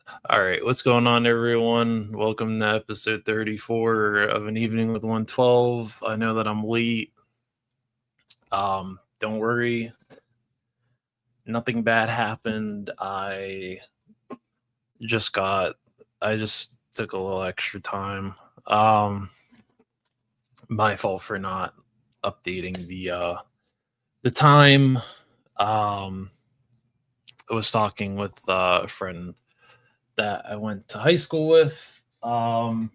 All right, what's going on, everyone? Welcome to episode 34 of An Evening with 112. I know that I'm late. Don't worry, nothing bad happened. Just got, I just took a little extra time. Um, my fault for not updating the time. Um, I was talking with a friend that I went to high school with. And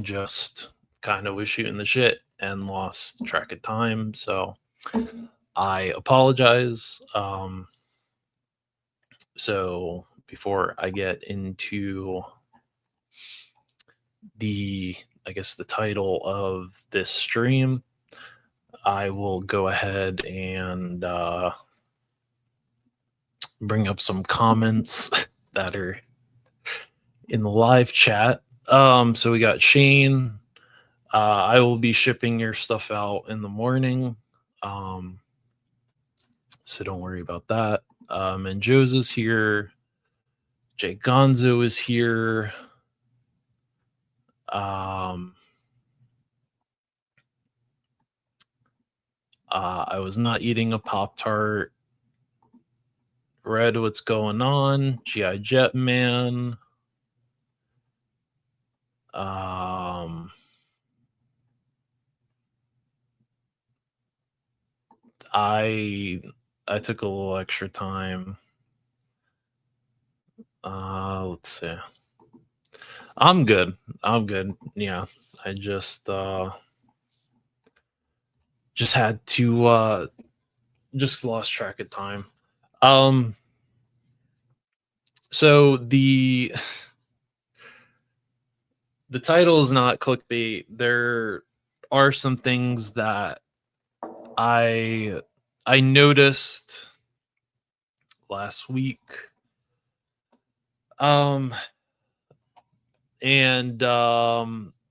just kind of was shooting the shit and lost track of time. So I apologize. So before I get into the, I guess, the title of this stream, I will go ahead and bring up some comments that are in the live chat. So we got Shane. I will be shipping your stuff out in the morning. So don't worry about that. And Joe's is here. Jay Gonzo is here. I was not eating a Pop Tart. Red, what's going on? GI Jet Man. I took a little extra time. Let's see. I'm good. Yeah, I just had to just lost track of time. So the title is not clickbait. There are some things that I noticed last week. And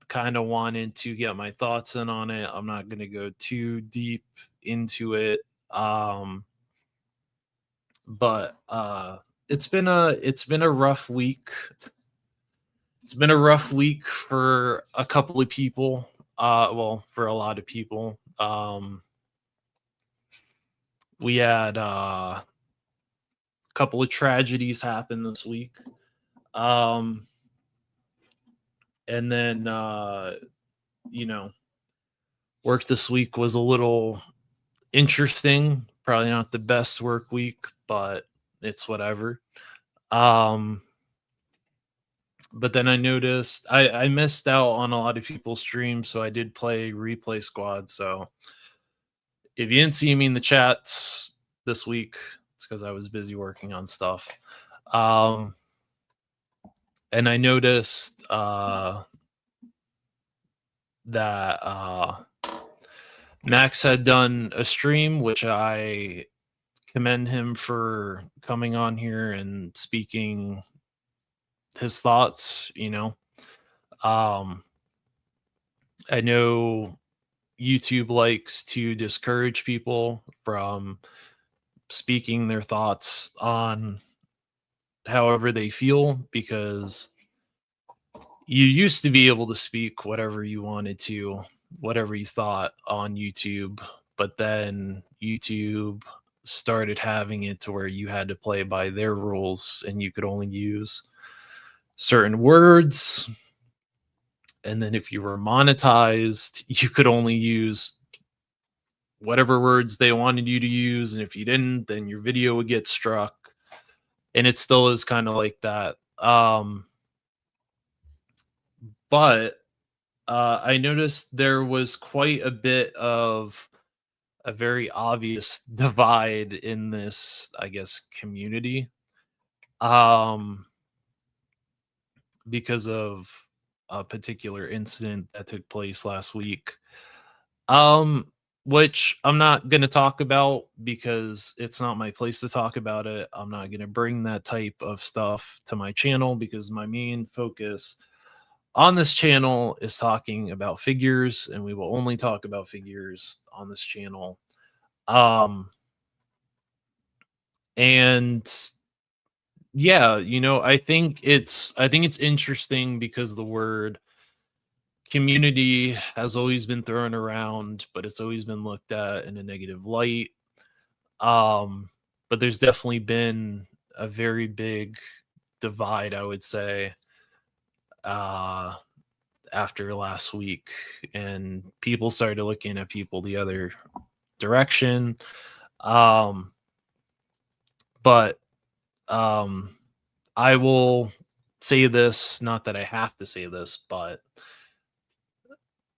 kind of wanted to get my thoughts in on it. I'm not going to go too deep into it. But it's been a rough week. It's been a rough week for a couple of people. Well, for a lot of people. We had a couple of tragedies happen this week. And then work this week was a little interesting. Probably not the best work week, but it's whatever. But then I noticed I missed out on a lot of people's streams, so I did play Replay Squad. So if you didn't see me in the chats this week, it's because I was busy working on stuff. And I noticed that Max had done a stream, which I commend him for coming on here and speaking his thoughts. I know YouTube likes to discourage people from speaking their thoughts on however they feel, because you used to be able to speak whatever you wanted to, whatever you thought on YouTube, but then YouTube started having it to where you had to play by their rules and you could only use certain words. And then if you were monetized, you could only use whatever words they wanted you to use. And if you didn't, then your video would get struck. And it still is kind of like that. But I noticed there was quite a bit of a very obvious divide in this, I guess, community. Because of a particular incident that took place last week. Which I'm not going to talk about because it's not my place to talk about it. I'm not going to bring that type of stuff to my channel because my main focus on this channel is talking about figures, and we will only talk about figures on this channel. And Yeah, I think it's interesting because the word community has always been thrown around, but it's always been looked at in a negative light. Um, but there's definitely been a very big divide, I would say, uh, after last week, and people started looking at people the other direction. Um, but um, I will say this, not that I have to say this, but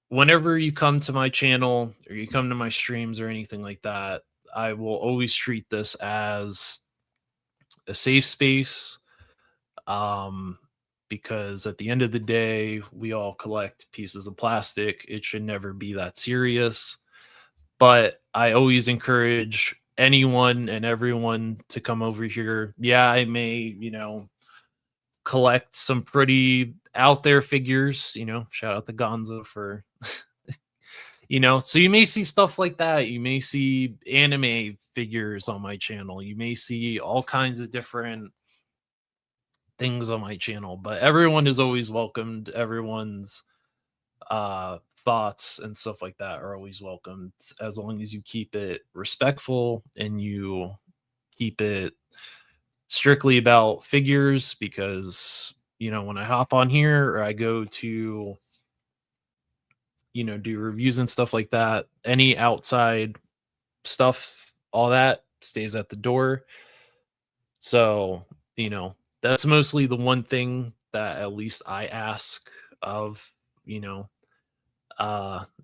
whenever you come to my channel or you come to my streams or anything like that, I will always treat this as a safe space. Um, because at the end of the day, we all collect pieces of plastic. It should never be that serious. But I always encourage anyone and everyone to come over here. Yeah, I may, collect some pretty out there figures, shout out to Gonzo for so you may see stuff like that. You may see anime figures on my channel. You may see all kinds of different things on my channel, but everyone is always welcomed. Everyone's thoughts and stuff like that are always welcomed as long as you keep it respectful and you keep it strictly about figures because when I hop on here or I go to do reviews and stuff like that, any outside stuff, all that stays at the door. So, that's mostly the one thing that at least I ask of, you know,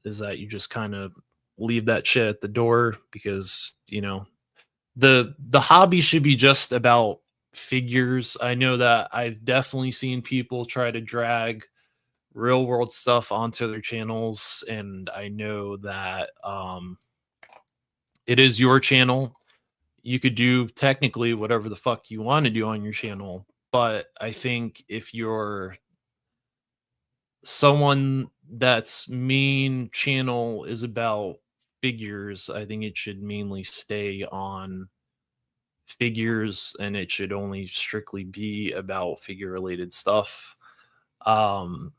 is that you just kind of leave that shit at the door because, the hobby should be just about figures. I know that I've definitely seen people try to drag real world stuff onto their channels, and I know that it is your channel. You could do technically whatever the fuck you want to do on your channel, but I think if you're someone that's main channel is about figures, I think it should mainly stay on figures and it should only strictly be about figure related stuff. Um,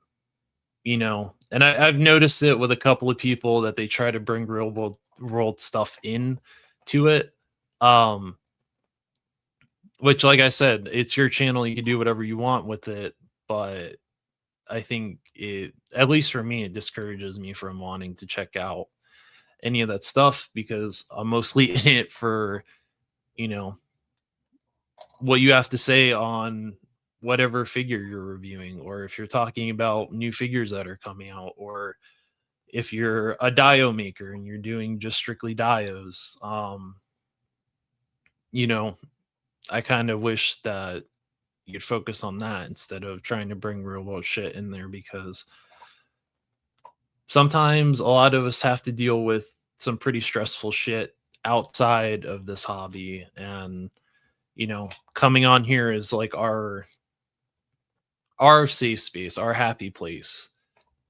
and I've noticed it with a couple of people that they try to bring real world stuff in to it. Um, which, like I said, it's your channel. You can do whatever you want with it. But I think it, at least for me, it discourages me from wanting to check out any of that stuff because I'm mostly in it for, you know, what you have to say on whatever figure you're reviewing, or if you're talking about new figures that are coming out, or if you're a dio maker and you're doing just strictly dios. You know, I kind of wish that you'd focus on that instead of trying to bring real world shit in there because sometimes a lot of us have to deal with some pretty stressful shit outside of this hobby, and coming on here is like our safe space, our happy place,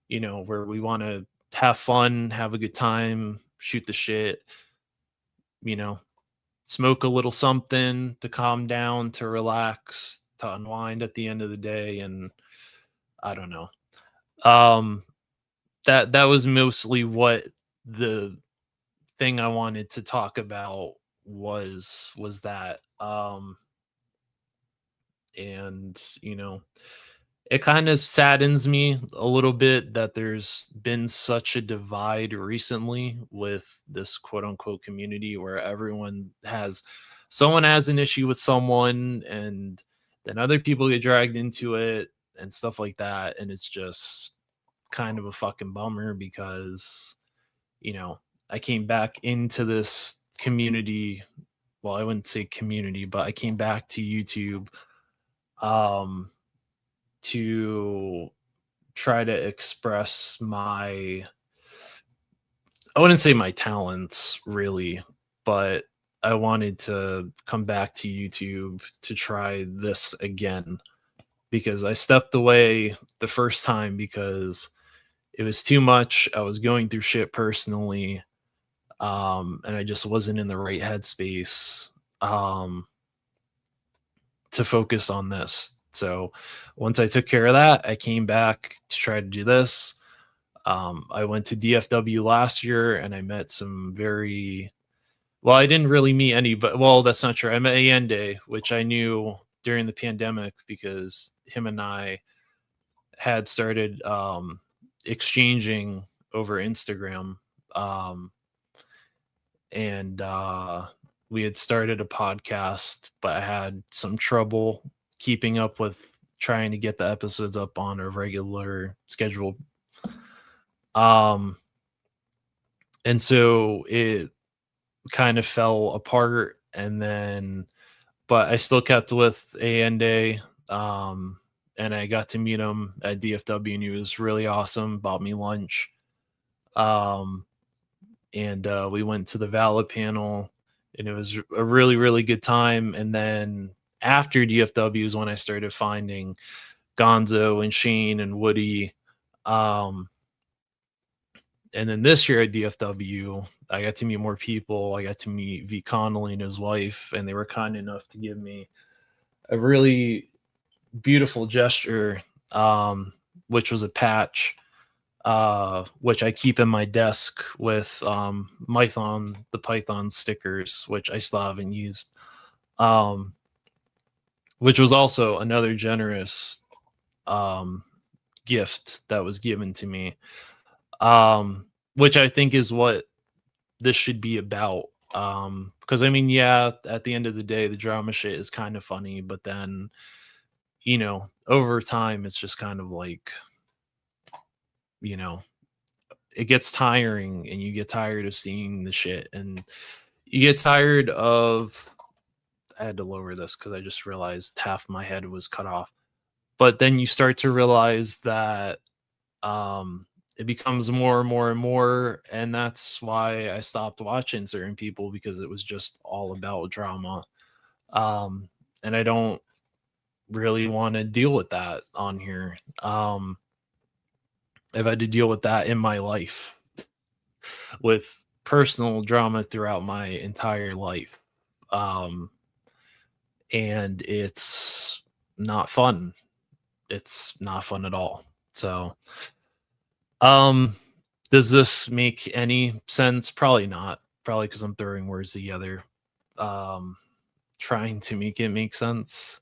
where we want to have fun, have a good time, shoot the shit, you know smoke a little something to calm down, to relax, to unwind at the end of the day. And I don't know. Um that was mostly what the thing I wanted to talk about was that. And it kind of saddens me a little bit that there's been such a divide recently with this quote unquote community where someone has an issue with someone, and then other people get dragged into it and stuff like that. And it's just kind of a fucking bummer because, you know, I came back into this community. Well, I wouldn't say community, but I came back to YouTube um to try to express I wouldn't say my talents really, but I wanted to come back to YouTube to try this again because I stepped away the first time because it was too much. I was going through shit personally, and I just wasn't in the right headspace. Um, to focus on this. So once I took care of that, I came back to try to do this. I went to DFW last year and I met some very well, I didn't really meet any, but well, that's not true. I met Allende, which I knew during the pandemic because him and I had started exchanging over Instagram. Um, and we had started a podcast, but I had some trouble keeping up with trying to get the episodes up on a regular schedule. Um, and so it kind of fell apart, and then, but I still kept with A&A. And I got to meet him at DFW, and he was really awesome. Bought me lunch. Um, and we went to the Valid panel, and it was a really, really good time. And then after DFW is when I started finding Gonzo and Shane and Woody. And then this year at DFW, I got to meet more people. I got to meet V. Connolly and his wife, and they were kind enough to give me a really beautiful gesture, which was a patch, which I keep in my desk with Mython, the Python stickers, which I still haven't used, which was also another generous gift that was given to me, which I think is what this should be about. Because I mean, yeah, at the end of the day, the drama shit is kind of funny, but then, you know, over time, it's just kind of like, you know, it gets tiring, and you get tired of seeing the shit, and you get tired of. I had to lower this because I just realized half my head was cut off. But then you start to realize that it becomes more and more and more, and that's why I stopped watching certain people, because it was just all about drama. And I don't really want to deal with that on here. I've had to deal with that in my life, with personal drama throughout my entire life. Um, and it's not fun. It's not fun at all. So, um, does this make any sense? Probably not. Probably because I'm throwing words together, um, trying to make it make sense.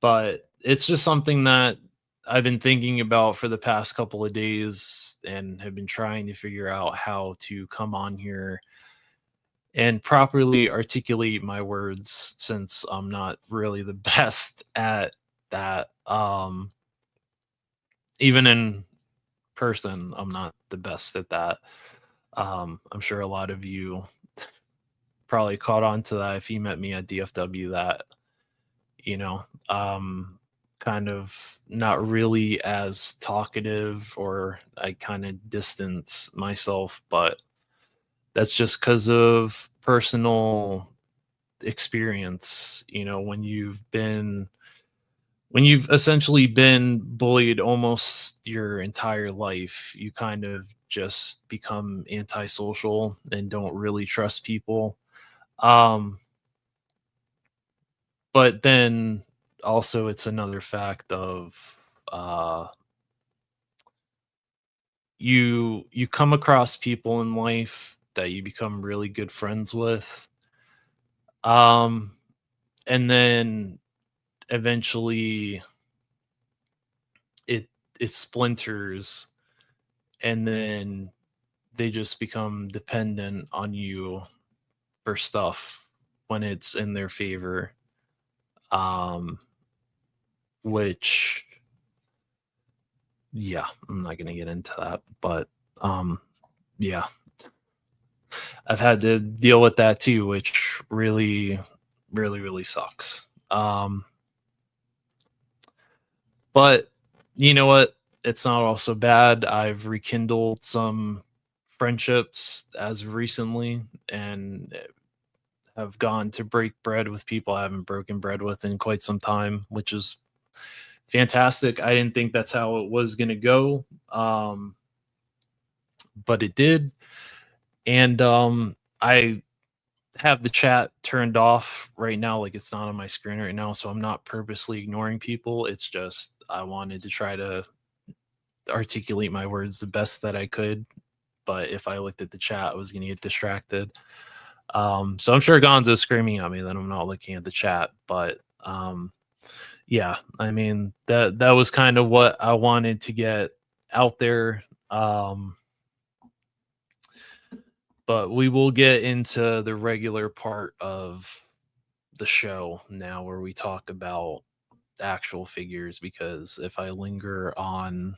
But it's just something that I've been thinking about for the past couple of days, and have been trying to figure out how to come on here and properly articulate my words, since I'm not really the best at that. Even in person, I'm not the best at that. I'm sure a lot of you probably caught on to that if you met me at DFW, that, you know, kind of not really as talkative, or I kind of distance myself, but that's just because of personal experience. You know, when you've essentially been bullied almost your entire life, you kind of just become antisocial and don't really trust people. Um, but then also, it's another fact of uh, you come across people in life that you become really good friends with, um, and then eventually it it splinters, and then they just become dependent on you for stuff when it's in their favor, um which, yeah, I'm not going to get into that, but yeah, I've had to deal with that too, which really, really, really sucks. But you know what, it's not all so bad. I've rekindled some friendships as of recently, and have gone to break bread with people I haven't broken bread with in quite some time, which is fantastic. I didn't think that's how it was going to go, but it did. And I have the chat turned off right now, like it's not on my screen right now, so I'm not purposely ignoring people. It's just I wanted to try to articulate my words the best that I could, but if I looked at the chat, I was going to get distracted. So I'm sure Gonzo's screaming at me that I'm not looking at the chat, but yeah, I mean that was kind of what I wanted to get out there. But we will get into the regular part of the show now where we talk about actual figures, because if I linger on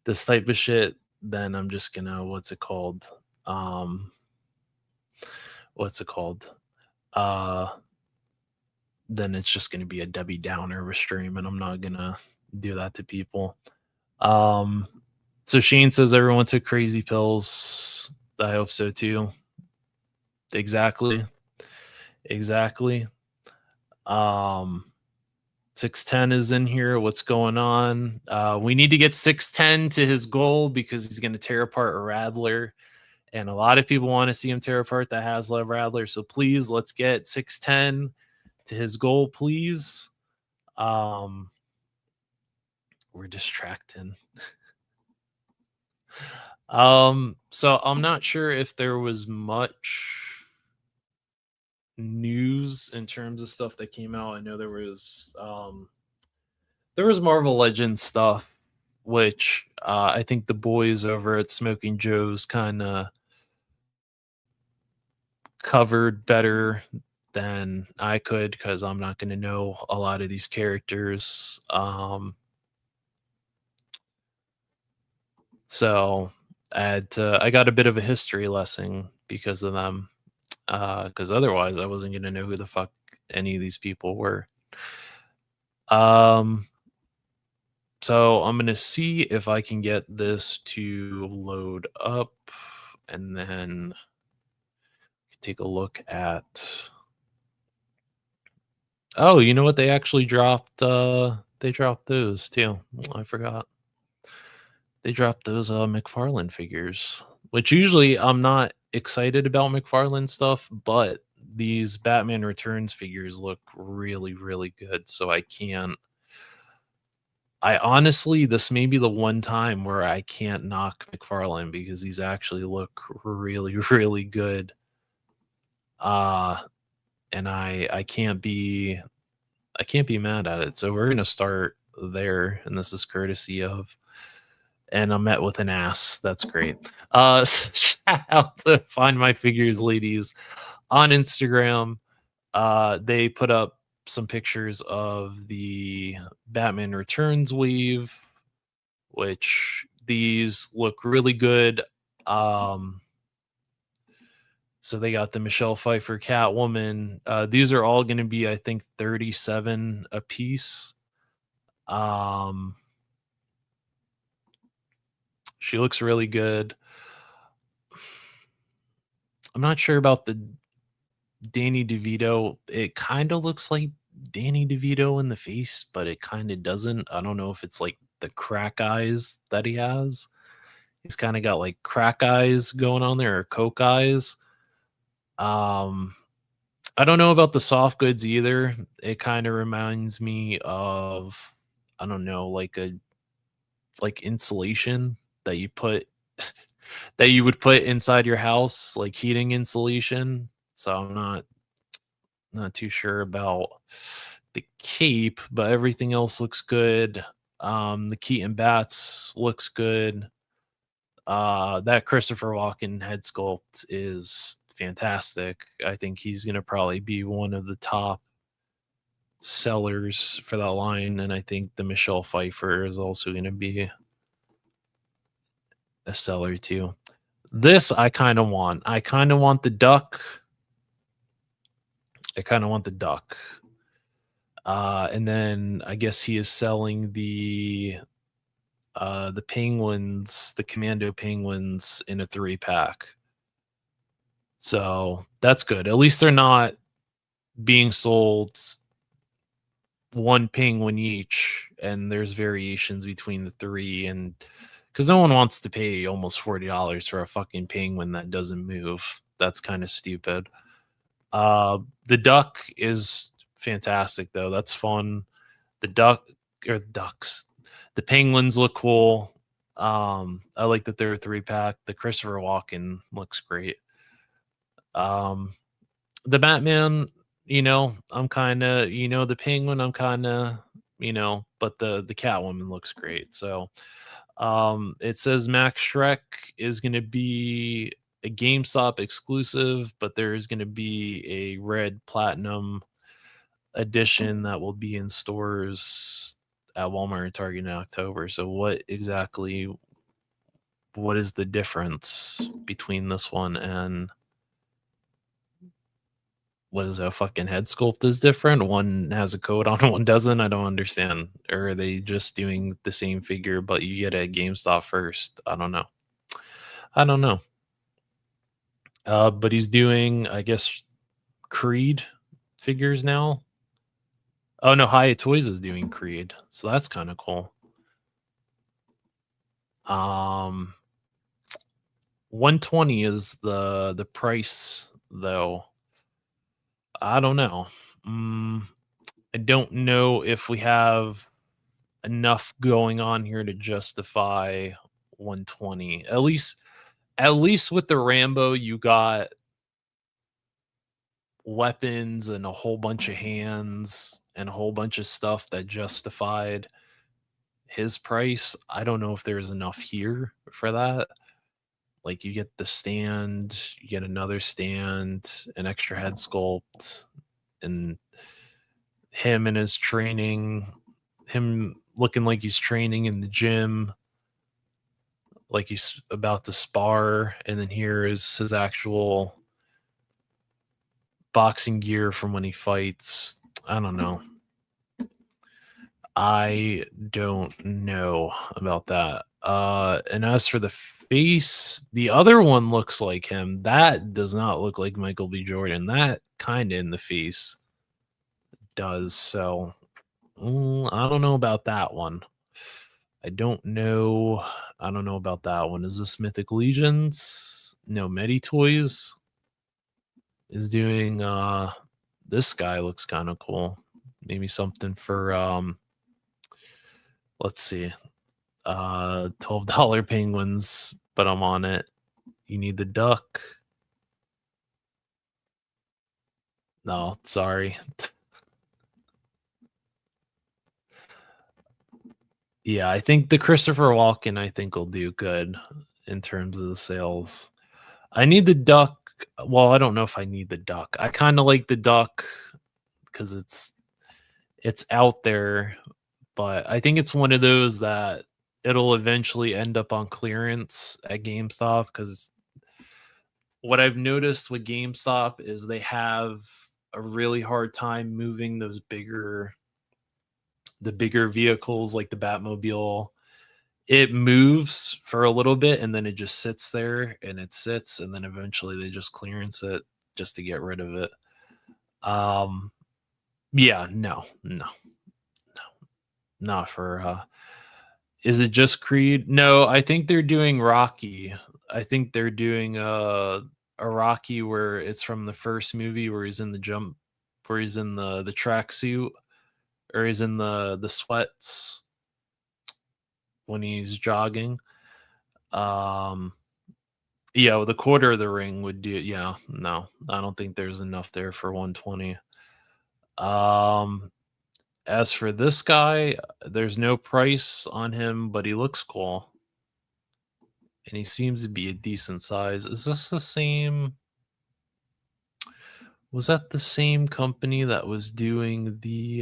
this type of shit, then I'm just gonna what's it called? What's it called? Then it's just gonna be a Debbie Downer of a stream, and I'm not gonna do that to people. So Shane says everyone took crazy pills. I hope so too. Exactly. 610 is in here. What's going on? We need to get 610 to his goal because he's going to tear apart a Rattler. And a lot of people want to see him tear apart the HasLab Rattler. So please, let's get 610 to his goal, please. We're distracting. So I'm not sure if there was much news in terms of stuff that came out. I know there was Marvel Legends stuff, which I think the boys over at Smoking Joe's kind of covered better than I could, because I'm not going to know a lot of these characters. So I got a bit of a history lesson because of them, because otherwise I wasn't going to know who the fuck any of these people were. So I'm going to see if I can get this to load up, and then take a look at... Oh, you know what? They actually dropped those too. I forgot. They dropped those McFarlane figures, which usually I'm not excited about McFarlane stuff, but these Batman Returns figures look really, really good. So I honestly, this may be the one time where I can't knock McFarlane, because these actually look really, really good. And I can't be mad at it. So we're gonna start there, and this is courtesy of And I'm met with an ass. That's great. Shout out to Find My Figures ladies on Instagram. They put up some pictures of the Batman Returns weave, which these look really good. So they got the Michelle Pfeiffer Catwoman. These are all going to be, I think, 37 a piece. She looks really good. I'm not sure about the Danny DeVito. It kind of looks like Danny DeVito in the face, but it kind of doesn't. I don't know if it's like the crack eyes that he has. He's kind of got like crack eyes going on there, or coke eyes. I don't know about the soft goods either. It kind of reminds me of, I don't know, like insulation that you put that you would put inside your house, like heating insulation. So I'm not too sure about the cape, but everything else looks good. The Keaton Bats looks good. That Christopher Walken head sculpt is fantastic. I think he's going to probably be one of the top sellers for that line, and I think the Michelle Pfeiffer is also going to be a seller too. This I kind of want. I kind of want the duck. And then I guess he is selling the penguins, the Commando penguins, in a 3-pack. So that's good. At least they're not being sold one penguin each, and there's variations between the three, and because no one wants to pay almost $40 for a fucking penguin that doesn't move. That's kind of stupid. The duck is fantastic though. That's fun. The duck or the ducks. The penguins look cool. I like that they're a 3-pack. The Christopher Walken looks great. Um, the Batman, I'm kind of, the Penguin, I'm kind of, but the Catwoman looks great. So, it says Max Shrek is going to be a GameStop exclusive, but there is going to be a red platinum edition that will be in stores at Walmart and Target in October. So what is the difference between this one and what is a fucking head sculpt is different? One has a coat on, one doesn't. I don't understand. Or are they just doing the same figure, but you get it at GameStop first? I don't know. But he's doing, I guess, Creed figures now. Oh no, Hyatt Toys is doing Creed, so that's kind of cool. 120 is the price though. I don't know. I don't know if we have enough going on here to justify 120. At least with the Rambo, you got weapons and a whole bunch of hands and a whole bunch of stuff that justified his price. I don't know if there's enough here for that. Like you get the stand, you get another stand, an extra head sculpt, and him and his training, him looking like he's training in the gym, like he's about to spar, and then here is his actual boxing gear from when he fights. I don't know. I don't know about that. And as for the face, the other one looks like him. That does not look like Michael B. Jordan. That kind of in the face does. So I don't know about that one. I don't know. I don't know about that one. Is this Mythic Legions? No, Medi Toys is doing this guy looks kind of cool. Maybe something for let's see. $12 penguins, but I'm on it. You need the duck. No, sorry. Yeah, I think the Christopher Walken I think will do good in terms of the sales. I need the duck. Well, I don't know if I need the duck. I kind of like the duck because it's out there, but I think it's one of those that it'll eventually end up on clearance at GameStop because what I've noticed with GameStop is they have a really hard time moving the bigger vehicles like the Batmobile. It moves for a little bit and then it just sits there and it sits and then eventually they just clearance it just to get rid of it. Yeah, no. Not for is it just Creed? No, I think they're doing Rocky. I think they're doing a Rocky where it's from the first movie where he's in the tracksuit or he's in the sweats when he's jogging. Yeah, the quarter of the ring would do. Yeah, no, I don't think there's enough there for 120. As for this guy, there's no price on him, but he looks cool. And he seems to be a decent size. Is this the same? Was that the same company that was doing the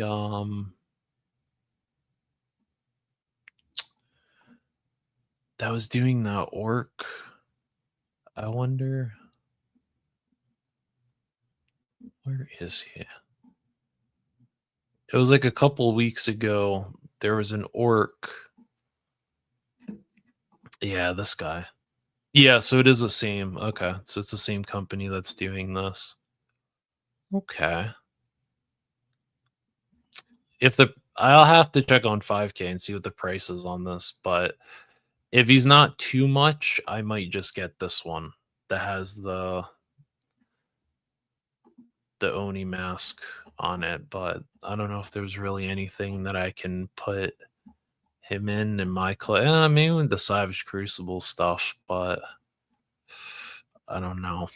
that was doing the orc? I wonder. Where is he? It was like a couple weeks ago. There was an orc. Yeah, this guy. Yeah, so it is the same. Okay, so it's the same company that's doing this. Okay. I'll have to check on 5K and see what the price is on this, but if he's not too much, I might just get this one that has the the Oni mask on it, but I don't know if there's really anything that I can put him in my maybe with the Savage Crucible stuff, but I don't know.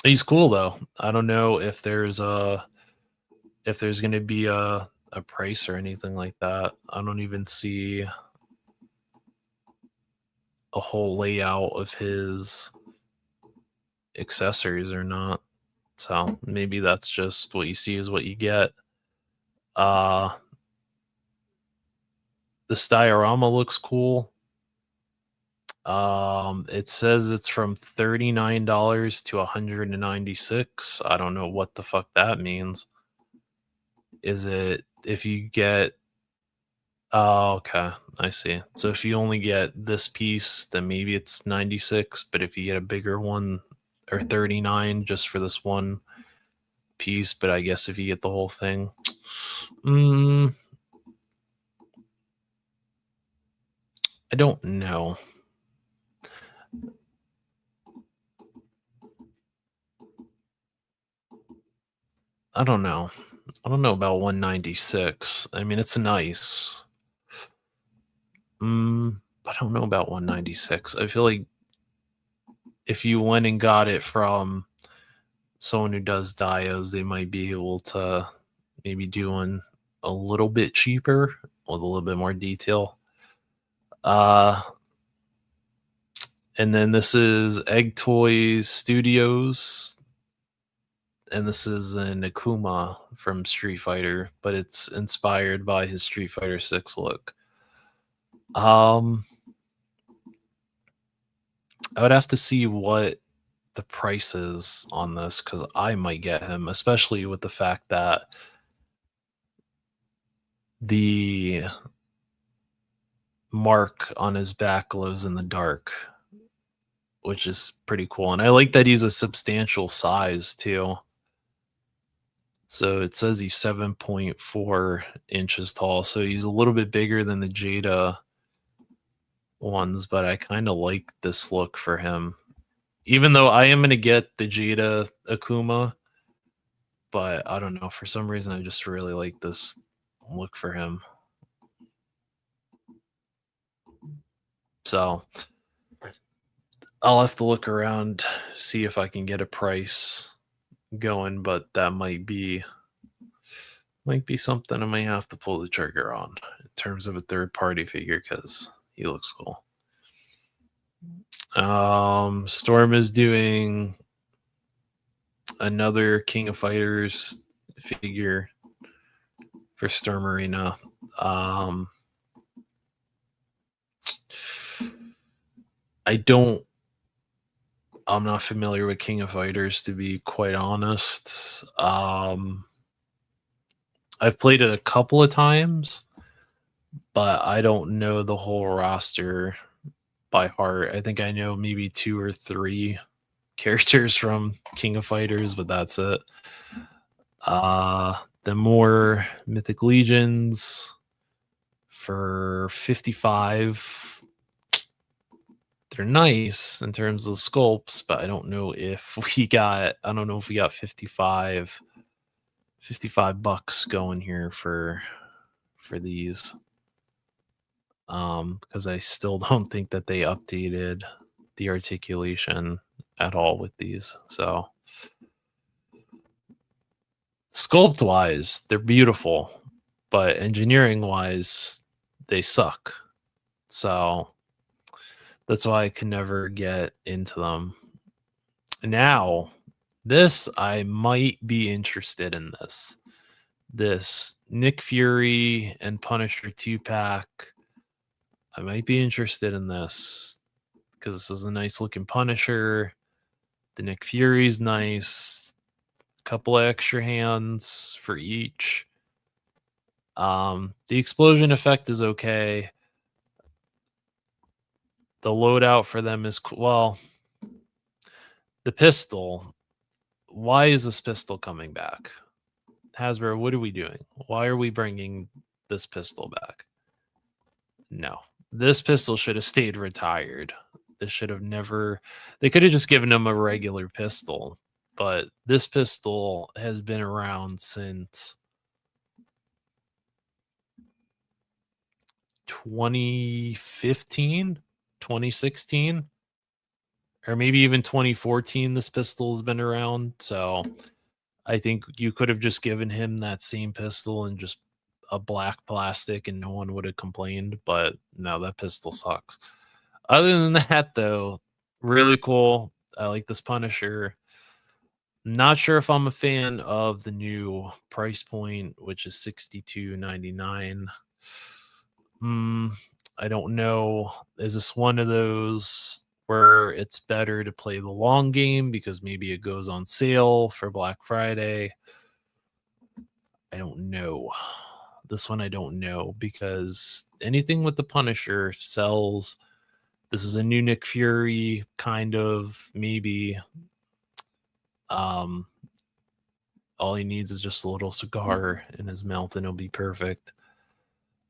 He's cool though. I don't know if there's going to be a price or anything like that. I don't even see a whole layout of his accessories or not. So maybe that's just what you see is what you get. The Styorama looks cool. It says it's from $39 to $196. I don't know what the fuck that means. Is it if you get oh, okay, I see. So if you only get this piece, then maybe it's 96, but if you get a bigger one or 39 just for this one piece, but I guess if you get the whole thing, I don't know. I don't know. I don't know about 196. I mean, it's nice. I don't know about 196. I feel like if you went and got it from someone who does dios, they might be able to maybe do one a little bit cheaper with a little bit more detail. And then this is Egg Toys Studios, and this is an Akuma from Street Fighter, but it's inspired by his Street Fighter 6 look. I would have to see what the price is on this because I might get him, especially with the fact that the mark on his back glows in the dark, which is pretty cool. And I like that he's a substantial size too. So it says he's 7.4 inches tall. So he's a little bit bigger than the Jada ones, but I kind of like this look for him. Even though I am going to get the Jada Akuma, but I don't know. For some reason, I just really like this look for him. So I'll have to look around, see if I can get a price going, but that might be something I might have to pull the trigger on in terms of a third-party figure because he looks cool. Storm is doing another King of Fighters figure for Storm Arena. I'm not familiar with King of Fighters, to be quite honest. I've played it a couple of times, but I don't know the whole roster by heart. I think I know maybe 2 or 3 characters from King of Fighters, but that's it. The more Mythic Legions for $55. They're nice in terms of the sculpts, but I don't know if we got 55 $55 going here for these. Because I still don't think that they updated the articulation at all with these. So sculpt wise, they're beautiful, but engineering wise, they suck. So that's why I can never get into them. Now, this, I might be interested in this. This Nick Fury and Punisher 2-pack. I might be interested in this because this is a nice looking Punisher. The Nick Fury's nice. A couple of extra hands for each. The explosion effect is okay. The loadout for them is well. The pistol. Why is this pistol coming back? Hasbro, what are we doing? Why are we bringing this pistol back? No. This pistol should have stayed retired. This should have never... They could have just given him a regular pistol, but this pistol has been around since 2015, 2016, or maybe even 2014. This pistol has been around. So I think you could have just given him that same pistol and just a black plastic and no one would have complained. But no, that pistol sucks. Other than that, though, really cool. I like this Punisher. Not sure if I'm a fan of the new price point, which is $62.99. I don't know. Is this one of those where it's better to play the long game because maybe it goes on sale for Black Friday? I don't know. This one I don't know, because anything with the Punisher sells. This is a new Nick Fury, kind of, maybe. All he needs is just a little cigar in his mouth and it'll be perfect.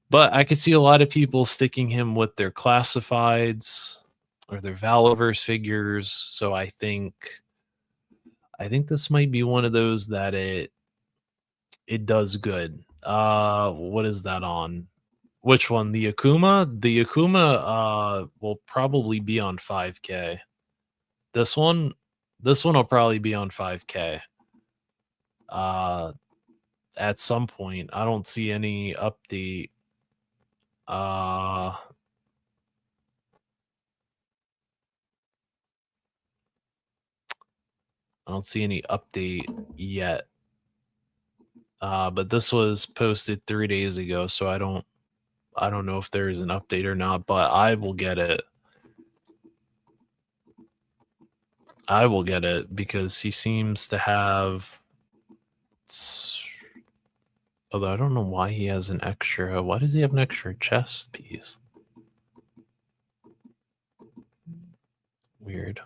But I could see a lot of people sticking him with their classifieds or their Valaverse figures. So I think this might be one of those that it does good. What is that on? Which one? The Akuma? The Akuma will probably be on 5K. This one will probably be on 5K. At some point. I don't see any update. I don't see any update yet. But this was posted 3 days ago, so I don't know if there is an update or not, but I will get it. I will get it because he seems to have. Although I don't know why he has an extra. Why does he have an extra chest piece? Weird.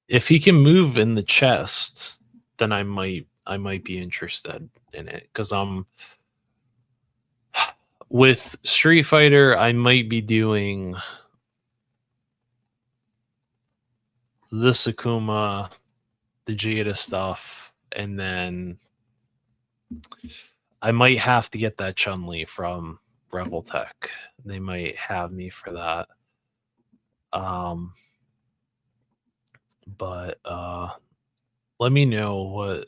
If he can move in the chest, then I might be interested in it, because with Street Fighter, I might be doing this Akuma, the Jada stuff, and then I might have to get that Chun-Li from Rebel Tech. They might have me for that. But let me know what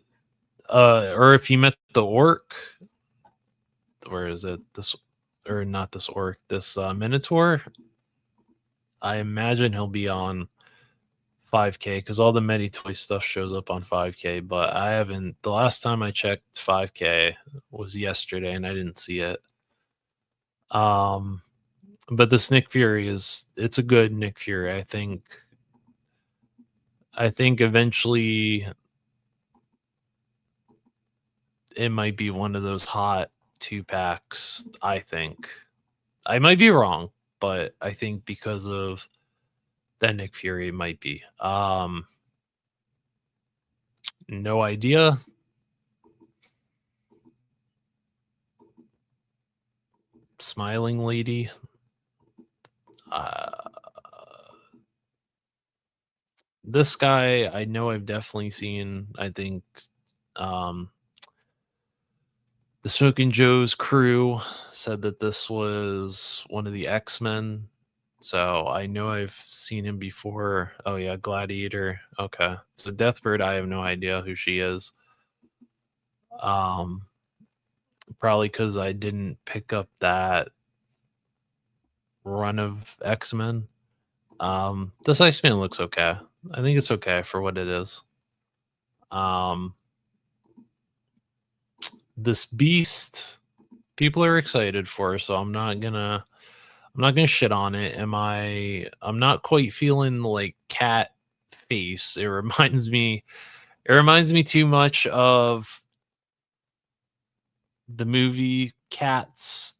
or if you met the orc. Where is it? This, or not this orc, this Minotaur. I imagine he'll be on 5K because all the Meditoy stuff shows up on 5K, but I haven't. The last time I checked 5K was yesterday and I didn't see it. But this Nick Fury it's a good Nick Fury. I think eventually it might be one of those hot 2-packs. I think I might be wrong, but I think because of that Nick Fury, it might be. No idea. Smiling lady. This guy, I know I've definitely seen. I think the Smoking Joe's crew said that this was one of the X-Men. So I know I've seen him before. Oh yeah, Gladiator. Okay. So Deathbird, I have no idea who she is. Probably because I didn't pick up that run of X-Men. This Iceman looks okay. I think it's okay for what it is. This Beast, people are excited for, so I'm not gonna shit on it. I'm not quite feeling like cat face. It reminds me too much of the movie Cats.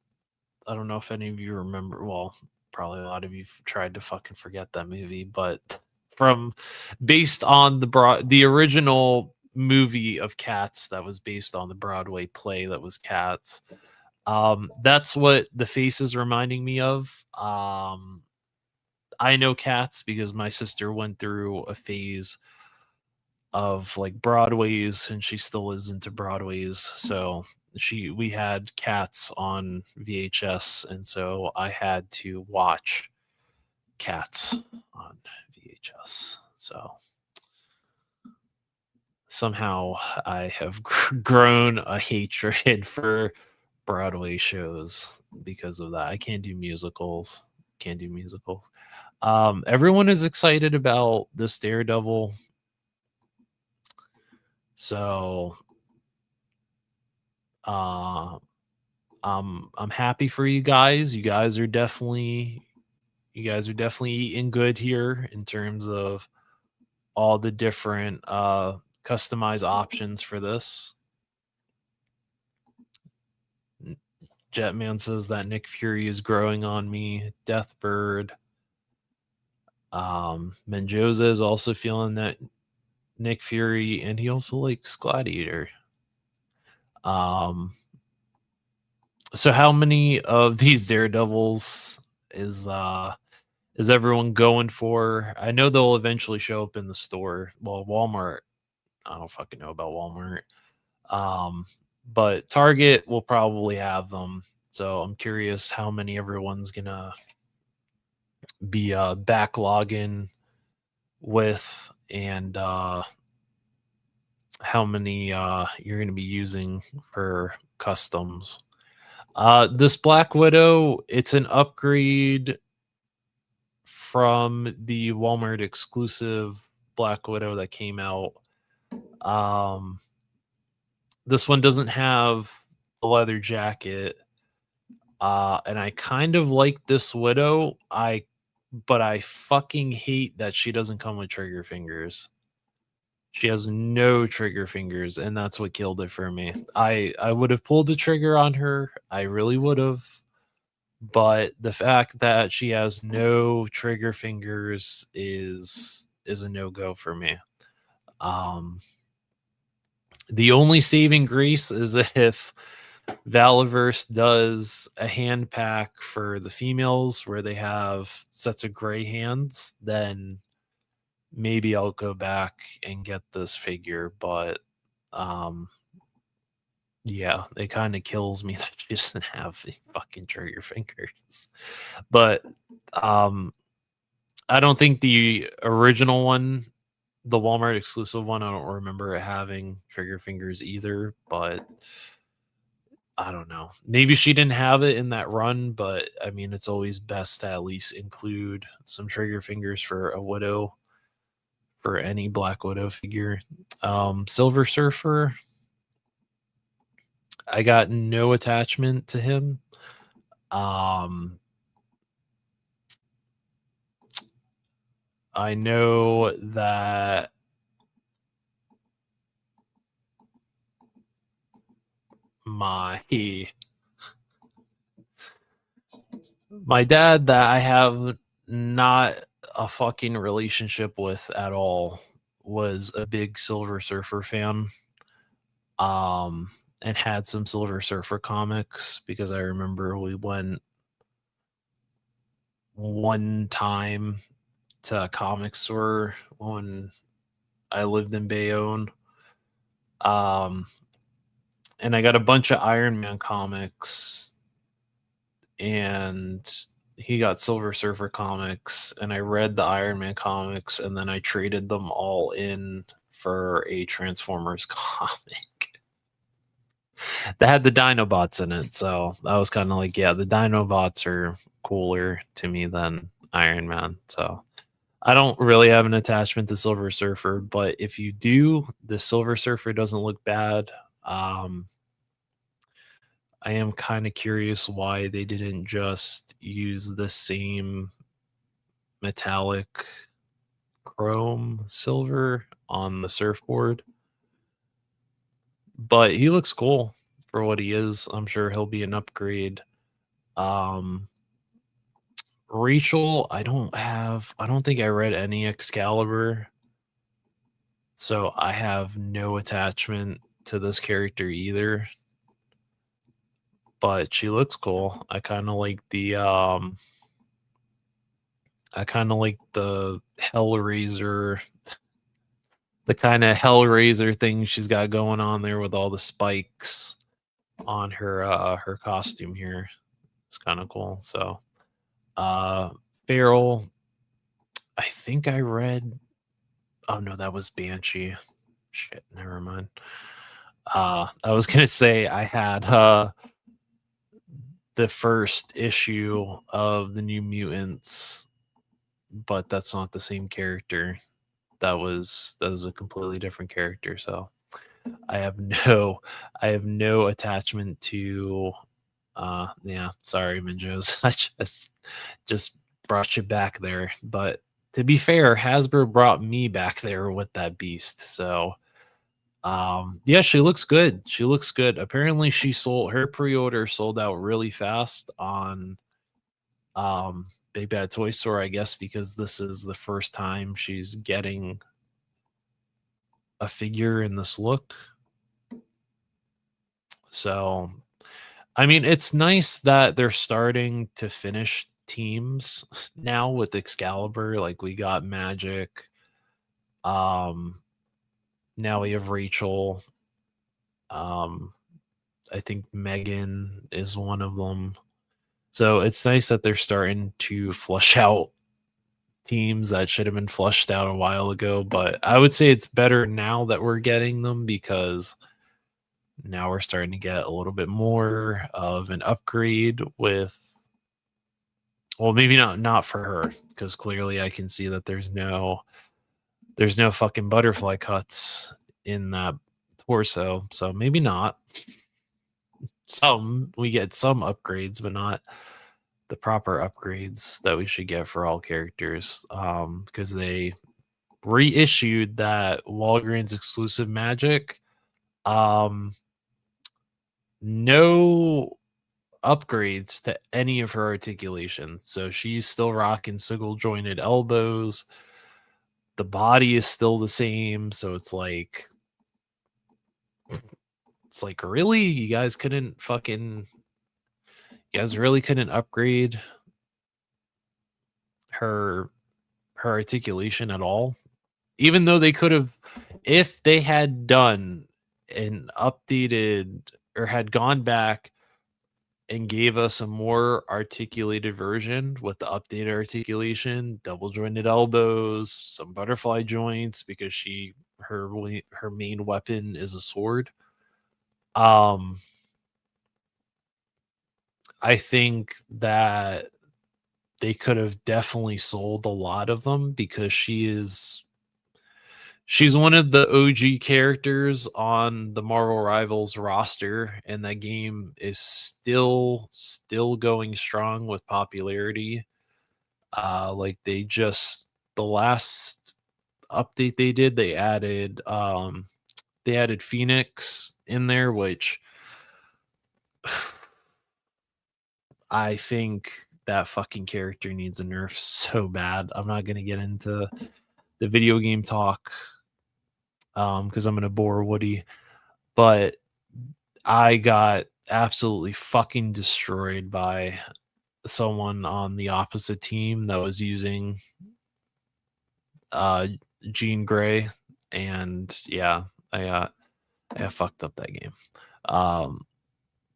I don't know if any of you remember. Well, probably a lot of you tried to fucking forget that movie, but based on the original movie of Cats that was based on the Broadway play that was Cats. That's what the face is reminding me of. I know cats because my sister went through a phase of like Broadways, and she still is into Broadways. So we had cats on VHS, and so I had to watch Cats on VHS. So somehow I have grown a hatred for Broadway shows because of that. I can't do musicals. Can't do musicals. Everyone is excited about this Daredevil. So I'm happy for you guys. You guys are definitely eating good here in terms of all the different customized options for this. Jetman says that Nick Fury is growing on me. Deathbird. Mendoza is also feeling that Nick Fury, and he also likes Gladiator. So how many of these Daredevils is everyone going for? I know they'll eventually show up in the store. Well, Walmart, I don't fucking know about Walmart. But Target will probably have them. So I'm curious how many everyone's gonna be backlogging with, and how many you're gonna be using for customs. This Black Widow, it's an upgrade from the Walmart exclusive Black Widow that came out. This one doesn't have a leather jacket. And I kind of like this Widow. But I fucking hate that she doesn't come with trigger fingers. She has no trigger fingers, and that's what killed it for me. I would have pulled the trigger on her. I really would have. But the fact that she has no trigger fingers is a no-go for me. The only saving grace is if Valiverse does a hand pack for the females where they have sets of gray hands, then maybe I'll go back and get this figure. But yeah, it kind of kills me that she doesn't have fucking trigger fingers. But I don't think the original one, the Walmart exclusive one, I don't remember it having trigger fingers either. But I don't know. Maybe she didn't have it in that run, but I mean, it's always best to at least include some trigger fingers for a Widow, for any Black Widow figure. Silver Surfer, I got no attachment to him. I know that my dad, that I have not a fucking relationship with at all, was a big Silver Surfer fan. And had some Silver Surfer comics, because I remember we went one time to a comic store when I lived in Bayonne. And I got a bunch of Iron Man comics, and he got Silver Surfer comics, and I read the Iron Man comics, and then I traded them all in for a Transformers comic that had the Dinobots in it. So I was kind of like, yeah, the Dinobots are cooler to me than Iron Man. So I don't really have an attachment to Silver Surfer, but if you do, the Silver Surfer doesn't look bad. I am kind of curious why they didn't just use the same metallic chrome silver on the surfboard. But he looks cool for what he is. I'm sure he'll be an upgrade. Rachel, I don't think I read any Excalibur, so I have no attachment to this character either. But she looks cool. I kind of like the I kind of like the Hellraiser, the kind of Hellraiser thing she's got going on there with all the spikes on her costume here. It's kind of cool. So Feral, I think I read, oh no, that was Banshee. Shit, never mind. I was gonna say I had the first issue of the New Mutants, but that's not the same character. That was a completely different character. So I have no attachment to yeah, sorry, Minjos. I just brought you back there. But to be fair, Hasbro brought me back there with that beast. So yeah, she looks good. She looks good. Apparently she sold her pre-order sold out really fast on Big Bad Toy Store, I guess, because this is the first time she's getting a figure in this look. So I mean, it's nice that they're starting to finish teams now with Excalibur. Like we got Magic. Now we have Rachel. I think Megan is one of them. So it's nice that they're starting to flush out teams that should have been flushed out a while ago. But I would say it's better now that we're getting them because now we're starting to get a little bit more of an upgrade with, well, maybe not for her, because clearly I can see that there's no fucking butterfly cuts in that torso. So maybe not. We get some upgrades, but not the proper upgrades that we should get for all characters. Because they reissued that Walgreens exclusive Magic. No upgrades to any of her articulations. So she's still rocking single jointed elbows. The body is still the same. So it's like really, you guys really couldn't upgrade her articulation at all, even though they could have, if they had done an updated or had gone back and gave us a more articulated version with the updated articulation, double jointed elbows, some butterfly joints, because her main weapon is a sword. I think that they could have definitely sold a lot of them because she's one of the OG characters on the Marvel Rivals roster, and that game is still going strong with popularity. Like the last update they did, they added Phoenix in there, which I think that fucking character needs a nerf so bad. I'm not gonna get into the video game talk because I'm gonna bore Woody, but I got absolutely fucking destroyed by someone on the opposite team that was using Jean Grey, and yeah, I fucked up that game.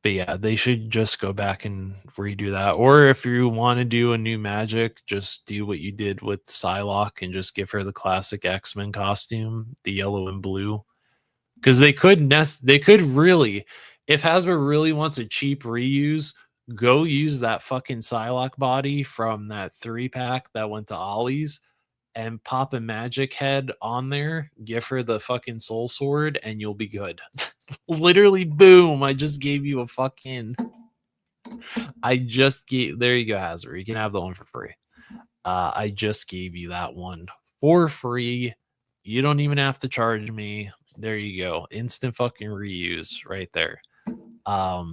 But yeah, they should just go back and redo that. Or if you want to do a new Magic, just do what you did with Psylocke and just give her the classic X-Men costume, the yellow and blue. Because they could really, if Hasbro really wants a cheap reuse, go use that fucking Psylocke body from that 3-pack that went to Ollie's and pop a Magic head on there, give her the fucking soul sword, and you'll be good. Literally, boom! I just gave you a fucking. There you go, Hasbro. You can have the one for free. I just gave you that one for free. You don't even have to charge me. There you go. Instant fucking reuse right there. But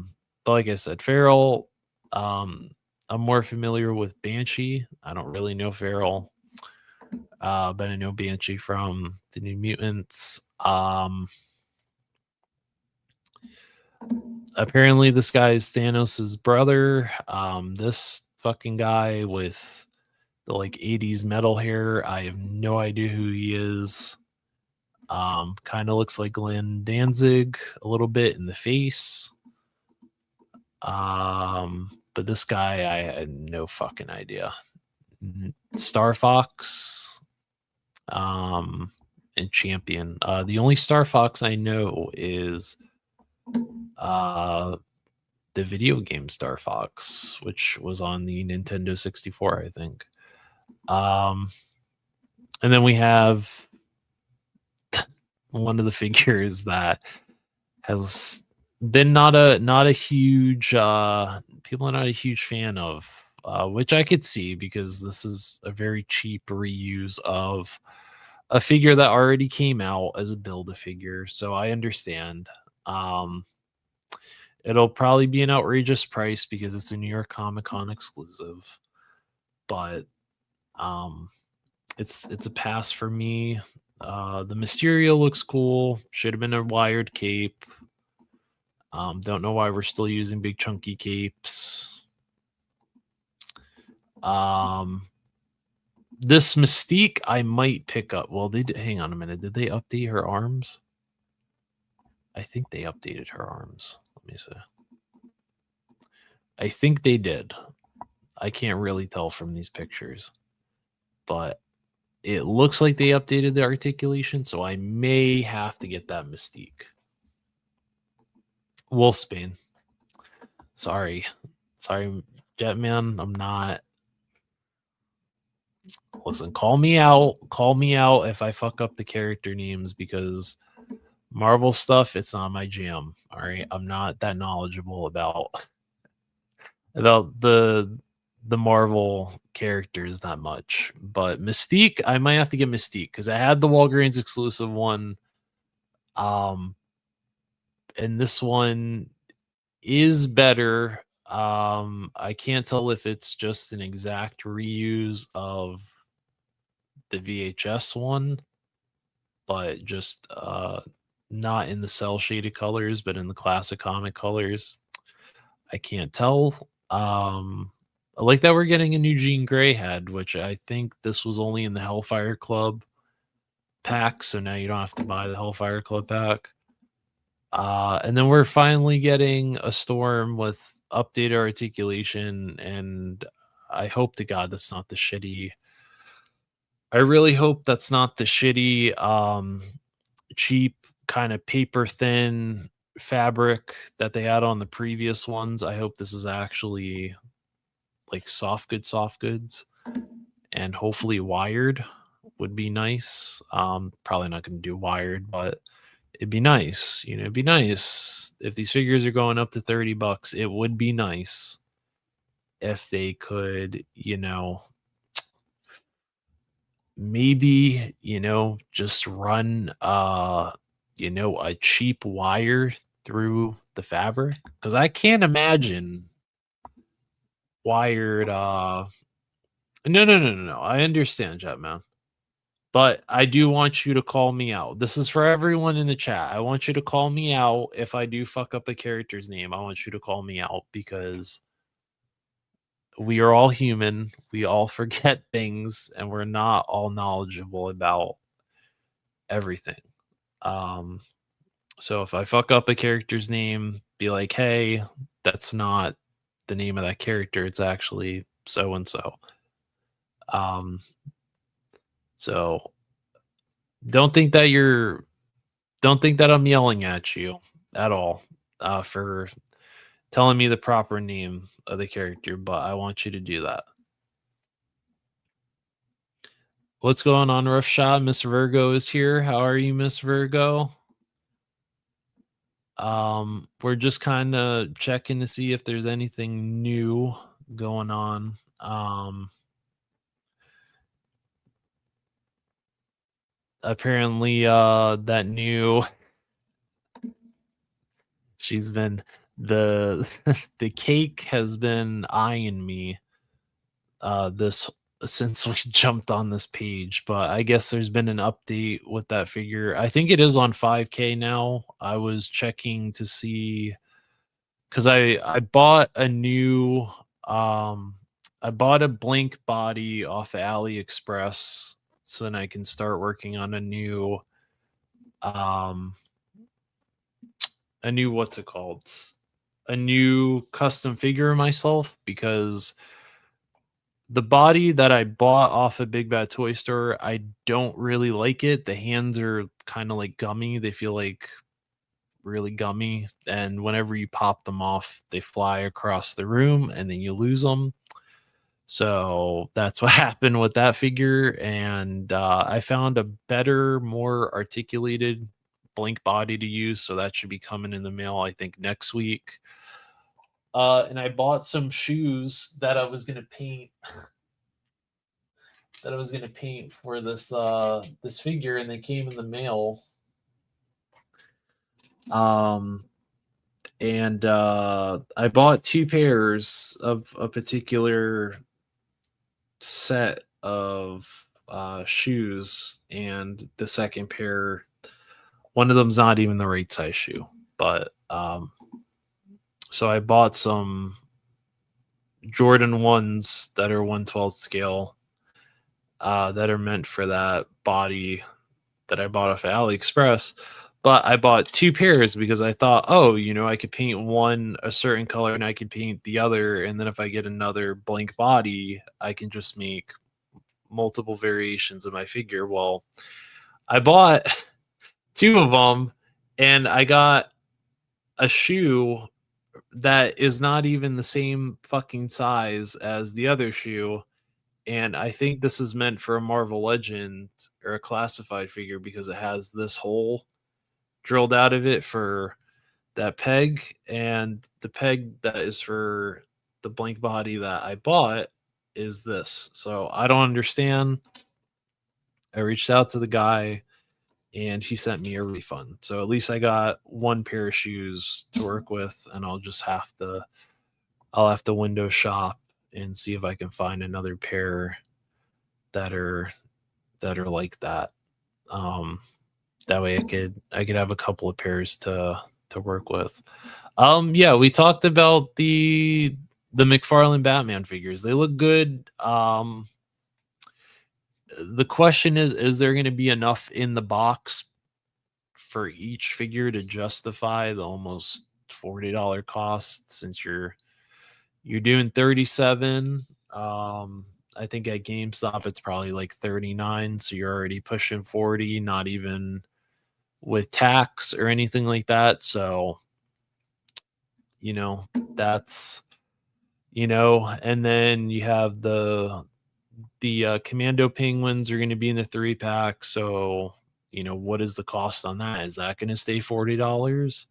like I said, Feral, I'm more familiar with Banshee. I don't really know Feral. But I know Banshee from the New Mutants. Apparently this guy is Thanos' brother. This fucking guy with the like 80s metal hair. I have no idea who he is. Kind of looks like Glenn Danzig a little bit in the face. But this guy, I had no fucking idea. Star Fox, and Champion. The only Star Fox I know is the video game Star Fox, which was on the Nintendo 64, I think. And then we have one of the figures that has been not a huge people are not a huge fan of, which I could see because this is a very cheap reuse of a figure that already came out as a Build-A-Figure, so I understand. It'll probably be an outrageous price because it's a New York Comic Con exclusive, but it's a pass for me. The Mysterio looks cool. Should have been a wired cape. Don't know why we're still using big chunky capes. This Mystique I might pick up. Well, hang on a minute. Did they update her arms? I think they updated her arms. Let me see. I think they did. I can't really tell from these pictures, but it looks like they updated the articulation, so I may have to get that Mystique. Wolfsbane. Sorry, Jetman. I'm not. Listen, call me out. Call me out if I fuck up the character names because Marvel stuff, it's not my jam. All right, I'm not that knowledgeable about the Marvel characters that much. But Mystique, I might have to get Mystique because I had the Walgreens exclusive one. And this one is better. I can't tell if it's just an exact reuse of the VHS one, but just not in the cell shaded colors, but in the classic comic colors. I can't tell. I like that we're getting a new Jean Grey head, which I think this was only in the Hellfire Club pack, so now you don't have to buy the Hellfire Club pack. And then we're finally getting a Storm with updated articulation, and I hope to God that's not the shitty. I really hope that's not the shitty, cheap kind of paper thin fabric that they had on the previous ones. I hope this is actually like soft goods, and hopefully wired would be nice. Probably not going to do wired, but it'd be nice. You know, it'd be nice if these figures are going up to $30. It would be nice if they could, you know, maybe, you know, just run you know, a cheap wire through the fabric, because I can't imagine wired no, I understand, Jetman, but I do want you to call me out. This is for everyone in the chat. I want you to call me out if I do fuck up a character's name. I want you to call me out because we are all human. We all forget things, and we're not all knowledgeable about everything. So if I fuck up a character's name, be like, hey, that's not the name of that character. It's actually so and so. So don't think that I'm yelling at you at all for telling me the proper name of the character, but I want you to do that. What's going on, Rough Shot? Miss Virgo is here. How are you, Miss Virgo? We're just kind of checking to see if there's anything new going on. Apparently, that new she's been the the cake has been eyeing me this since we jumped on this page, but I guess there's been an update with that figure. I think it is on 5K now. I was checking to see because I bought a new I bought a blank body off of AliExpress so then I can start working on a new what's it called? A new custom figure of myself, because the body that I bought off a Big Bad Toy Store, I don't really like it. The hands are kind of like gummy. They feel like really gummy, and whenever you pop them off, they fly across the room and then you lose them. So that's what happened with that figure, and I found a better, more articulated blank body to use, so that should be coming in the mail, I think, next week. And I bought some shoes that I was gonna paint for this figure, and they came in the mail. Um, and I bought two pairs of a particular set of shoes, and the second pair, one of them's not even the right size shoe. But so I bought some Jordan 1s that are 1/12 scale, that are meant for that body that I bought off of AliExpress. But I bought two pairs because I thought, oh, I could paint one a certain color and I could paint the other. And then if I get another blank body, I can just make multiple variations of my figure. Well, I bought two of them, and I got a shoe that is not even the same fucking size as the other shoe. And I think this is meant for a Marvel Legend or a classified figure because it has this hole drilled out of it for that peg, and the peg that is for the blank body that I bought is this. So I don't understand. I reached out to the guy and he sent me a refund. So at least I got one pair of shoes to work with, and I'll have to window shop and see if I can find another pair that are like that. That way I could have a couple of pairs to work with. Yeah, we talked about the McFarlane Batman figures. They look good. The question is there going to be enough in the box for each figure to justify the almost $40 cost, since you're doing 37? I think at GameStop it's probably like 39, so you're already pushing 40, not even with tax or anything like that. So that's and then you have the Commando Penguins are going to be in the 3-pack. So what is the cost on that? Is that going to stay $40?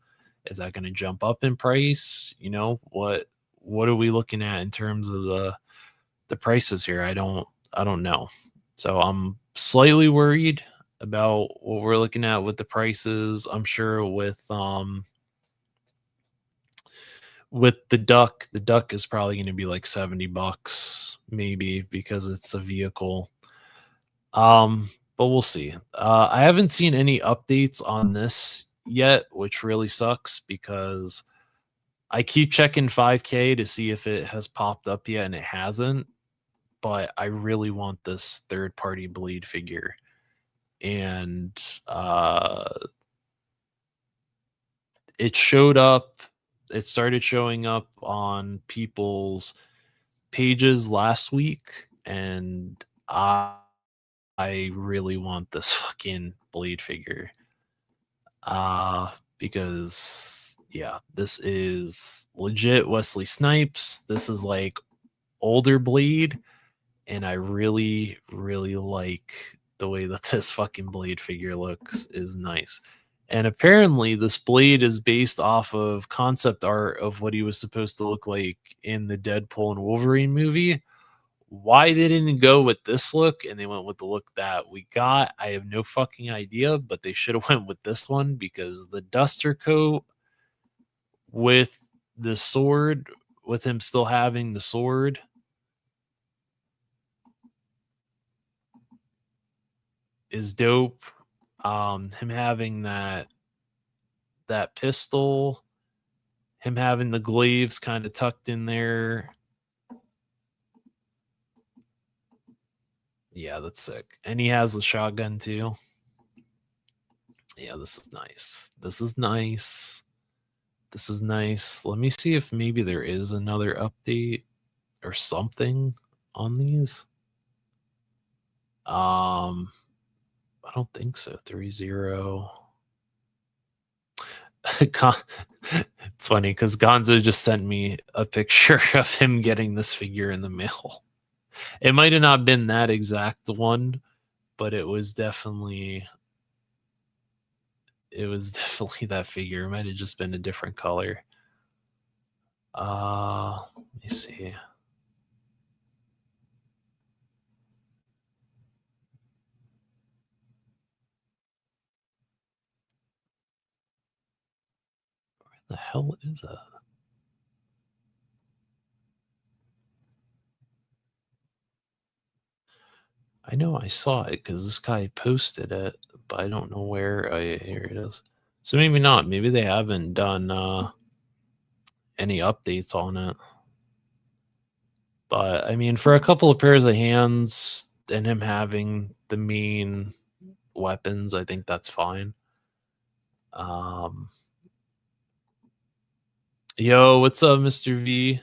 Is that going to jump up in price? What are we looking at in terms of the prices here? I don't know. So I'm slightly worried about what we're looking at with the prices. I'm sure with the duck is probably going to be like $70 maybe, because it's a vehicle. But we'll see. I haven't seen any updates on this yet, which really sucks because I keep checking 5K to see if it has popped up yet, and it hasn't. But I really want this third-party Blade figure, and it showed up. It started showing up on people's pages last week, and I really want this fucking Blade figure. Because yeah, this is legit Wesley Snipes. This is like older Blade, and I really, really like the way that this fucking Blade figure looks. Is nice. And apparently this Blade is based off of concept art of what he was supposed to look like in the Deadpool and Wolverine movie. Why they didn't go with this look and they went with the look that we got, I have no fucking idea, but they should have went with this one, because the duster coat with the sword, with him still having the sword, is dope. Him having that pistol, him having the glaives kind of tucked in there, Yeah, that's sick. And he has a shotgun too. Yeah, this is nice. This is nice. This is nice. Let me see if maybe there is another update or something on these. I don't think so. 3-0. It's funny because Gonzo just sent me a picture of him getting this figure in the mail. It might have not been that exact one, but it was definitely that figure. It might have just been a different color. Let me see. Where the hell is it? I know I saw it because this guy posted it, but I don't know where. Oh, yeah, here it is. So maybe not. Maybe they haven't done any updates on it. But I mean, for a couple of pairs of hands and him having the main weapons, I think that's fine. Yo, what's up, Mr. V?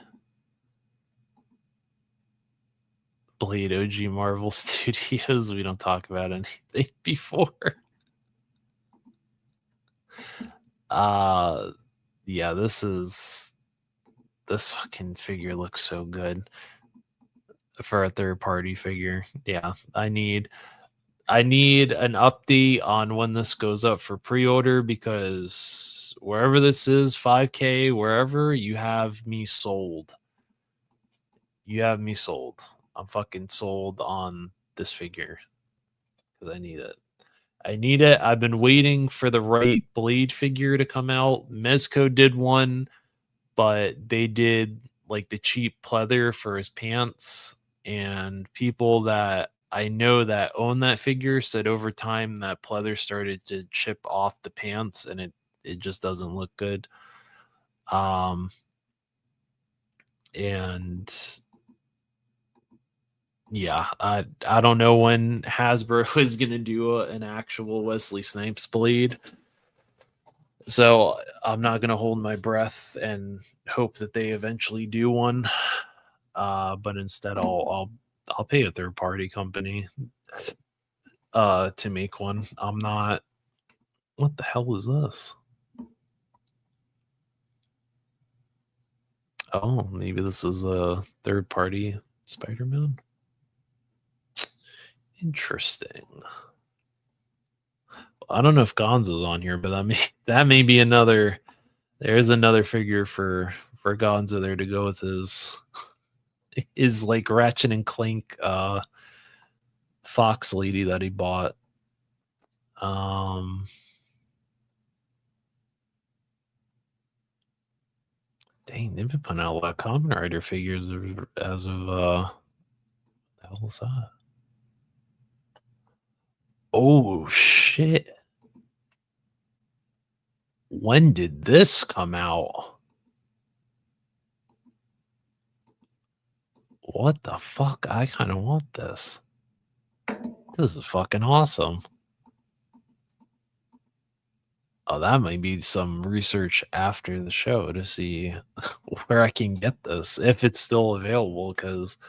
Blade OG Marvel Studios. We don't talk about anything before. Yeah, this fucking figure looks so good for a third party figure. Yeah, I need an update on when this goes up for pre-order because wherever this is, 5K, wherever, you have me sold. You have me sold. I'm fucking sold on this figure because I need it. I need it. I've been waiting for the right Blade figure to come out. Mezco did one, but they did like the cheap pleather for his pants. And people that I know that own that figure said over time that pleather started to chip off the pants and it just doesn't look good. And yeah, I don't know when Hasbro is going to do an actual Wesley Snipes Blade. So I'm not going to hold my breath and hope that they eventually do one. But instead, I'll pay a third party company to make one. I'm not. What the hell is this? Oh, maybe this is a third party Spider Man. Interesting. I don't know if Gonzo's on here, but that may be another. There's another figure for Gonzo there to go with his like Ratchet and Clank Fox lady that he bought. Dang, they've been putting out a lot of Kamen Rider figures as of the hell is that? Oh shit. When did this come out? What the fuck? I kind of want this. This is fucking awesome. Oh, that might be some research after the show to see where I can get this if it's still available because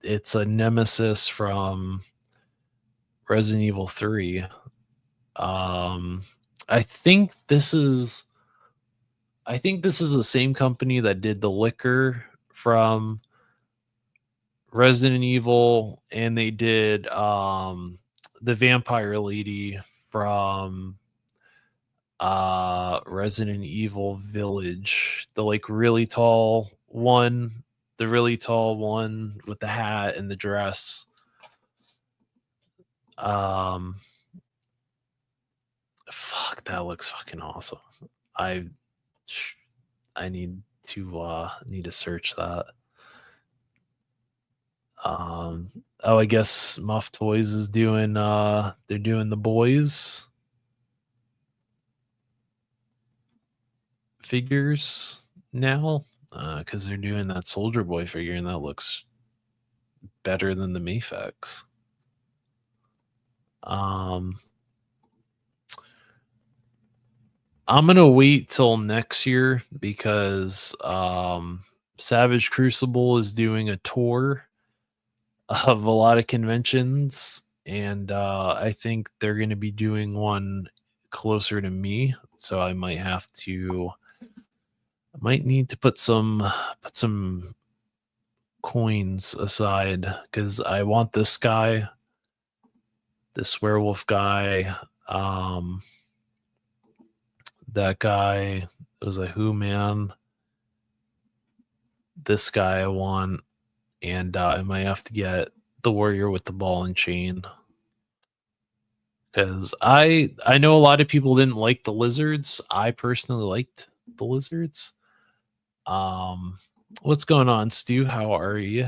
it's a nemesis from Resident Evil 3. I think this is the same company that did the liquor from Resident Evil, and they did the vampire lady from Resident Evil Village, the like really tall one, with the hat and the dress. Fuck, that looks fucking awesome. I need to search that. I guess Muff Toys is doing they're doing the boys figures now because they're doing that Soldier Boy figure and that looks better than the Mafex. I'm gonna wait till next year because Savage Crucible is doing a tour of a lot of conventions, and I think they're going to be doing one closer to me. So I might need to put some coins aside because I want this guy, this werewolf guy. That guy was a Who man. This guy I want, and I might have to get the warrior with the ball and chain because I know a lot of people didn't like the lizards. I personally liked the lizards. What's going on, Stu? How are you?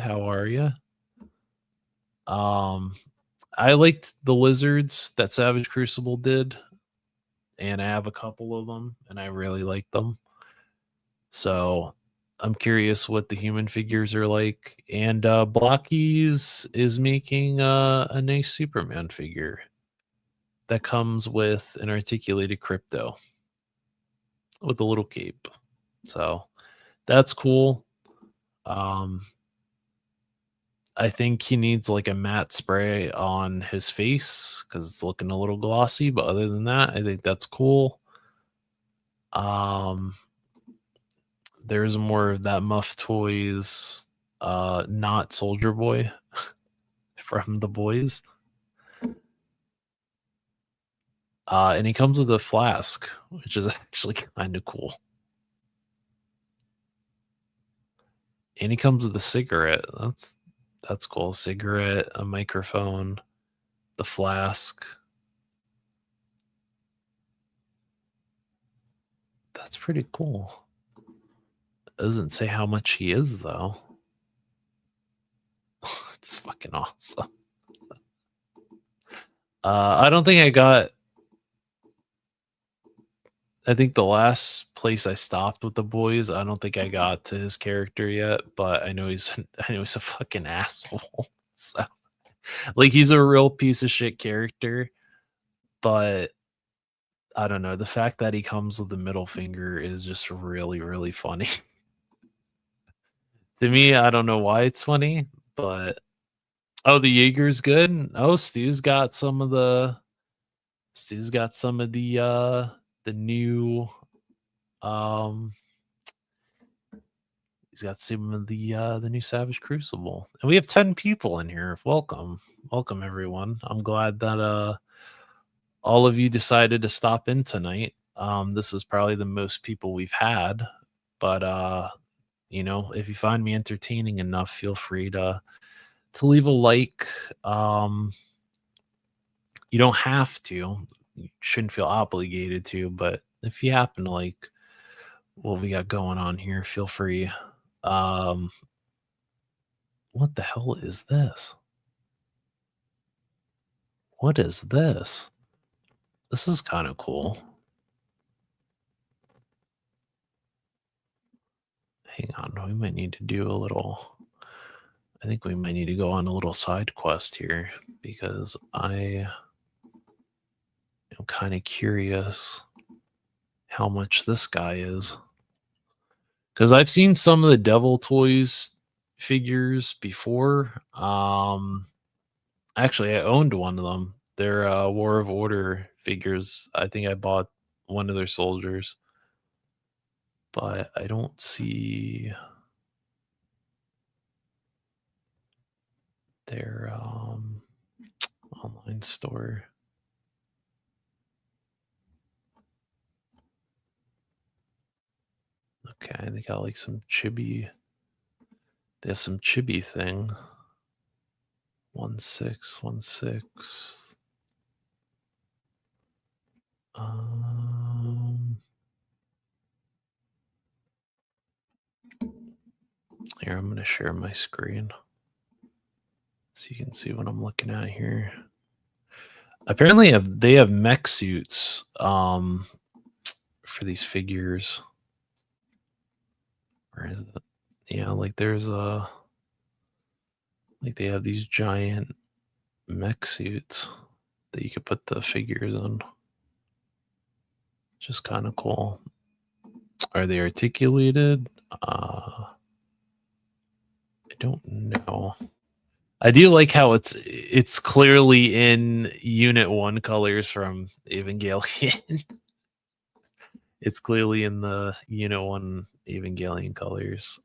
I liked the lizards that Savage Crucible did, and I have a couple of them, and I really like them. So I'm curious what the human figures are like. And Blockies is making a nice Superman figure that comes with an articulated crypto with a little cape. So that's cool. I think he needs like a matte spray on his face because it's looking a little glossy. But other than that, I think that's cool. There's more of that Muff Toys, not Soldier Boy from the boys. And he comes with a flask, which is actually kind of cool. And he comes with a cigarette. That's cool. Cigarette, a microphone, the flask. That's pretty cool. It doesn't say how much he is though. It's fucking awesome. I don't think I got. I think the last place I stopped with the boys, I don't think I got to his character yet, but I know he's a fucking asshole. So, like, he's a real piece of shit character, but I don't know. The fact that he comes with the middle finger is just really, really funny. To me, I don't know why it's funny, but oh, the Jaeger's good. Oh, Stu's got some of the new he's got some of the new Savage Crucible. And we have 10 people in here. Welcome everyone. I'm glad that all of you decided to stop in tonight. This is probably the most people we've had, but you know, if you find me entertaining enough, feel free to leave a like. You don't have to. You shouldn't feel obligated to, but if you happen to like what we got going on here, feel free. What the hell is this? What is this? This is kind of cool. Hang on, we might need to do a little. I think we might need to go on a little side quest here because I am kind of curious how much this guy is. Because I've seen some of the Devil Toys figures before. Actually, I owned one of them. They're War of Order figures. I think I bought one of their soldiers, but I don't see their online store. Okay, they got like some chibi. They have some chibi thing. 1616. Here, I'm gonna share my screen so you can see what I'm looking at here. Apparently, they have mech suits for these figures. Where is it? Yeah, like there's a. Like they have these giant mech suits that you could put the figures on. Just kind of cool. Are they articulated? I don't know. I do like how it's clearly in Unit 1 colors from Evangelion. It's clearly in the Unit 1 Evangelion colors.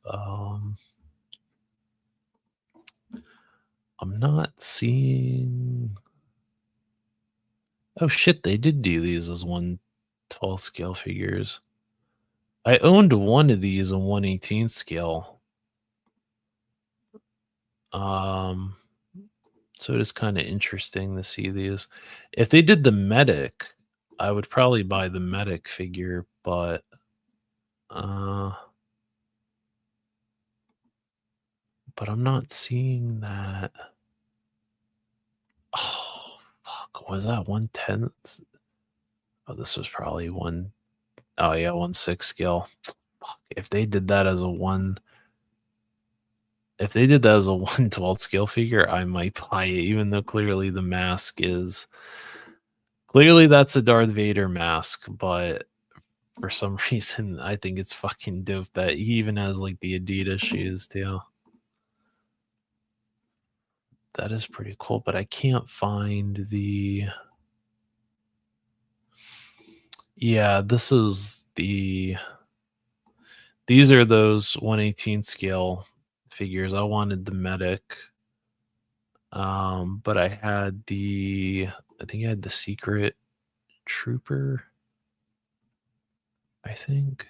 I'm not seeing. Oh shit, they did do these as 1/12 scale figures. I owned one of these on 1/18 scale. So it is kind of interesting to see these. If they did the medic, I would probably buy the medic figure, but I'm not seeing that. Oh fuck, was that 1/10? Oh, this was probably one. Oh yeah, 1/6 scale. Fuck, if they did that as a 1/12 scale figure, I might buy it, even though clearly the mask is clearly that's a Darth Vader mask, but for some reason I think it's fucking dope that he even has like the Adidas shoes too. That is pretty cool, but I can't find the. Yeah, this is the. These are those 1/18 scale figures. I wanted the medic. But I think I had the secret trooper. I think.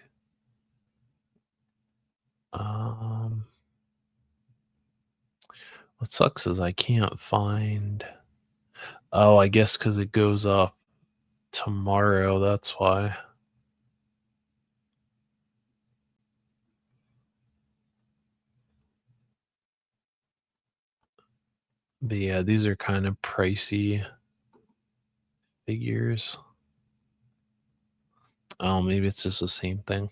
What sucks is I can't find. Oh, I guess because it goes up tomorrow. That's why. But yeah, these are kind of pricey figures. Oh, maybe it's just the same thing.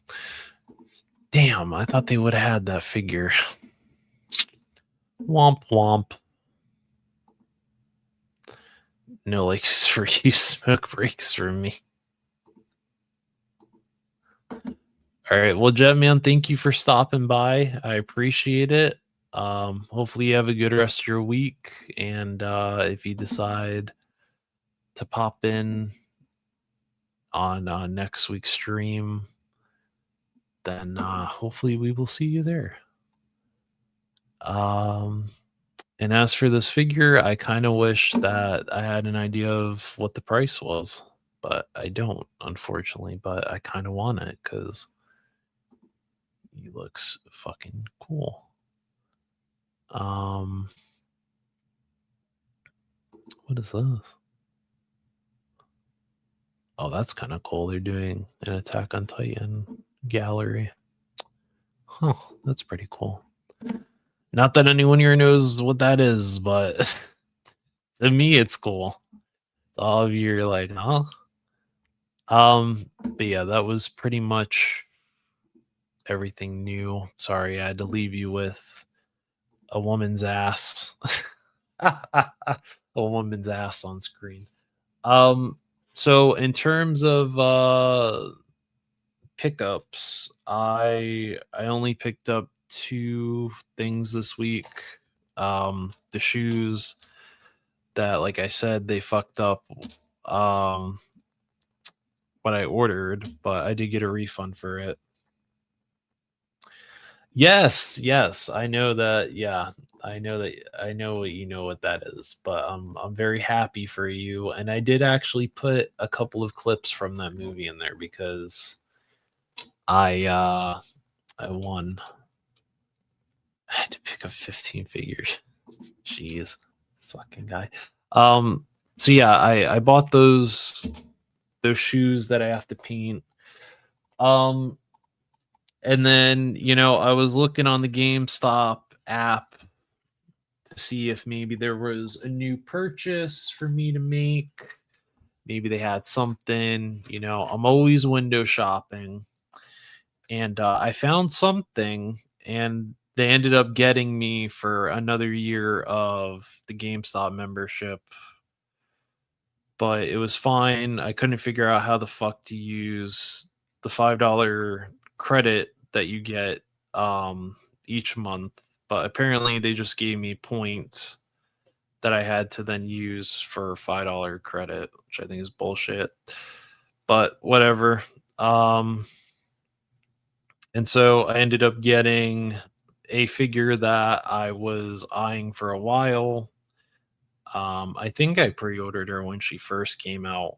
Damn, I thought they would have had that figure. Womp womp. No likes for you, smoke breaks for me. All right, well, Jetman, thank you for stopping by. I appreciate it. Hopefully you have a good rest of your week, and if you decide to pop in on next week's stream, then hopefully we will see you there. And as for this figure, I kind of wish that I had an idea of what the price was, but I don't, unfortunately. But I kind of want it because he looks fucking cool. What is this? Oh, that's kind of cool. They're doing an Attack on Titan gallery. Huh, that's pretty cool. Not that anyone here knows what that is, but to me, it's cool. All of you are like, huh? But yeah, that was pretty much everything new. Sorry, I had to leave you with a woman's ass. A woman's ass on screen. So in terms of pickups, I only picked up 2 things this week. The shoes that, like I said, they fucked up what I ordered, but I did get a refund for it. Yes, I know that. Yeah, I know what that is, but I'm very happy for you. And I did actually put a couple of clips from that movie in there because I won. I had to pick up 15 figures. Jeez, this fucking guy. So yeah, I bought those shoes that I have to paint. And then, I was looking on the GameStop app to see if maybe there was a new purchase for me to make. Maybe they had something, I'm always window shopping. And I found something, and they ended up getting me for another year of the GameStop membership, but it was fine. I couldn't figure out how the fuck to use the $5 credit that you get um, each month. But apparently, they just gave me points that I had to then use for $5 credit, which I think is bullshit. But whatever. And so I ended up getting a figure that I was eyeing for a while. I think I pre-ordered her when she first came out.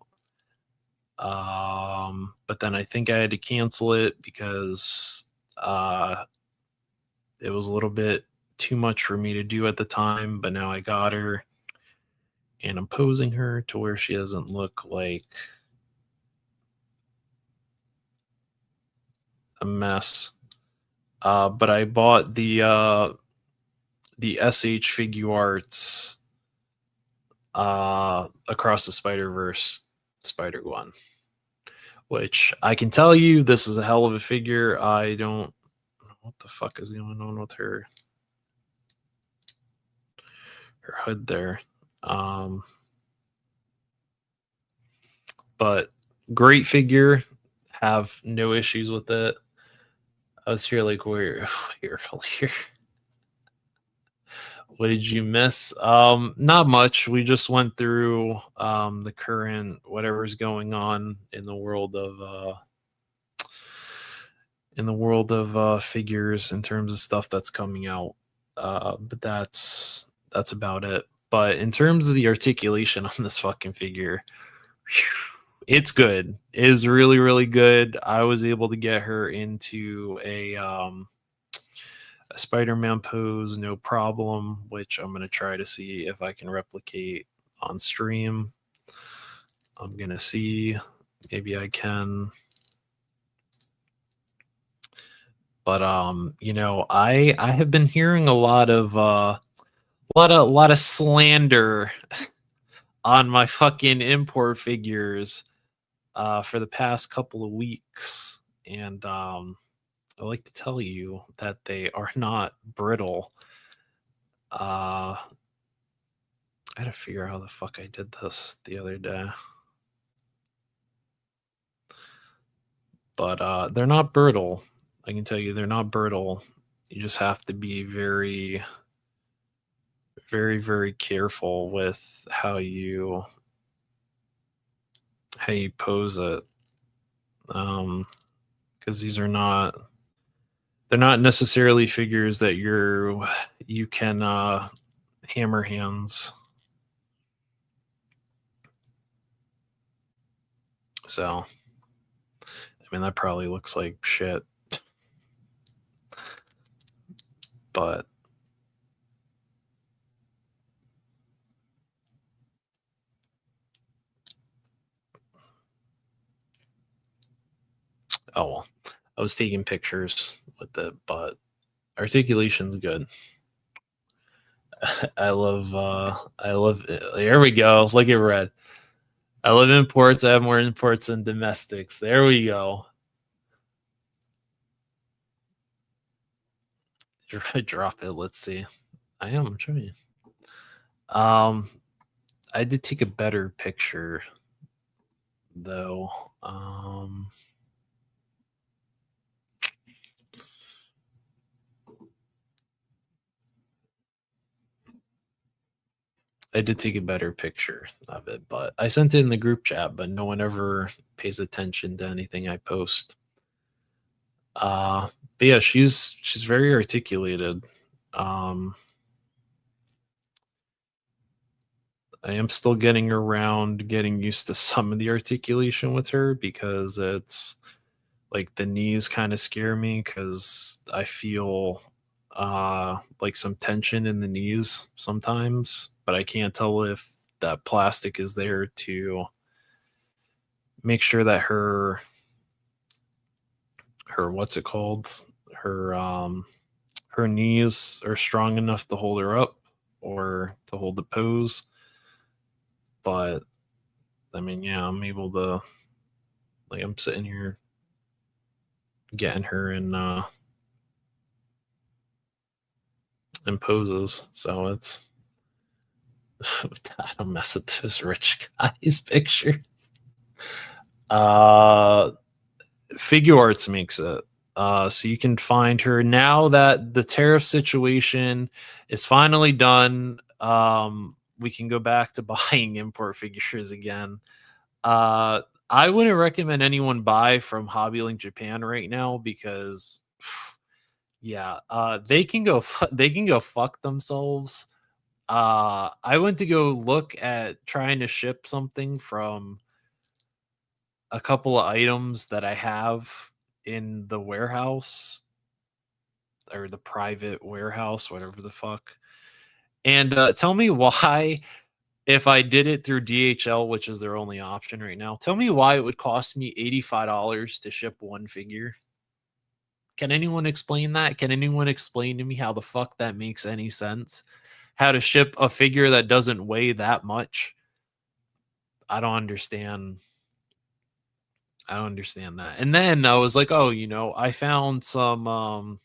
But then I think I had to cancel it because it was a little bit too much for me to do at the time. But now I got her, and I'm posing her to where she doesn't look like a mess. But I bought the SH Figuarts Across the Spider-Verse Spider-Gwen, which I can tell you this is a hell of a figure. I don't know what the fuck is going on with her hood there. But great figure, have no issues with it. I was here like, where here. What did you miss? Not much. We just went through the current whatever's going on in the world of figures in terms of stuff that's coming out. But that's about it. But in terms of the articulation on this fucking figure, it's good. It is really, really good. I was able to get her into a Spider-Man pose, no problem, which I'm gonna try to see if I can replicate on stream. I'm gonna see, maybe I can. But I have been hearing a lot of slander on my fucking import figures for the past couple of weeks, and I like to tell you that they are not brittle. I had to figure out how the fuck I did this the other day. But they're not brittle. I can tell you they're not brittle. You just have to be very, very, very careful with how you pose it. Because they're not necessarily figures that you can hammer hands. So, I mean, that probably looks like shit. But oh well. I was taking pictures with it, but articulation's good. I love there we go. Look at red. I love imports. I have more imports than domestics. There we go. Drop it. Let's see. I'm trying. I did take a better picture though. I did take a better picture of it, but I sent it in the group chat, but no one ever pays attention to anything I post. But yeah, she's very articulated. I am still getting around getting used to some of the articulation with her because it's like the knees kind of scare me because I feel like some tension in the knees sometimes, but I can't tell if that plastic is there to make sure that her what's it called, her knees are strong enough to hold her up or to hold the pose. But I mean, yeah, I'm able to, like, I'm sitting here getting her in and poses. So it's I don't mess with those rich guys' pictures. Figure Arts makes it. So you can find her now that the tariff situation is finally done. We can go back to buying import figures again. I wouldn't recommend anyone buy from Hobbylink Japan right now because, yeah, they can go they can go fuck themselves. I went to go look at trying to ship something from a couple of items that I have in the warehouse or the private warehouse, whatever the fuck. And tell me why, if I did it through DHL, which is their only option right now, tell me why it would cost me $85 to ship one figure. Can anyone explain that? Can anyone explain to me how the fuck that makes any sense? How to ship a figure that doesn't weigh that much? I don't understand. I don't understand that. And then I was like, oh, I found some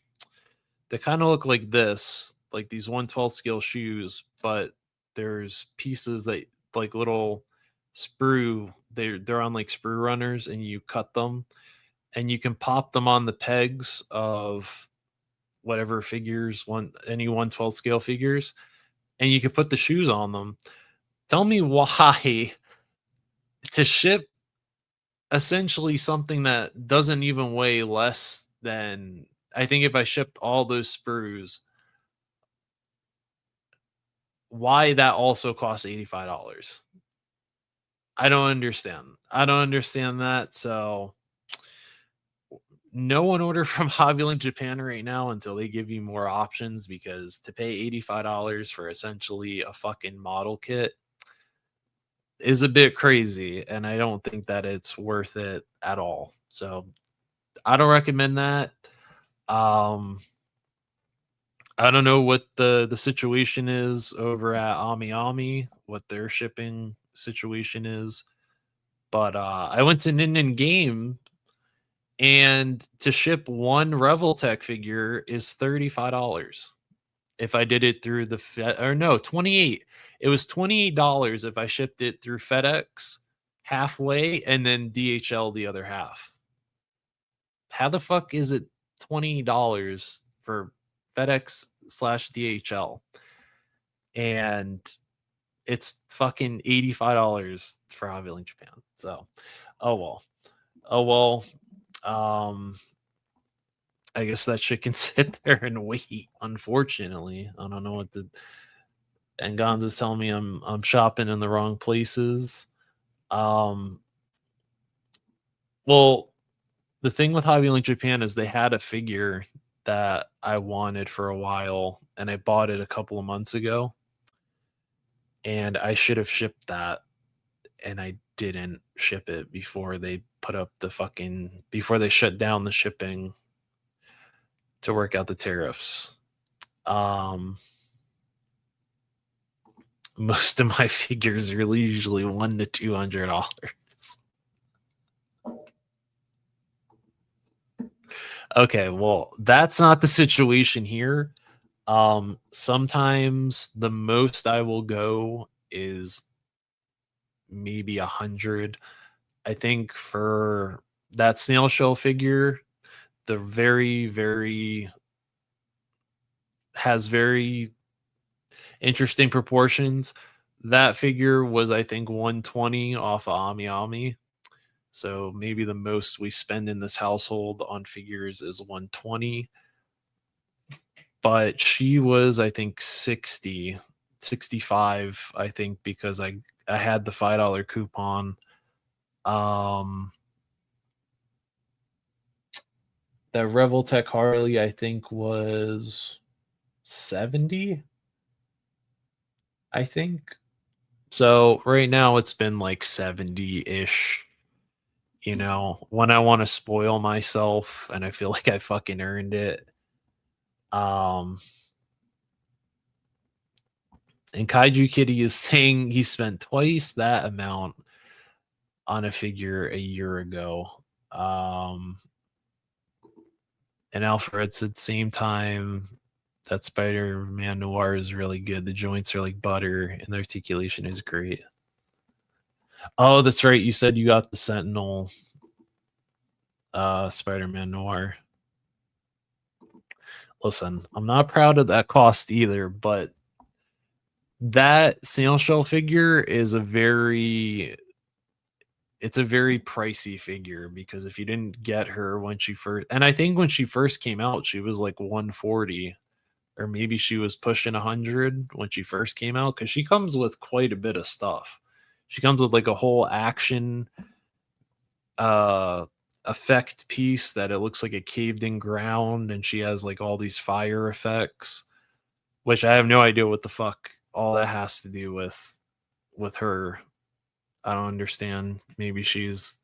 they kind of look like this, like these 112 scale shoes, but there's pieces that like little sprue, they're on like sprue runners and you cut them and you can pop them on the pegs of whatever figures, any 112 scale figures, and you can put the shoes on them. Tell me why to ship essentially something that doesn't even weigh less than, I think if I shipped all those sprues, why that also costs $85. I don't understand. I don't understand that. So no one order from Hobbylink Japan right now until they give you more options, because to pay $85 for essentially a fucking model kit is a bit crazy, and I don't think that it's worth it at all. So I don't recommend that. Um I don't know what the situation is over at AmiAmi, what their shipping situation is, but I went to Ninden Game, and to ship one Reveltech figure is $35. If I did it through the or no, 28. It was $28 if I shipped it through FedEx halfway and then DHL the other half. How the fuck is it $20 for FedEx/DHL? And it's fucking $85 for Hobbylink Japan. So, oh well. Oh well. Um I guess that shit can sit there and wait, unfortunately. I don't know what the and Gonzo's telling me I'm shopping in the wrong places. Um well, the thing with Hobbylink Japan is they had a figure that I wanted for a while, and I bought it a couple of months ago, and I should have shipped that, and I didn't ship it before they put up before they shut down the shipping to work out the tariffs. Most of my figures are usually $100 to $200. Okay, well, that's not the situation here. Sometimes the most I will go is maybe 100. I think for that snail shell figure, the has very interesting proportions. That figure was, I think, 120 off of AmiAmi. So maybe the most we spend in this household on figures is 120. But she was, I think, 60, 65, I think, because I had the $5 coupon. The Reveltech Harley, I think, was 70, I think. So right now it's been like 70-ish. When I want to spoil myself and I feel like I fucking earned it. And Kaiju Kitty is saying he spent twice that amount on a figure a year ago. And Alfred said same time That Spider-Man Noir is really good. The joints are like butter, and the articulation is great. Oh, that's right. You said you got the Sentinel Spider-Man Noir. Listen, I'm not proud of that cost either, but that snail shell figure is it's a very pricey figure, because if you didn't get her when she first, and I think when she first came out, she was like 140, or maybe she was pushing 100 when she first came out, because she comes with quite a bit of stuff. She comes with like a whole action uh effect piece that it looks like a caved in ground, and she has like all these fire effects, which I have no idea what the fuck all that has to do with her. I don't understand. Maybe she's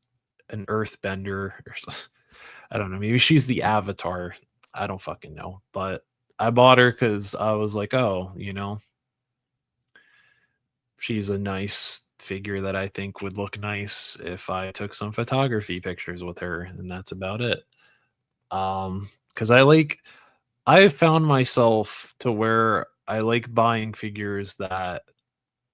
an earthbender or I don't know. Maybe she's the avatar. I don't fucking know. But I bought her because I was like, oh, she's a nice figure that I think would look nice if I took some photography pictures with her, and that's about it. Because I found myself to where I like buying figures that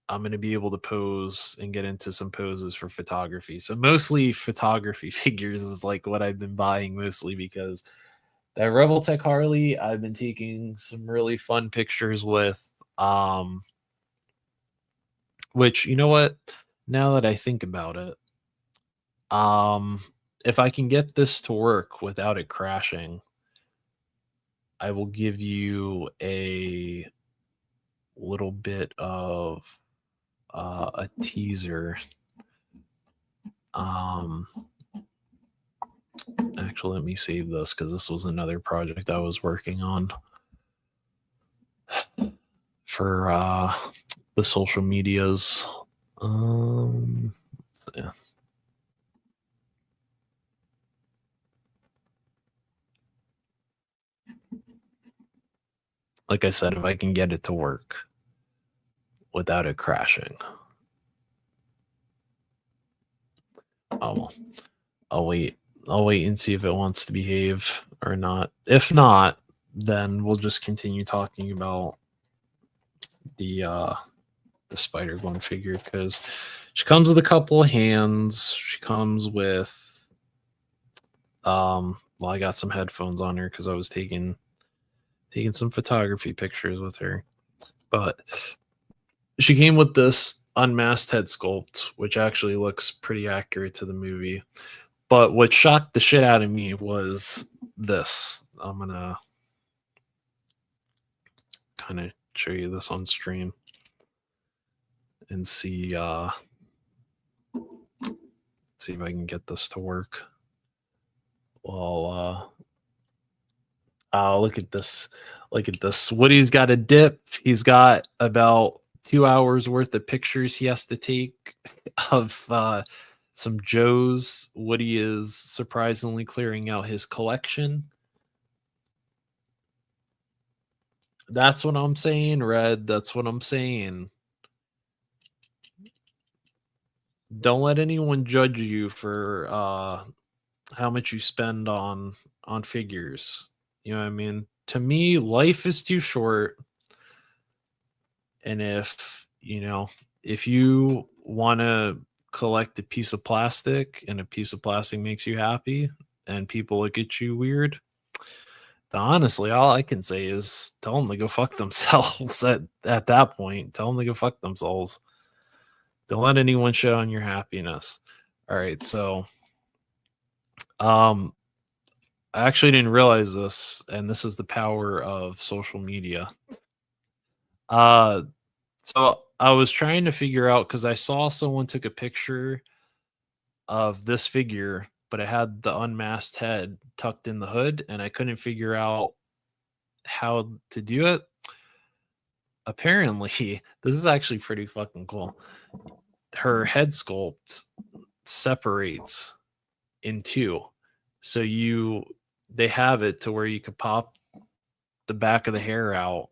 I'm going to be able to pose and get into some poses for photography. So mostly photography figures is like what I've been buying, mostly because that Rebel Tech Harley I've been taking some really fun pictures with. Which, you know what? Now that I think about it, um, if I can get this to work without it crashing, I will give you a little bit of a teaser. Um, Actually, let me save this because this was another project I was working on for the social medias. Yeah. Like I said, if I can get it to work without it crashing, I'll I'll wait. I'll wait and see if it wants to behave or not. If not, then we'll just continue talking about the Spider Gwen figure, because she comes with a couple of hands. She comes with well, I got some headphones on her because I was taking some photography pictures with her. But she came with this unmasked head sculpt, which actually looks pretty accurate to the movie. But what shocked the shit out of me was this. I'm gonna kind of show you this on stream and see if I can get this to work. Well, oh, look at this. Look at this. Woody's got a dip. He's got about 2 hours worth of pictures he has to take of some Joes. Woody is surprisingly clearing out his collection. That's what I'm saying, Red. That's what I'm saying. Don't let anyone judge you for how much you spend on figures. You know what I mean? To me, life is too short. And if you want to collect a piece of plastic and a piece of plastic makes you happy and people look at you weird, then honestly, all I can say is tell them to go fuck themselves at that point. Tell them to go fuck themselves. Don't let anyone shit on your happiness. All right, so I actually didn't realize this, and this is the power of social media. Uh so I was trying to figure out, because I saw someone took a picture of this figure, but it had the unmasked head tucked in the hood, and I couldn't figure out how to do it. Apparently, this is actually pretty fucking cool. Her head sculpt separates in two. So they have it to where you could pop the back of the hair out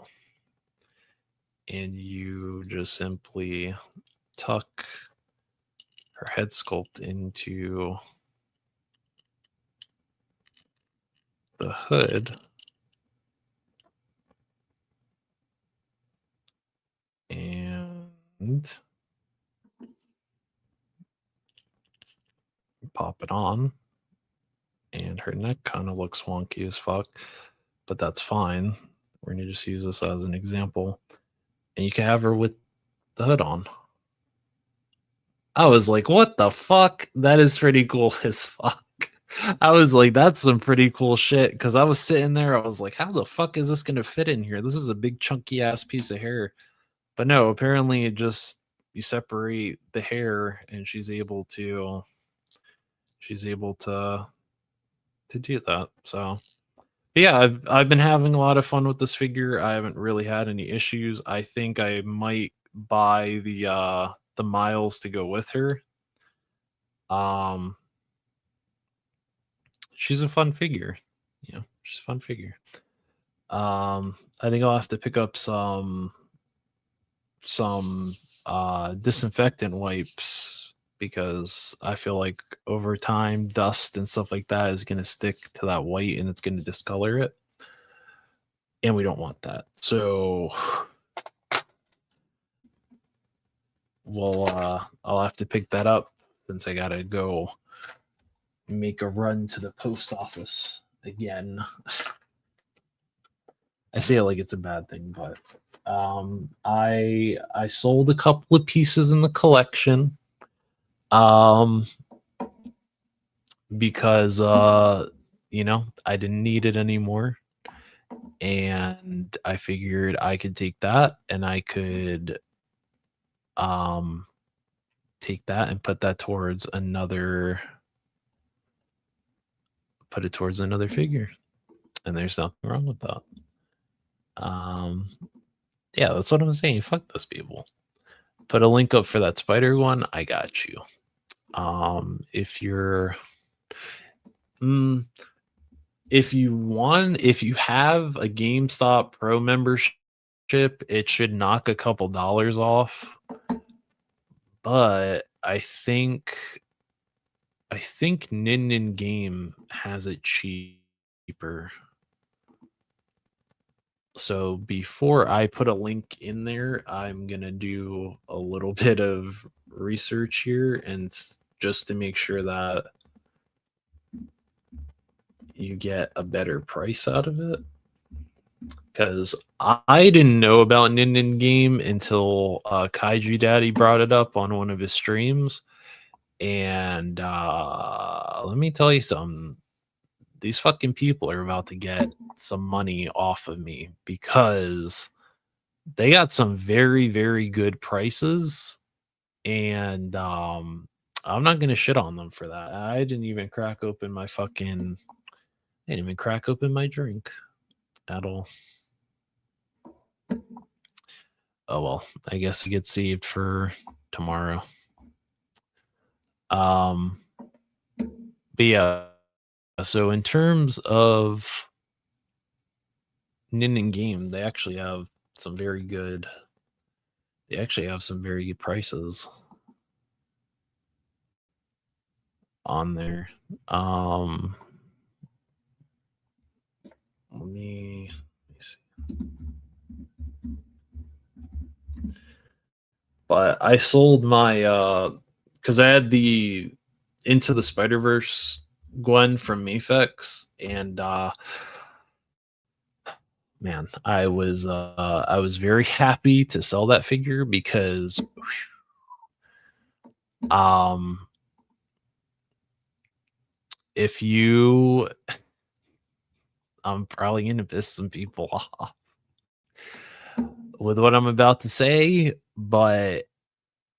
and you just simply tuck her head sculpt into the hood. And pop it on. And her neck kind of looks wonky as fuck, but that's fine. We're going to just use this as an example. And you can have her with the hood on. I was like, what the fuck? That is pretty cool as fuck. I was like, that's some pretty cool shit. Because I was sitting there, I was like, how the fuck is this going to fit in here? This is a big chunky ass piece of hair. But no, apparently it just, you separate the hair and she's able to do that. So yeah, I've been having a lot of fun with this figure. I haven't really had any issues. I think I might buy the miles to go with her. She's a fun figure. Yeah, she's a fun figure. I think I'll have to pick up some disinfectant wipes because I feel like over time dust and stuff like that is going to stick to that white and it's going to discolor it. And we don't want that. So I'll have to pick that up since I got to go make a run to the post office again. I say it like it's a bad thing, but I sold a couple of pieces in the collection because you know, I didn't need it anymore, and I figured I could take that and I could take that and put it towards another figure, and there's nothing wrong with that. Yeah, that's what I'm saying. Fuck those people. Put a link up for that spider one. I got you. If you're if you have a GameStop Pro membership, it should knock a couple dollars off. But I think Nin Game has it cheaper. So before I put a link in there, I'm gonna do a little bit of research here and just to make sure that you get a better price out of it. Because I didn't know about Nin Game until Kaiju Daddy brought it up on one of his streams. And let me tell you something. These fucking people are about to get some money off of me because they got some very, very good prices. And I'm not going to shit on them for that. I didn't even crack open my drink at all. Oh well, I guess it gets saved for tomorrow. But yeah, so in terms of Nin Game, they actually have some very good prices on there. Let me see. But I sold my because I had the Into the Spider-Verse Gwen from Mafex, and man, I was very happy to sell that figure because if you I'm probably gonna piss some people off with what I'm about to say, but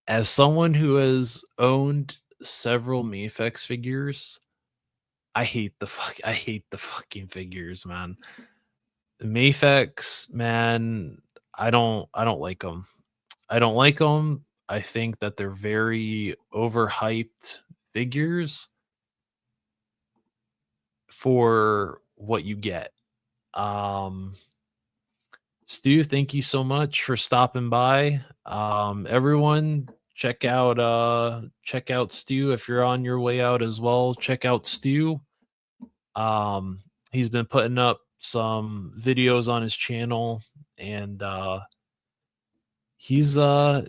as someone who has owned several Mafex figures, I hate the fucking figures, man. Mafex, man, I don't like them. I don't like them. I think that they're very overhyped figures for what you get. Stu, thank you so much for stopping by. Everyone, check out Stu if you're on your way out as well. Check out Stu. He's been putting up some videos on his channel, and he's uh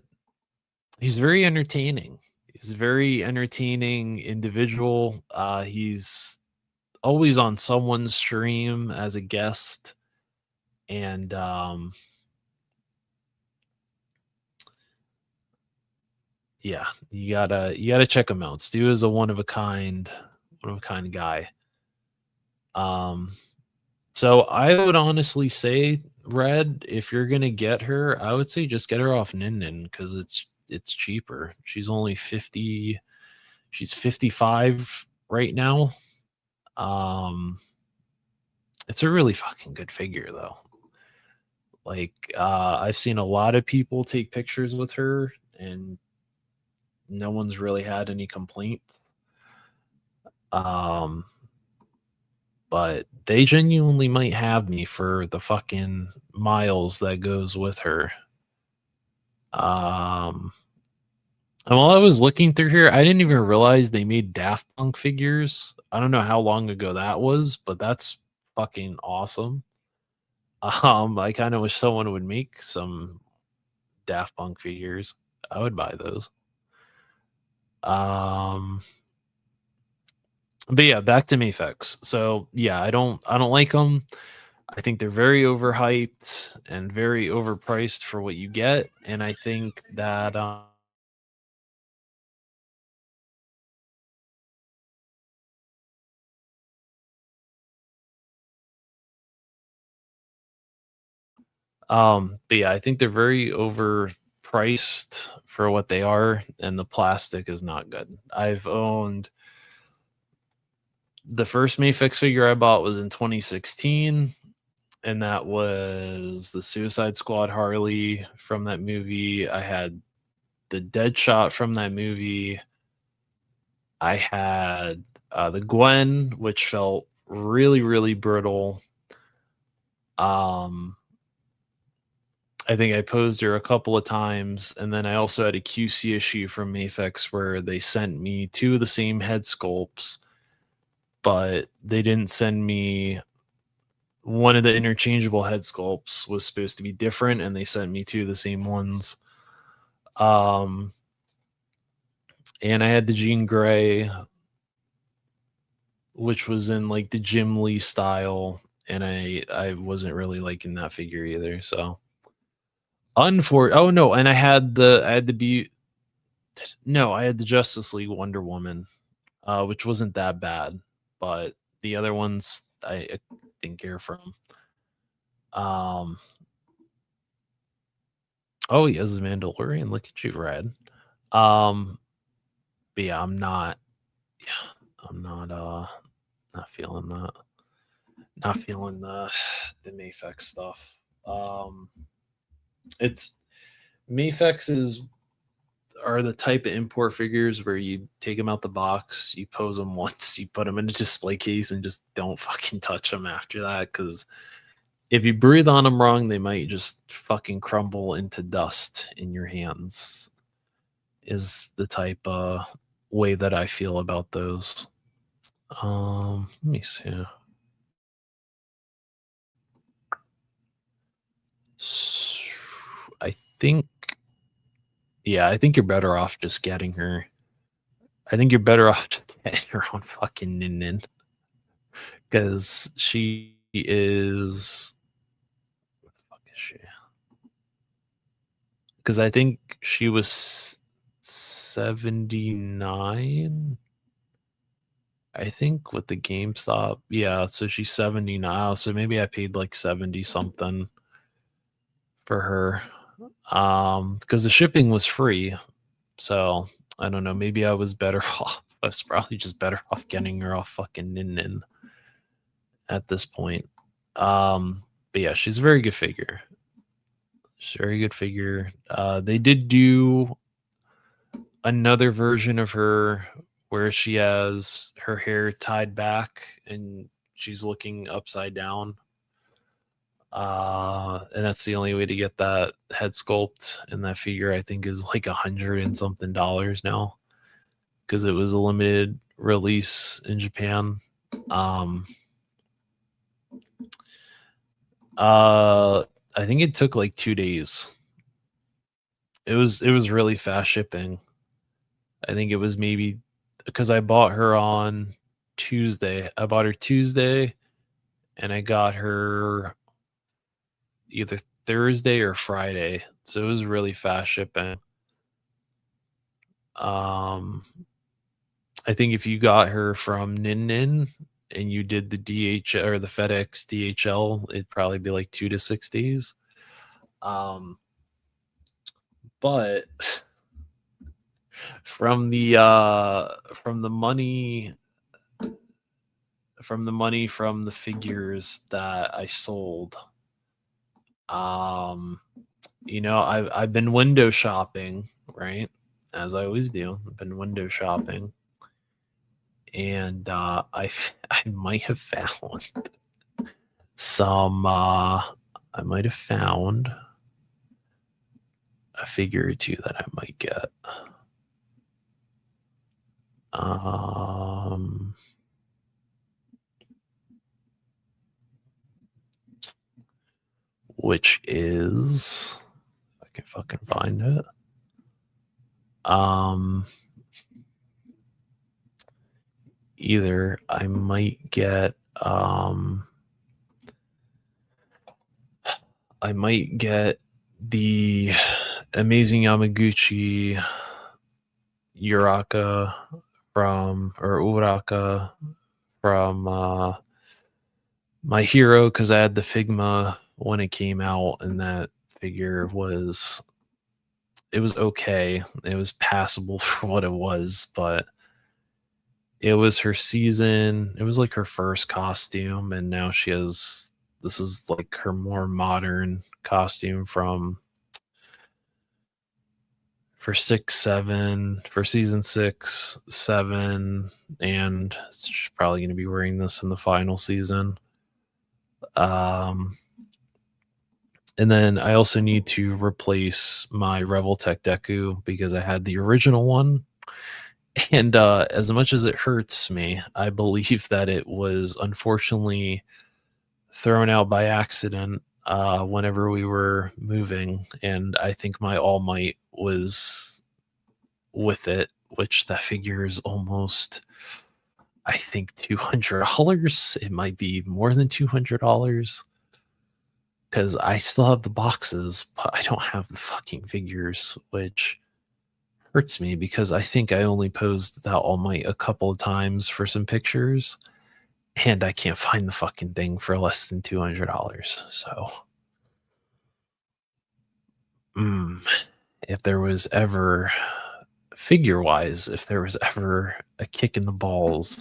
he's very entertaining. He's a very entertaining individual. He's always on someone's stream as a guest, and yeah, you gotta check him out. Stu is a one of a kind guy. Um, so I would honestly say, Red, if you're gonna get her, I would say just get her off Nin because it's cheaper. She's only 50. She's 55 right now. Um, it's a really fucking good figure though. Like, I've seen a lot of people take pictures with her, and no one's really had any complaints. Um, but they genuinely might have me for the fucking miles that goes with her. Um, and while I was looking through here, I didn't even realize they made Daft Punk figures. I don't know how long ago that was, but that's fucking awesome. I kind of wish someone would make some Daft Punk figures. I would buy those. Um, but yeah, back to Mafex. So yeah, I don't like them. I think they're very overhyped and very overpriced for what you get, and I think that but yeah, I think they're very overpriced for what they are, and the plastic is not good. I've owned the first Mafex figure I bought was in 2016, and that was the Suicide Squad Harley from that movie. I had the Deadshot from that movie. I had the Gwen, which felt really, really brittle. Um, I think I posed her a couple of times, and then I also had a QC issue from Mafex where they sent me two of the same head sculpts, but they didn't send me one of the interchangeable head sculpts was supposed to be different, and they sent me two of the same ones. Um, and I had the Jean Grey, which was in like the Jim Lee style, and I wasn't really liking that figure either. So oh no, and I had the Justice League Wonder Woman, which wasn't that bad, but the other ones I didn't care from. Um, oh, he has his Mandalorian. Look at you, Red. Um, but yeah, I'm not feeling that. Not feeling the Mafex stuff. It's Mafex are the type of import figures where you take them out the box, you pose them once, you put them in a display case, and just don't fucking touch them after that. Because if you breathe on them wrong, they might just fucking crumble into dust in your hands. Is the type of way that I feel about those. Let me see. I think, yeah, I think you're better off just getting her. I think you're better off just getting her on fucking Nin because she is. What the fuck is she? Because I think she was 79. I think with the GameStop, yeah. So she's 70 now. So maybe I paid like 70 something for her. Because the shipping was free. So I don't know. Maybe I was better off. I was probably just better off getting her off fucking Nin at this point. But yeah, she's a very good figure. She's a very good figure. They did do another version of her where she has her hair tied back and she's looking upside down. And that's the only way to get that head sculpt, and that figure I think is like $100 and something now because it was a limited release in Japan. I think it took like 2 days it was really fast shipping. I think it was maybe because I bought her on Tuesday. I bought her Tuesday and I got her either Thursday or Friday. So it was really fast shipping. Um I think if you got her from Nin Nin and you did the DH or the FedEx DHL, it'd probably be like 2 to 6 days. But from the from the money from the figures that I sold, um, I've been window shopping, right? As I always do. I've been window shopping, and I might have found some. I might have found a figure or two that I might get. Which is, if I can fucking find it. Either I might get the Amazing Yamaguchi Uraka Uraka from My Hero, because I had the Figma when it came out, and that figure was okay. It was passable for what it was, but it was her season. It was like her first costume, and now this is like her more modern costume for season 6, 7, and she's probably going to be wearing this in the final season. And then I also need to replace my Revoltech Deku because I had the original one. And as much as it hurts me, I believe that it was unfortunately thrown out by accident whenever we were moving. And I think my All Might was with it, which that figure is almost, I think, $200. It might be more than $200 because I still have the boxes, but I don't have the fucking figures, which hurts me because I think I only posed that All Might a couple of times for some pictures, and I can't find the fucking thing for less than $200. So, if there was ever, figure-wise, if there was ever a kick in the balls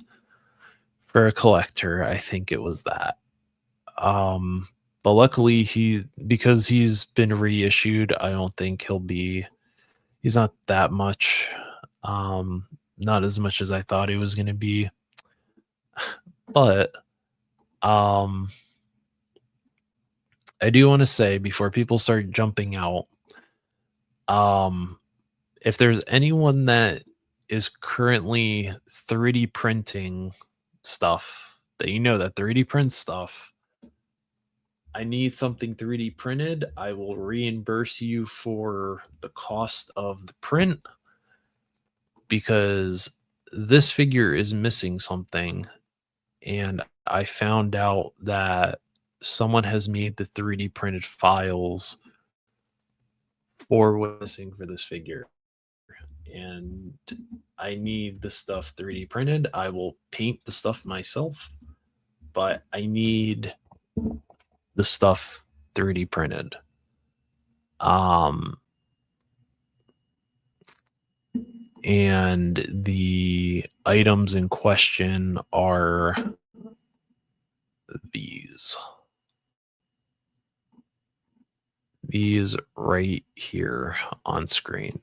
for a collector, I think it was that. But luckily because he's been reissued, I don't think he's not that much, not as much as I thought he was going to be. But I do want to say before people start jumping out, if there's anyone that is currently 3D printing stuff that that 3D print stuff, I need something 3D printed, I will reimburse you for the cost of the print because this figure is missing something. And I found out that someone has made the 3D printed files for what's missing for this figure. And I need the stuff 3D printed. I will paint the stuff myself, but I need the stuff 3D printed. And the items in question are these right here on screen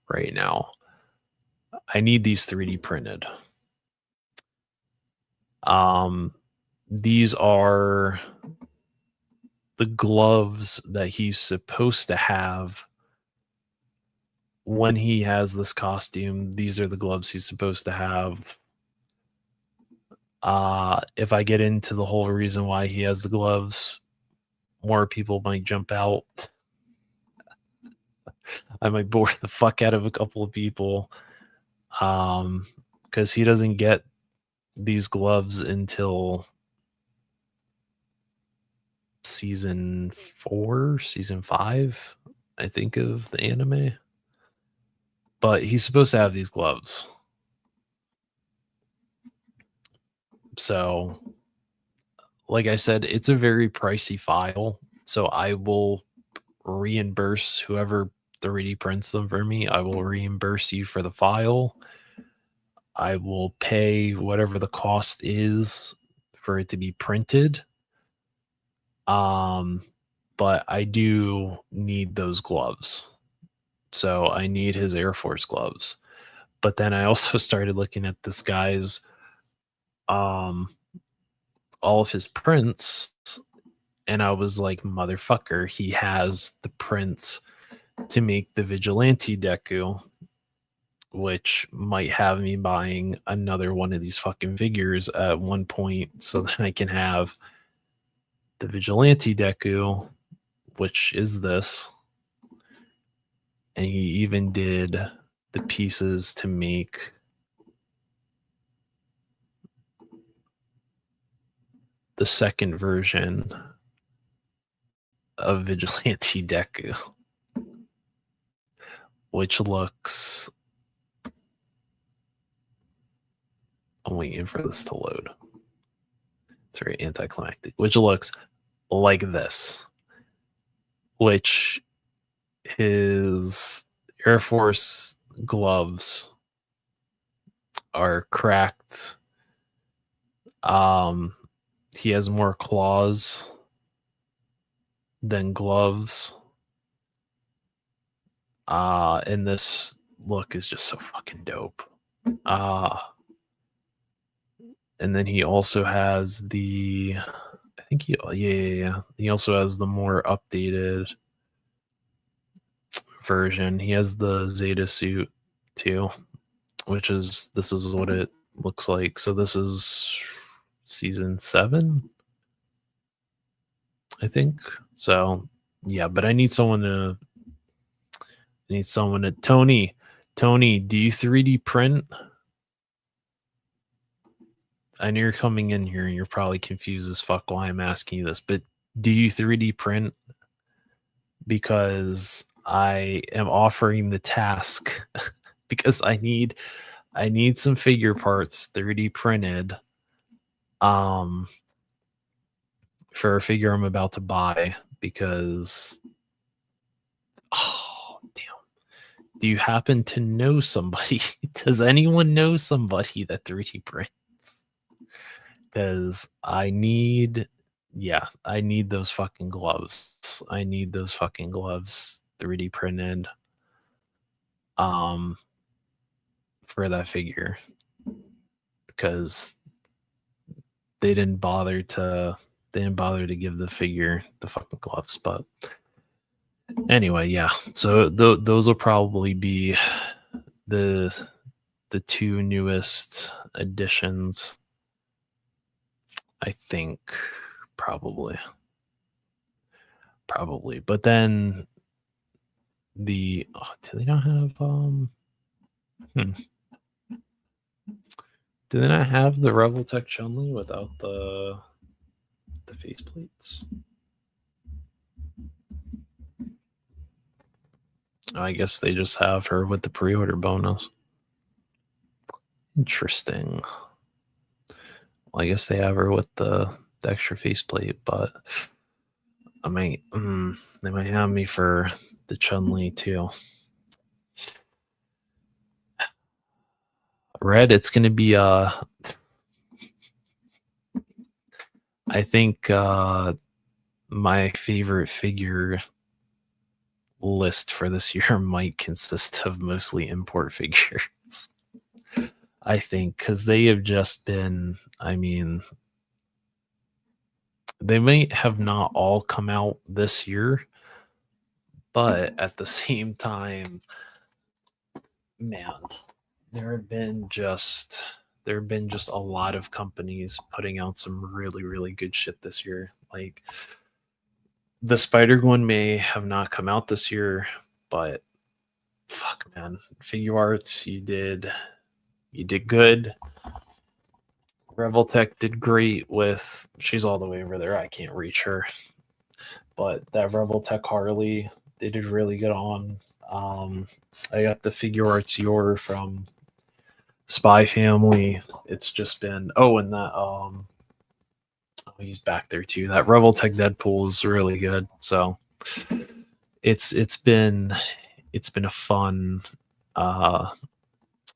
right now. I need these 3D printed. These are the gloves that he's supposed to have when he has this costume. These are the gloves he's supposed to have. If I get into the whole reason why he has the gloves, more people might jump out. I might bore the fuck out of a couple of people. Because he doesn't get these gloves until season 4, season 5, I think, of the anime. But he's supposed to have these gloves. So, like I said, it's a very pricey file. So I will reimburse whoever 3D prints them for me. I will reimburse you for the file. I will pay whatever the cost is for it to be printed. But I do need those gloves. So I need his Air Force gloves. But then I also started looking at this guy's all of his prints, and I was like, motherfucker, he has the prints to make the Vigilante Deku, which might have me buying another one of these fucking figures at one point so that I can have the Vigilante Deku, which is this. And he even did the pieces to make the second version of Vigilante Deku, which looks... I'm waiting for this to load. It's very anticlimactic. Which looks like this. Which his Air Force gloves are cracked. He has more claws than gloves. And this look is just so fucking dope. And then he also has the, I think he also has the more updated version. He has the Zeta suit too, this is what it looks like. So this is season 7, I think. So yeah, but I need someone to Tony, do you 3D print? I know you're coming in here and you're probably confused as fuck why I'm asking you this, but do you 3D print? Because I am offering the task because I need some figure parts 3D printed for a figure I'm about to buy, because oh damn. Do you happen to know somebody? Does anyone know somebody that 3D prints? Because I need those fucking gloves. I need those fucking gloves 3D printed for that figure, because they didn't bother to give the figure the fucking gloves. But anyway, yeah, so those will probably be the 2 newest additions, I think. Probably. But then do they not have do they not have the Revoltech Chun-Li without the faceplates? I guess they just have her with the pre-order bonus. Interesting. Well, I guess they have her with the extra faceplate, but I might they might have me for the Chun-Li too. Red, it's gonna be I think my favorite figure list for this year might consist of mostly import figures. I think, because they have just been, I mean, they may have not all come out this year, but at the same time, man, there have been just a lot of companies putting out some really, really good shit this year. Like, the Spider-Gwen may have not come out this year, but fuck, man, Figure Arts, you did good. Revoltech did great with. She's all the way over there. I can't reach her, but that Revoltech Harley, they did really good on. Um, I got the Figure Arts Yor from Spy Family. It's just been and that he's back there too. That Revoltech Deadpool is really good. So it's been a fun uh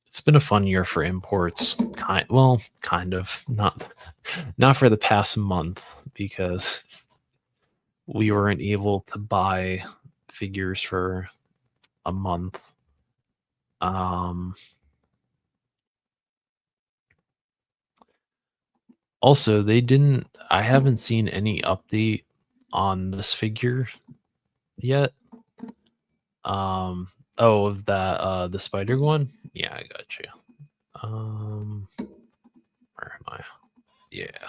it's been a fun year for imports. Kind of not for the past month because we weren't able to buy figures for a month. Also, I haven't seen any update on this figure yet. Of that the spider one? Yeah, I got you. Where am I? Yeah.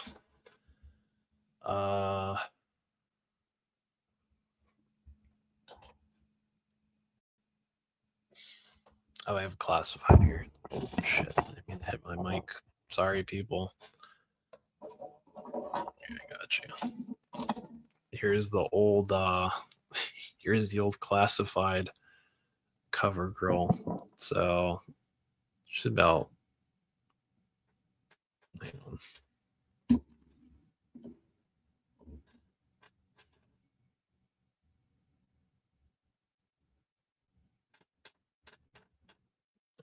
I have classified here. Oh shit! I mean, hit my mic. Sorry, people. Yeah, I got you. Here's the old. Here's the old classified cover girl. So she's about. Hang on.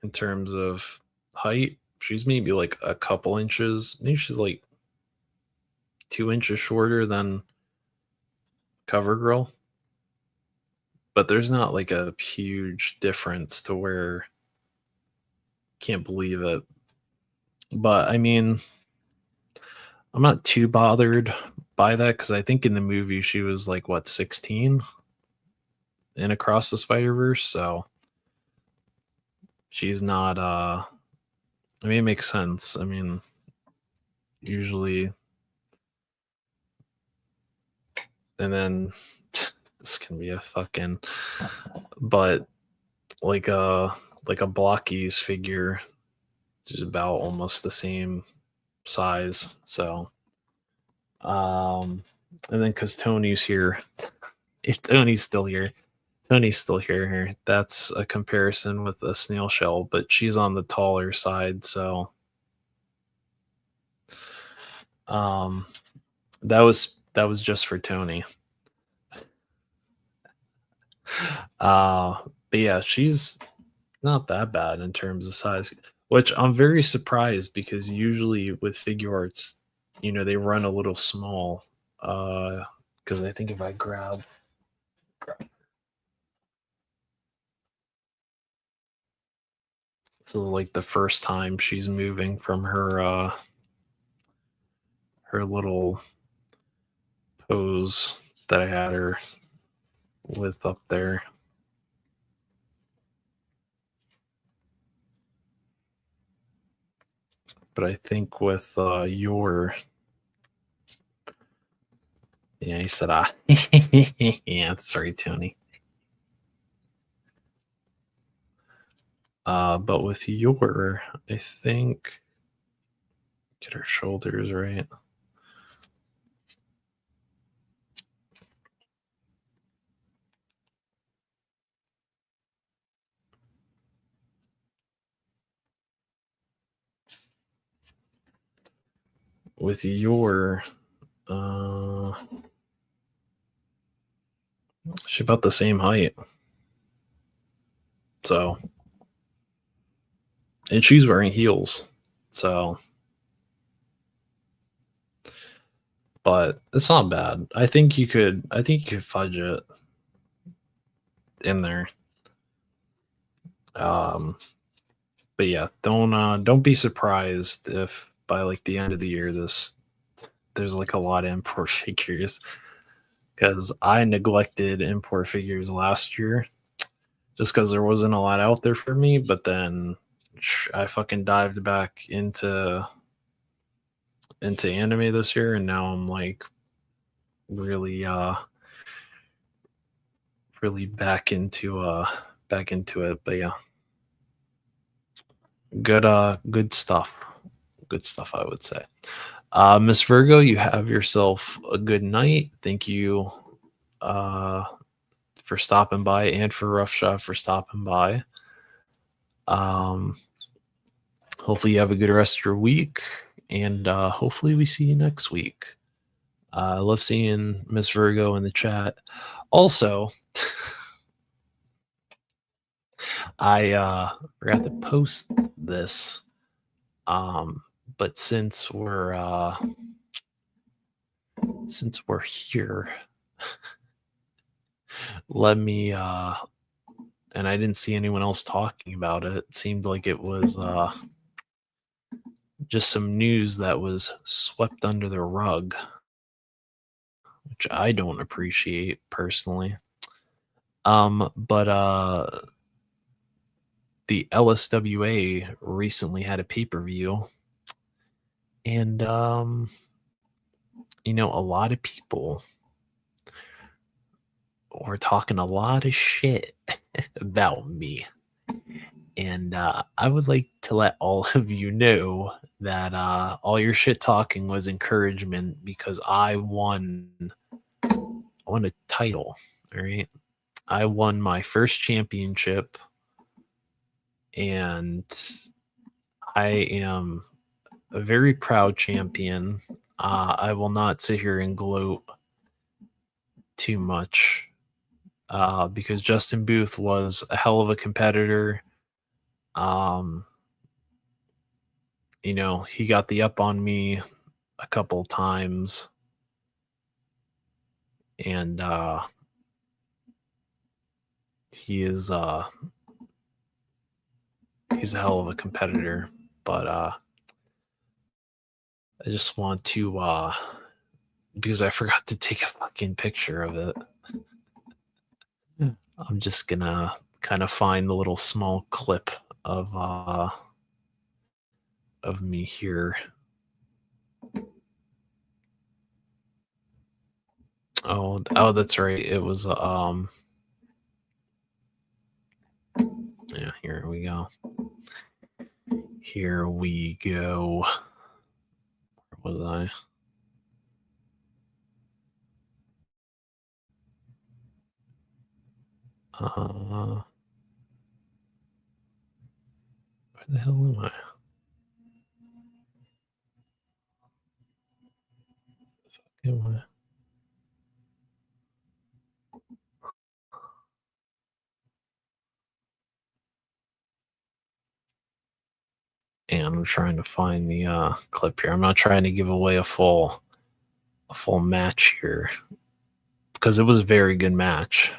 In terms of height, she's maybe like a couple inches. Maybe she's like 2 inches shorter than CoverGirl. But there's not like a huge difference to where can't believe it. But I mean, I'm not too bothered by that because I think in the movie she was like what 16 in Across the Spider-Verse, so she's not I mean it makes sense. I mean usually and then this can be a fucking but like a Blocky's figure is about almost the same size. So and then because Tony's here, if Tony's still here, that's a comparison with a snail shell, but she's on the taller side. So that was just for Tony. But yeah, she's not that bad in terms of size, which I'm very surprised because usually with figure arts, they run a little small. Because I think if I grab so like the first time she's moving from her little pose that I had her with up there. But I think with your yeah, he said yeah, sorry, Tony. But with your, I think get her shoulders right. With your she's about the same height. So and she's wearing heels. So but it's not bad. I think you could fudge it in there. But yeah, don't be surprised if by like the end of the year there's like a lot of import figures because I neglected import figures last year just because there wasn't a lot out there for me. But then I fucking dived back into anime this year, and now I'm like really really back into back into it. But yeah, good stuff. Good stuff, I would say. Miss Virgo, you have yourself a good night. Thank you uh, for stopping by, and for Roughshot for stopping by. Um, hopefully you have a good rest of your week, and hopefully we see you next week. I love seeing Miss Virgo in the chat. Also, I forgot to post this, but since we're here, let me and I didn't see anyone else talking about it. It seemed like it was just some news that was swept under the rug, which I don't appreciate personally. But the LSWA recently had a pay-per-view, and a lot of people were talking a lot of shit about me. And I would like to let all of you know that all your shit talking was encouragement, because I won a title. All right. I won my first championship, and I am a very proud champion. I will not sit here and gloat too much, because Justin Booth was a hell of a competitor. He got the up on me a couple times, and he's a hell of a competitor. But I just want to because I forgot to take a fucking picture of it. I'm just gonna kind of find the little small clip of me here. Oh, that's right. It was yeah, here we go. Here we go. Where was I? Where the hell am I? Am I? And I'm trying to find the clip here. I'm not trying to give away a full match here, because it was a very good match.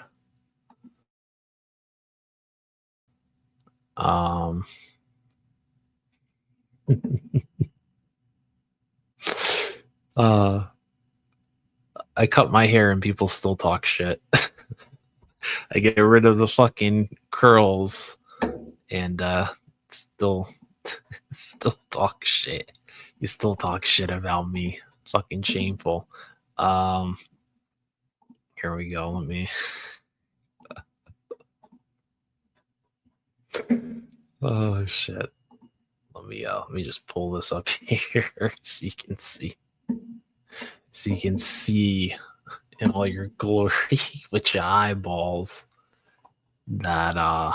I cut my hair and people still talk shit. I get rid of the fucking curls and still talk shit. You still talk shit about me. Fucking shameful. Here we go. Let me oh shit. Let me just pull this up here so you can see. So you can see in all your glory with your eyeballs that I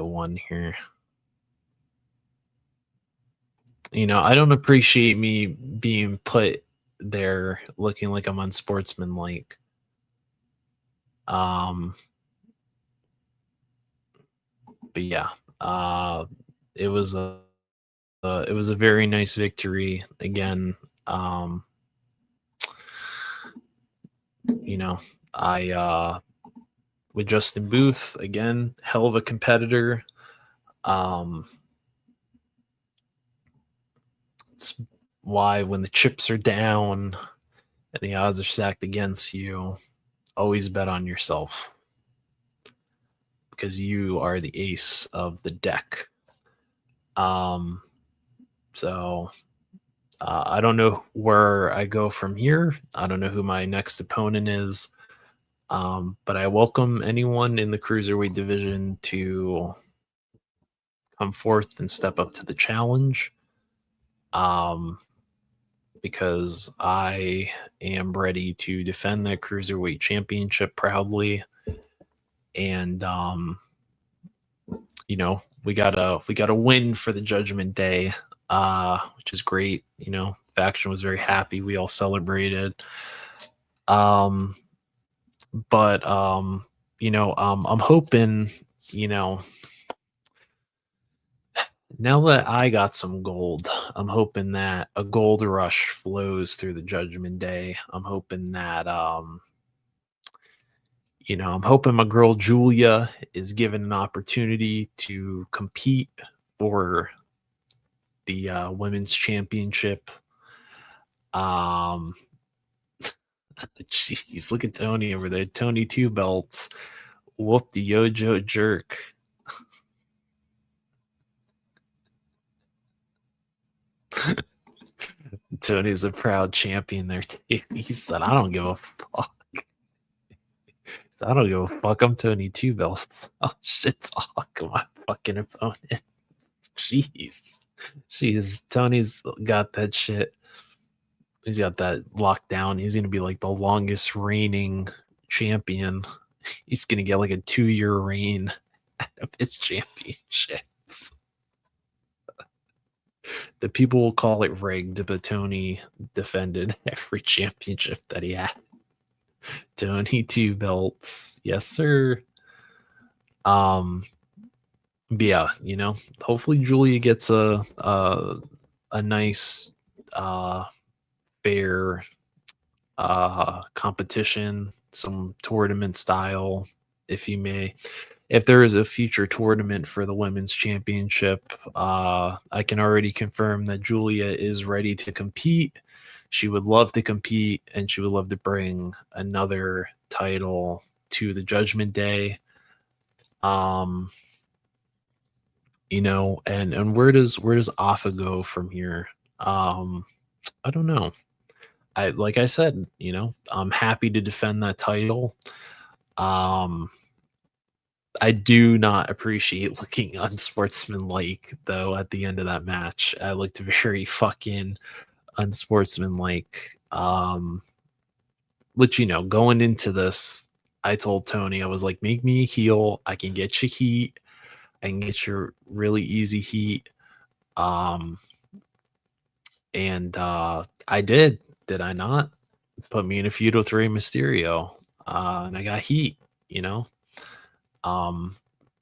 won here. I don't appreciate me being put there looking like I'm unsportsmanlike. But yeah, it was a very nice victory again. I with Justin Booth again, hell of a competitor. It's why when the chips are down and the odds are stacked against you, always bet on yourself, because you are the ace of the deck. So I don't know where I go from here. I don't know who my next opponent is. But I welcome anyone in the cruiserweight division to come forth and step up to the challenge. Because I am ready to defend that cruiserweight championship proudly. And we got a win for the Judgment Day, which is great. Faction was very happy. We all celebrated. But I'm hoping, now that I got some gold, I'm hoping that a gold rush flows through the Judgment Day. I'm hoping that I'm hoping my girl Julia is given an opportunity to compete for the women's championship. Jeez, look at Tony over there. Tony 2 belts. Whoop the Yojo jerk. Tony's a proud champion there. He said, I don't give a fuck. I don't give a fuck. I'm Tony 2 belts. Oh, shit talk. My fucking opponent. Jeez. Tony's got that shit. He's got that locked down. He's going to be like the longest reigning champion. He's going to get like a 2-year reign of his championships. The people will call it rigged, but Tony defended every championship that he had. Tony 2 belts. Yes, sir. But yeah, hopefully Julia gets a nice fair competition, some tournament style, if you may. If there is a future tournament for the women's championship, I can already confirm that Julia is ready to compete. She would love to compete, and she would love to bring another title to the Judgment Day. And where does Afa go from here? I don't know. Like I said, I'm happy to defend that title. I do not appreciate looking unsportsmanlike, though, at the end of that match. I looked very fucking unsportsmanlike. Going into this, I told Tony, I was like, make me a heel. I can get you heat. I can get you really easy heat. And I did. Did I not? Put me in a feud with Rey Mysterio. And I got heat,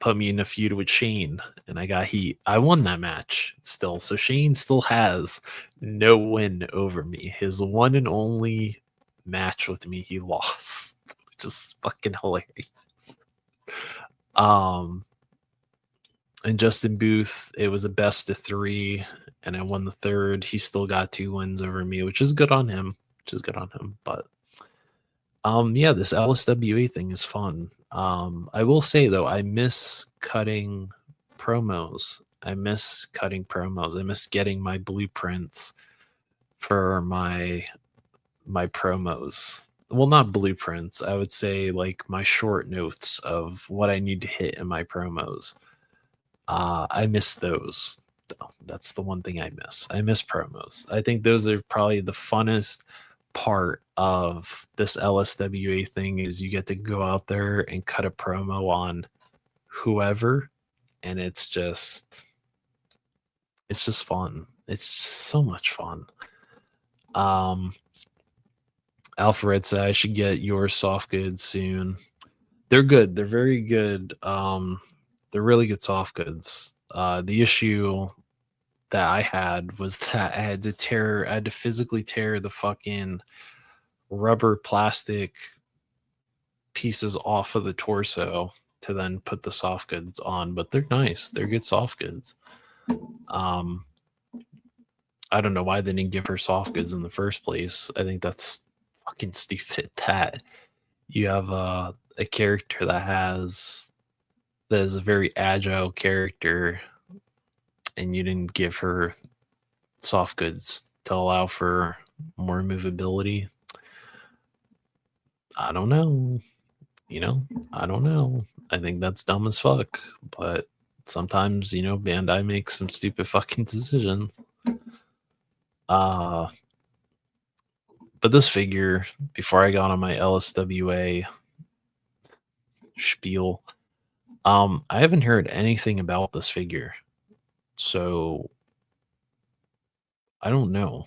put me in a feud with Shane, and I got heat. I won that match still. So Shane still has no win over me. His one and only match with me, he lost, which is fucking hilarious. And Justin Booth, it was a best of 3, and I won the 3rd. He still got 2 wins over me, which is good on him. But yeah, this LSWA thing is fun. I will say though, I miss cutting promos. I miss getting my blueprints for my promos. Well, not blueprints. I would say like my short notes of what I need to hit in my promos. I miss those. That's the one thing I miss. I miss promos. I think those are probably the funnest part of this LSWA thing, is you get to go out there and cut a promo on whoever, and it's just fun. It's just so much fun. Alfred said I should get your soft goods soon. They're good. They're very good. They're really good soft goods. The issue that I had was that I had to physically tear the fucking rubber plastic pieces off of the torso to then put the soft goods on, but they're nice. They're good soft goods. I don't know why they didn't give her soft goods in the first place. I think that's fucking stupid that you have a character that is a very agile character, and you didn't give her soft goods to allow for more movability. I don't know. I don't know. I think that's dumb as fuck, but sometimes, Bandai makes some stupid fucking decisions. But this figure, before I got on my LSWA spiel, I haven't heard anything about this figure. So I don't know.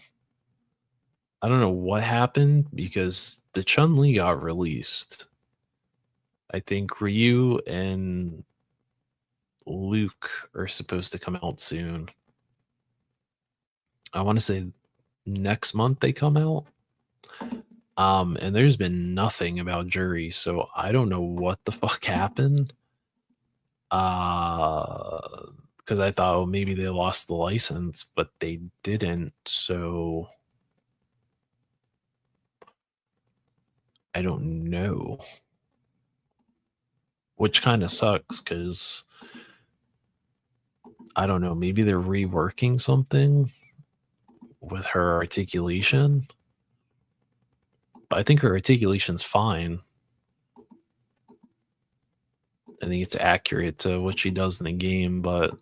I don't know what happened because the Chun-Li got released. I think Ryu and Luke are supposed to come out soon. I want to say next month they come out. And there's been nothing about Jury, so I don't know what the fuck happened. Because I thought, maybe they lost the license, but they didn't. So I don't know, which kind of sucks because I don't know. Maybe they're reworking something with her articulation. But I think her articulation's fine. I think it's accurate to what she does in the game, but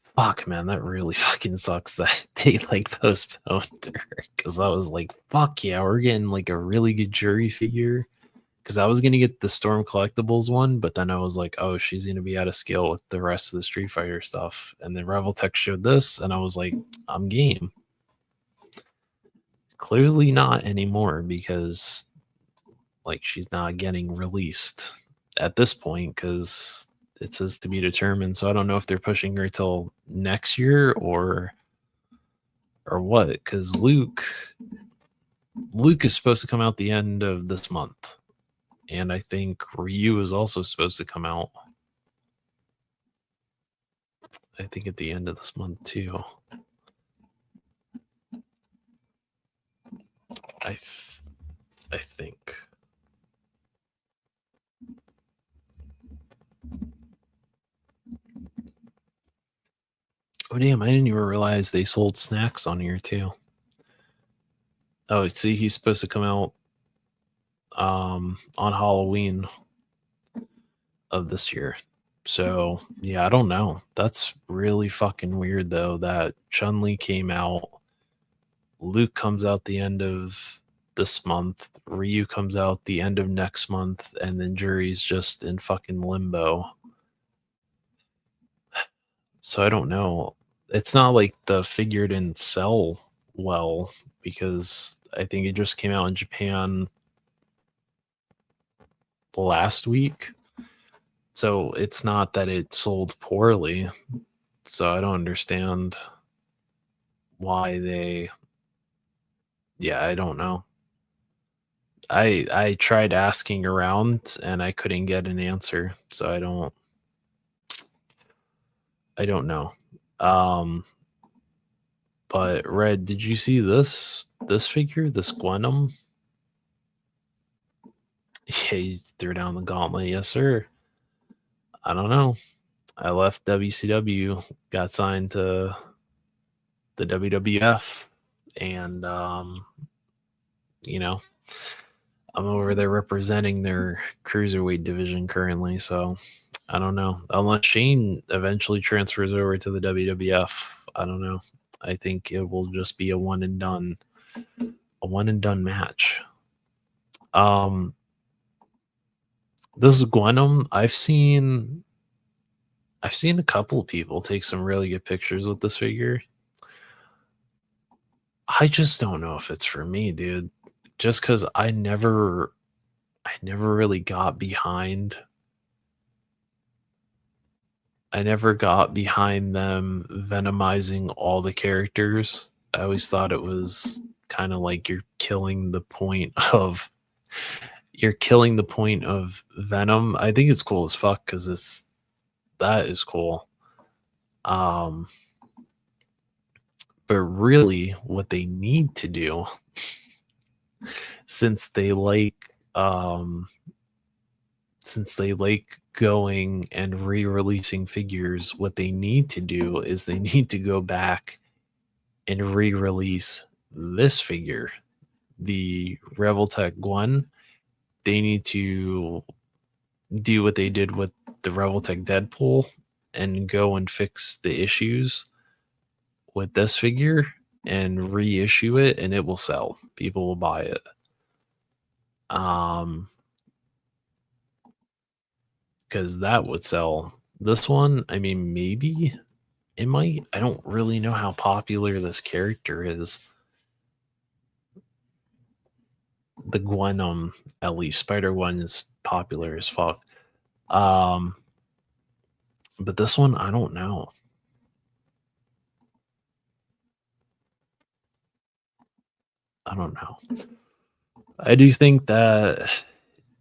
fuck, man, that really fucking sucks that they postponed her. Because I was like, fuck yeah, we're getting a really good Jury figure. Because I was gonna get the Storm Collectibles one, but then I was like, oh, she's gonna be out of scale with the rest of the Street Fighter stuff. And then Revoltech showed this, and I was like, I'm game. Clearly not anymore, because she's not getting released at this point, because it says to be determined. So I don't know if they're pushing her till next year or what, because Luke is supposed to come out the end of this month, and I think Ryu is also supposed to come out, I think, at the end of this month too. I think. Oh damn, I didn't even realize they sold snacks on here too. Oh, see, he's supposed to come out on Halloween of this year. So yeah, I don't know. That's really fucking weird though, that Chun-Li came out, Luke comes out the end of this month, Ryu comes out the end of next month, and then Jury's just in fucking limbo. So I don't know. It's not like the figure didn't sell well, because I think it just came out in Japan last week. So it's not that it sold poorly. So I don't understand why they... Yeah, I don't know. I tried asking around and I couldn't get an answer. So I don't know. But Red, did you see this figure, this Gwenum? Yeah, you threw down the gauntlet. Yes, sir. I don't know. I left WCW, got signed to the WWF, and I'm over there representing their cruiserweight division currently. So I don't know. Unless Shane eventually transfers over to the WWF, I don't know. I think it will just be a one and done match. This Gwenum, I've seen a couple of people take some really good pictures with this figure. I just don't know if it's for me, dude. Just because I never really got behind. I never got behind them venomizing all the characters. I always thought it was kind of like you're killing the point of Venom. I think it's cool as fuck because that is cool. But really what they need to do, since they like going and re-releasing figures, what they need to do is they need to go back and re-release this figure, the Revoltech Gwen, they need to do what they did with the Revoltech Deadpool and go and fix the issues with this figure and reissue it, and it will sell. People will buy it. Because that would sell. This one, I mean, maybe it might. I don't really know how popular this character is. The Gwen, at least Spider-Gwen is popular as fuck. But this one, I don't know. I don't know. I do think that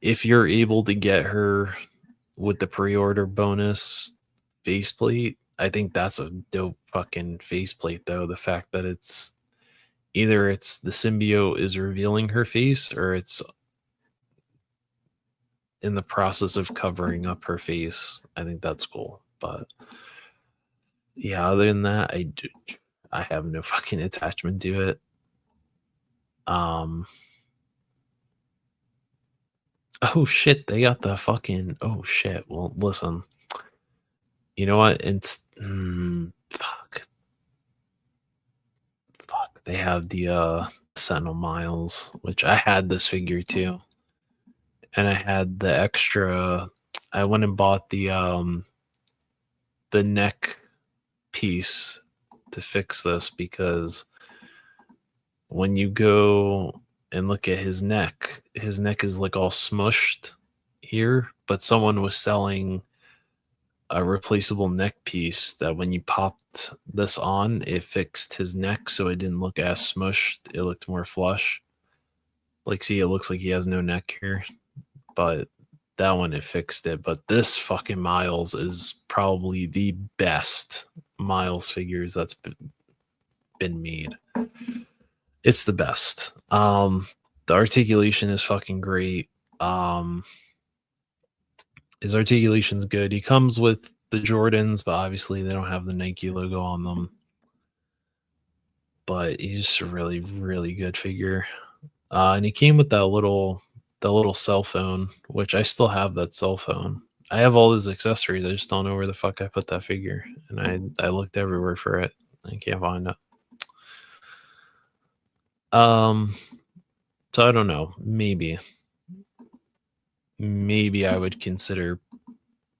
if you're able to get her with the pre-order bonus faceplate, I think that's a dope fucking faceplate though. The fact that it's either it's the symbiote is revealing her face or it's in the process of covering up her face. I think that's cool. But yeah, other than that, I have no fucking attachment to it. Oh shit, they got the fucking oh shit. Well, listen. You know what? It's fuck. Fuck. They have the Sentinel Miles, which I had this figure too. And I had the extra I went and bought the neck piece to fix this because when you go and look at his neck is like all smushed here, but someone was selling a replaceable neck piece that when you popped this on, it fixed his neck so it didn't look as smushed. It looked more flush. Like, see, it looks like he has no neck here, but that one it fixed it. But this fucking Miles is probably the best Miles figures that's been made. It's the best. The articulation is fucking great. His articulation's good. He comes with the Jordans, but obviously they don't have the Nike logo on them. But he's a really, really good figure. And he came with that little cell phone, which I still have that cell phone. I have all his accessories. I just don't know where the fuck I put that figure. And I looked everywhere for it. I can't find it. So I don't know. Maybe I would consider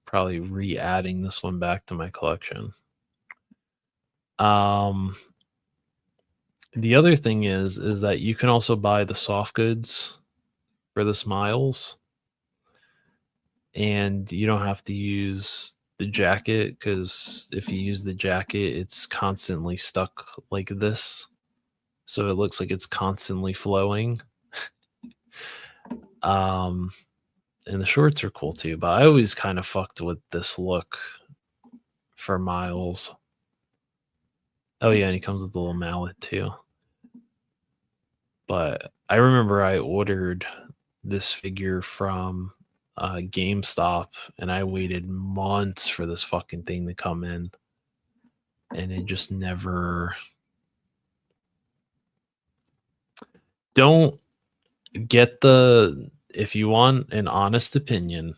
probably re-adding this one back to my collection. The other thing is that you can also buy the soft goods for the Miles, and you don't have to use the jacket because if you use the jacket, it's constantly stuck like this, so it looks like it's constantly flowing. And the shorts are cool too, but I always kind of fucked with this look for Miles. Oh yeah, and he comes with a little mallet too. But I remember I ordered this figure from GameStop, and I waited months for this fucking thing to come in, and it just never. Don't get the if you want an honest opinion,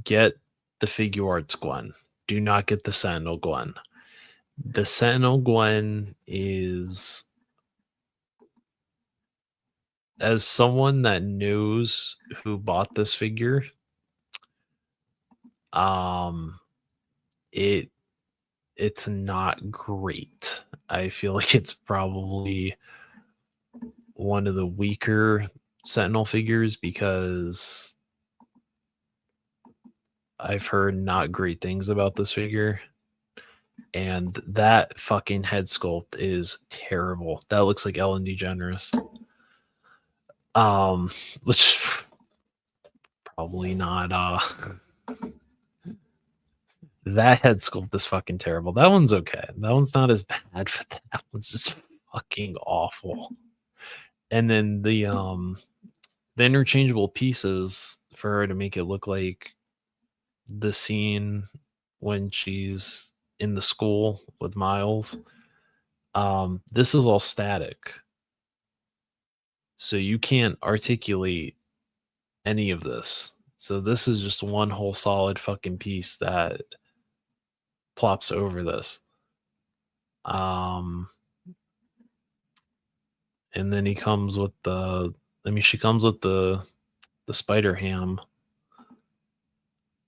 get the Figuarts Gwen. Do not get the Sentinel Gwen. The Sentinel Gwen is, as someone that knows who bought this figure, it's not great. I feel like it's probably one of the weaker Sentinel figures because I've heard not great things about this figure. And that fucking head sculpt is terrible. That looks like Ellen DeGeneres. Which probably not that head sculpt is fucking terrible. That one's okay. That one's not as bad, but that one's just fucking awful. And then the interchangeable pieces for her to make it look like the scene when she's in the school with Miles. This is all static. So you can't articulate any of this. So this is just one whole solid fucking piece that plops over this. Um, and then he comes with she comes with the spider ham.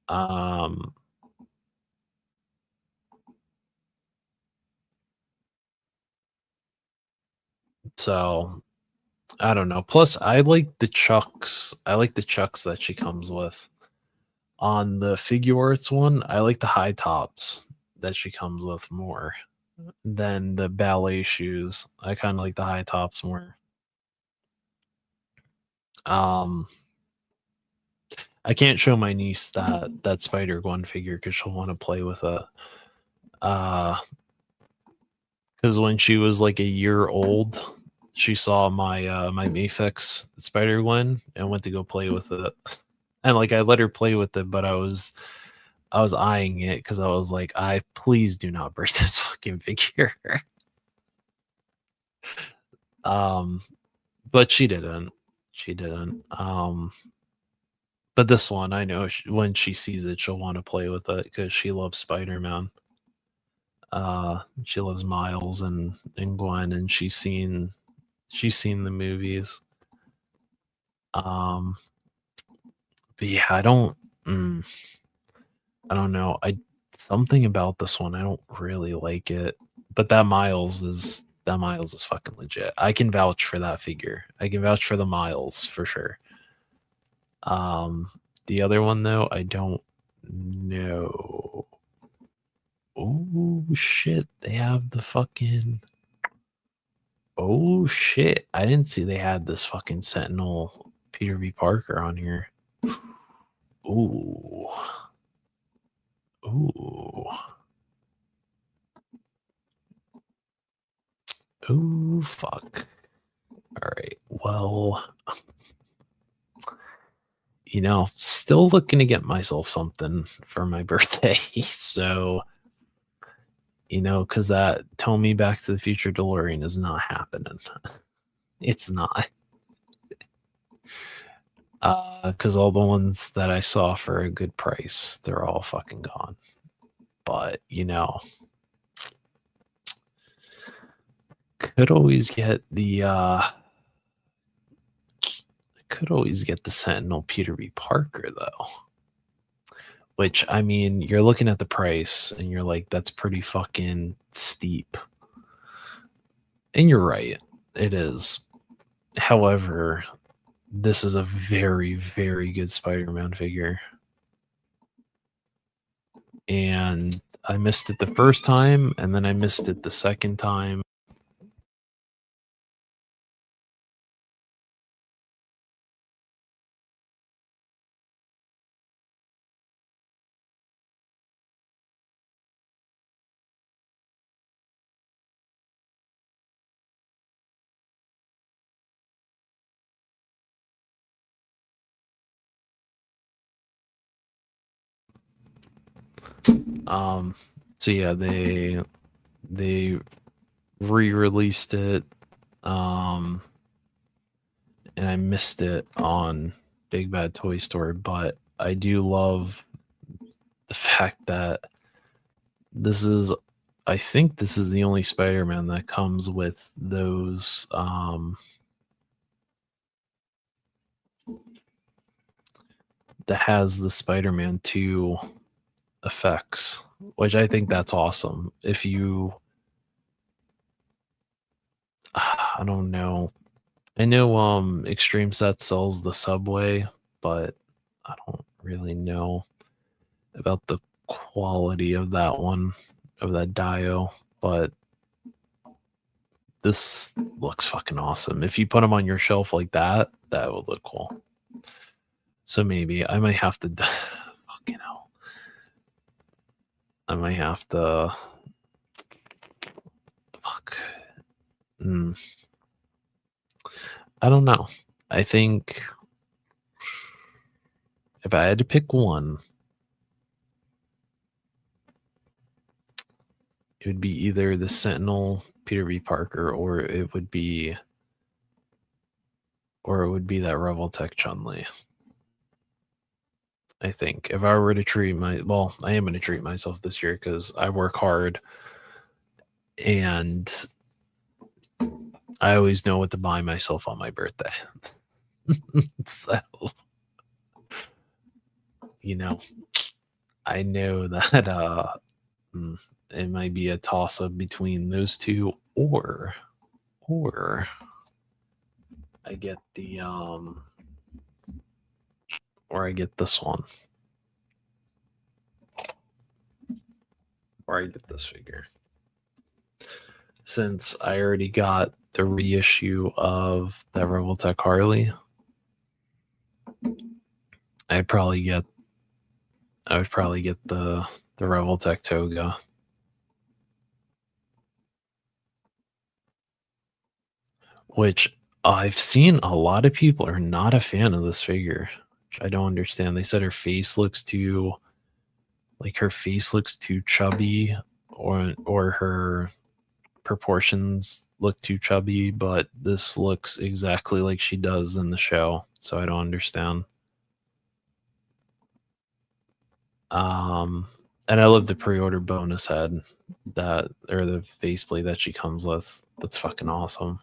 Um, so I don't know. Plus, I like the chucks. I like the chucks that she comes with. On the figure arts one, I like the high tops that she comes with more than the ballet shoes. I kind of like the high tops more. Um, I can't show my niece that Spider Gwen figure because she'll want to play with it. Because when she was like a year old, she saw my Mafex Spider Gwen and went to go play with it. And like I let her play with it, but I was eyeing it because I was like, I please do not break this fucking figure. But she didn't. She didn't. But this one, I know when she sees it, she'll want to play with it because she loves Spider Man. She loves Miles and Gwen, and she's seen the movies. But yeah, I don't know. Something about this one, I don't really like it. But that Miles is fucking legit. I can vouch for that figure. I can vouch for the Miles for sure. The other one though, I don't know. Oh shit, they have the fucking. Oh shit, I didn't see they had this fucking Sentinel Peter B. Parker on here. Ooh. Ooh. Ooh, fuck. All right. Well, still looking to get myself something for my birthday. So, because that Tell Me Back to the Future DeLorean is not happening. It's not. Because all the ones that I saw for a good price, they're all fucking gone. But, could always get the Sentinel Peter B. Parker though. Which I mean, you're looking at the price and you're like, that's pretty fucking steep. And you're right, it is. However, this is a very, very good Spider-Man figure. And I missed it the first time, and then I missed it the second time. So yeah, they re-released it, and I missed it on Big Bad Toy Store, but I do love the fact that I think this is the only Spider-Man that comes with those that has the Spider-Man 2 effects, which I think that's awesome. If you I don't know. I know Extreme Set sells the Subway, but I don't really know about the quality of that one, of that Dio, but this looks fucking awesome. If you put them on your shelf like that, that would look cool. So maybe I might have to fucking hell. I might have to fuck. I don't know. I think if I had to pick one, it would be either the Sentinel Peter B. Parker or it would be that Revoltech Chun-Li. I think if I were to I am going to treat myself this year because I work hard and I always know what to buy myself on my birthday. So, I know that it might be a toss up between those two, or I get or I get this one, or I get this figure. Since I already got the reissue of the Revoltech Harley, I would probably get the Revoltech Toga. Which I've seen a lot of people are not a fan of this figure, which I don't understand. They said her face looks too chubby, or her proportions look too chubby, but this looks exactly like she does in the show, so I don't understand. And I love the pre-order bonus head or the faceplate that she comes with. That's fucking awesome.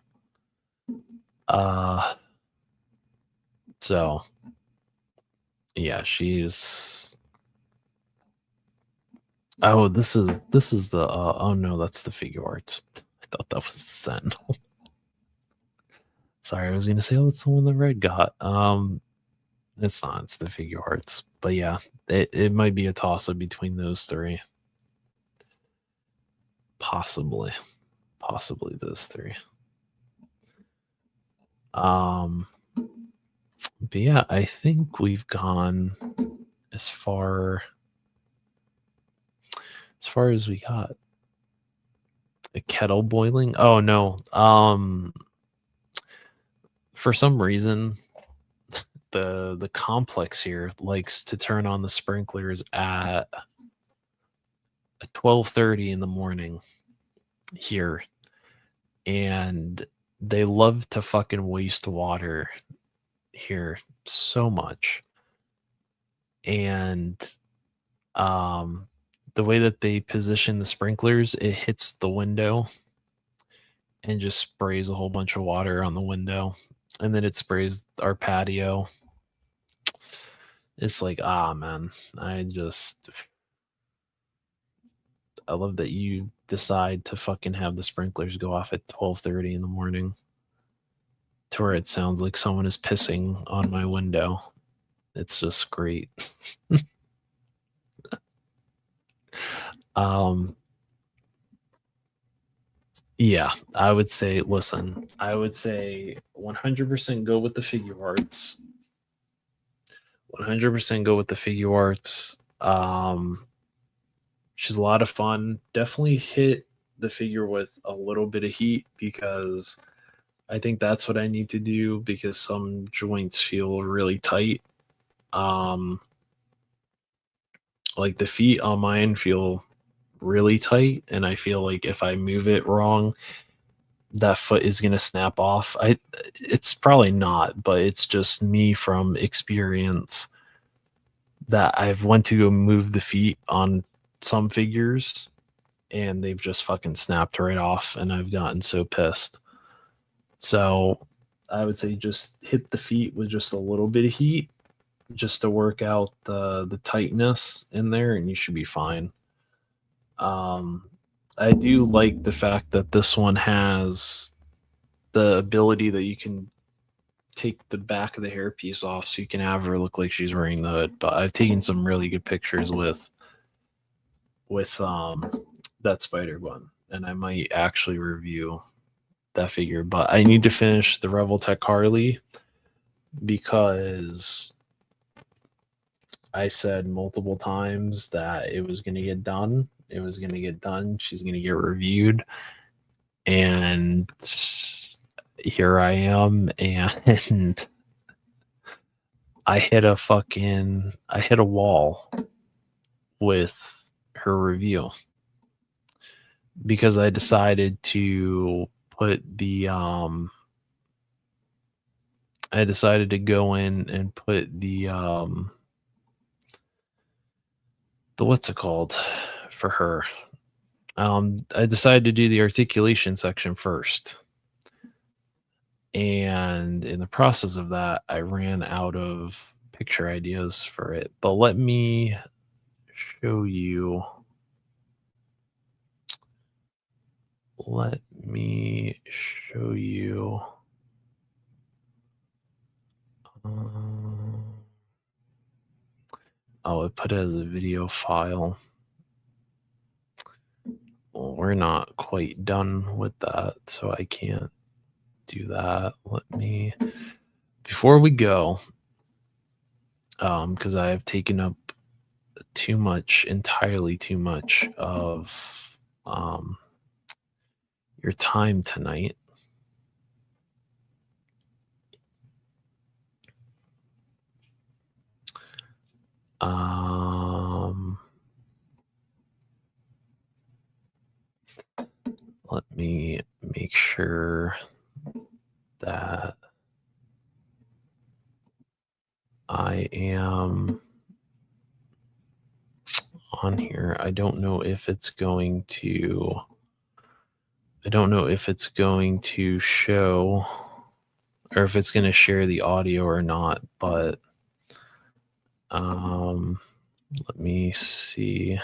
So yeah, she's. Oh, this is the. Oh no, that's the Figuarts. I thought that was the Sentinel. Sorry, I was gonna say, oh, it's the one that Red got. It's not. It's the Figuarts. But yeah, it might be a toss up between those three. Possibly those three. But yeah, I think we've gone as far as we got. A kettle boiling? Oh no. For some reason, the complex here likes to turn on the sprinklers at 12:30 in the morning here, and they love to fucking waste water here so much. And the way that they position the sprinklers, it hits the window and just sprays a whole bunch of water on the window, and then it sprays our patio. It's like, man, I love that you decide to fucking have the sprinklers go off at 12:30 in the morning to where it sounds like someone is pissing on my window. It's just great. Yeah, I would say 100% go with the Figuarts. 100% go with the Figuarts. She's a lot of fun. Definitely hit the figure with a little bit of heat, because I think that's what I need to do, because some joints feel really tight. Like the feet on mine feel really tight, and I feel like if I move it wrong, that foot is going to snap off. It's probably not, but it's just me from experience that I've went to go move the feet on some figures and they've just fucking snapped right off, and I've gotten so pissed. So I would say just hit the feet with just a little bit of heat just to work out the tightness in there, and you should be fine. I do like the fact that this one has the ability that you can take the back of the hairpiece off so you can have her look like she's wearing the hood. But I've taken some really good pictures with that spider one, and I might actually review that figure. But I need to finish the Revoltech Harley, because I said multiple times that it was going to get done. It was going to get done. She's going to get reviewed. And here I am. And I hit a wall with her review, because I decided to go in and put the what's it called for her. I decided to do the articulation section first. And in the process of that, I ran out of picture ideas for it. But let me show you. Let me show you. Oh, it put it as a video file. Well, we're not quite done with that, so I can't do that. Let me, before we go, because I have taken up too much, entirely too much of your time tonight. Let me make sure that I am on here. I don't know if it's going to show or if it's going to share the audio or not, but let me see.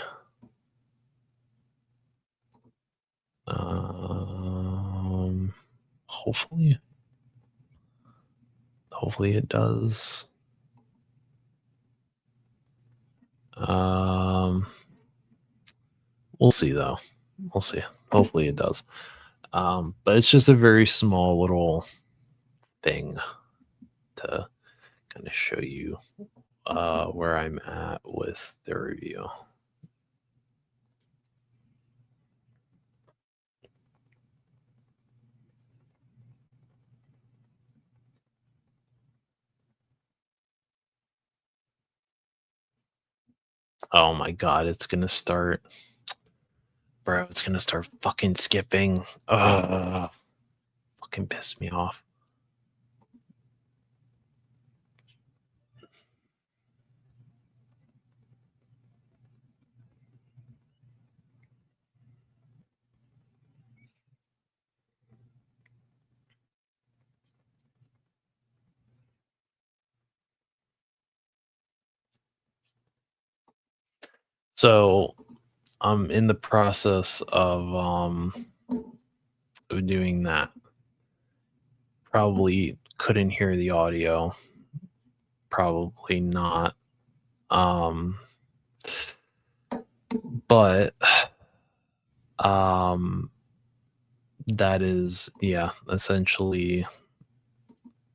Hopefully it does. We'll see though. We'll see. Hopefully it does. But it's just a very small little thing to kind of show you where I'm at with the review. Oh my god, it's gonna start. Bro, it's gonna start fucking skipping. Ugh. Fucking pissed me off. So I'm in the process of doing that. Probably couldn't hear the audio. Probably not. But that is, yeah, essentially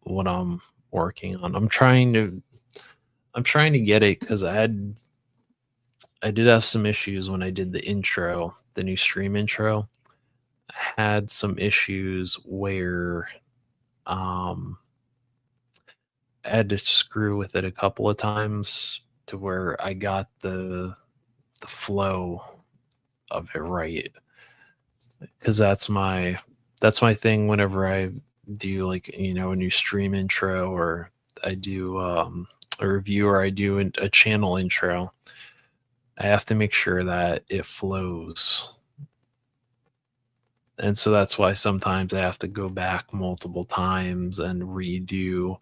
what I'm working on. I'm trying to get it because I did have some issues when I did the intro, the new stream intro. I had some issues where I had to screw with it a couple of times to where I got the flow of it right. Because that's my thing whenever I do, like, a new stream intro, or I do a review, or I do a channel intro. I have to make sure that it flows. And so that's why sometimes I have to go back multiple times and redo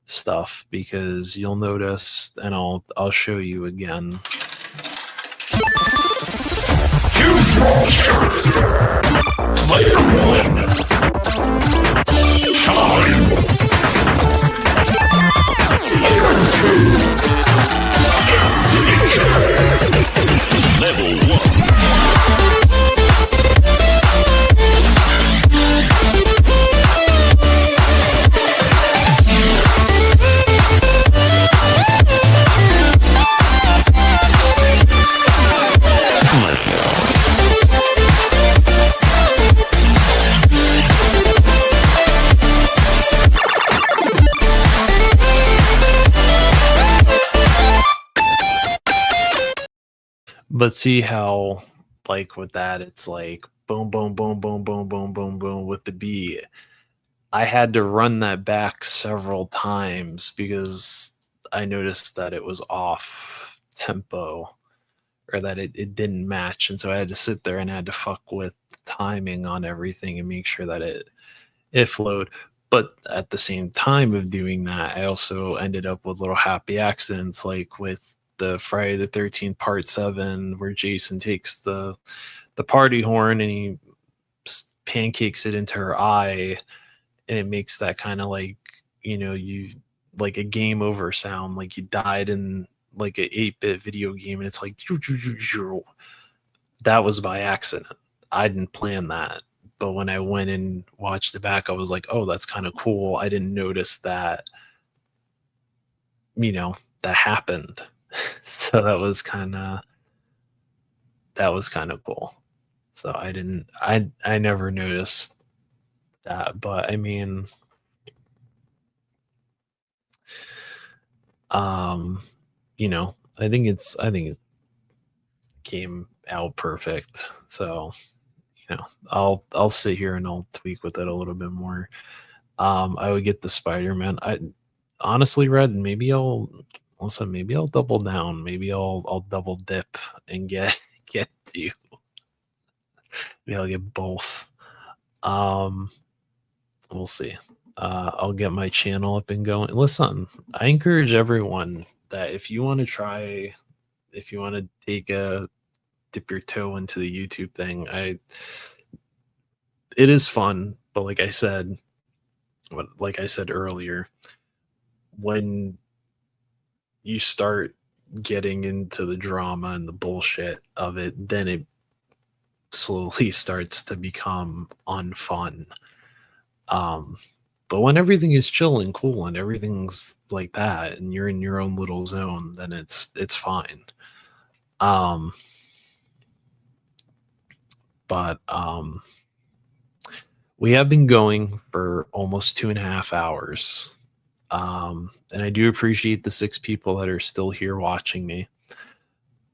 stuff, because you'll notice, and I'll show you again. Choose your character. Player 1. Time. Player 2. Level 1. But see how, like, with that, it's like boom, boom, boom, boom, boom, boom, boom, boom with the beat. I had to run that back several times because I noticed that it was off tempo. or that it didn't match. And so I had to sit there and I had to fuck with the timing on everything and make sure that it flowed. But at the same time of doing that, I also ended up with little happy accidents, like with the Friday the 13th Part 7, where Jason takes the party horn and he pancakes it into her eye, and it makes that kind of like, you like a game over sound, like you died in like a 8-bit video game, and it's like that was by accident. I didn't plan that. But when I went and watched it back, I was like, oh, that's kind of cool. I didn't notice that, that happened. So that was kind of cool. So I never noticed that. But I mean, um, I think it came out perfect. So, I'll sit here and I'll tweak with it a little bit more. I would get the Spider-Man. I honestly, Red, maybe I'll double down. Maybe I'll double dip and get get you. Maybe I'll get both. Um, we'll see. I'll get my channel up and going. Listen, I encourage everyone that if you want to take a dip your toe into the YouTube thing, it is fun, but like I said earlier, when you start getting into the drama and the bullshit of it, then it slowly starts to become unfun. Um, but when everything is chill and cool and everything's like that, and you're in your own little zone, then it's fine. Um, but we have been going for almost 2.5 hours. And I do appreciate the 6 people that are still here watching me.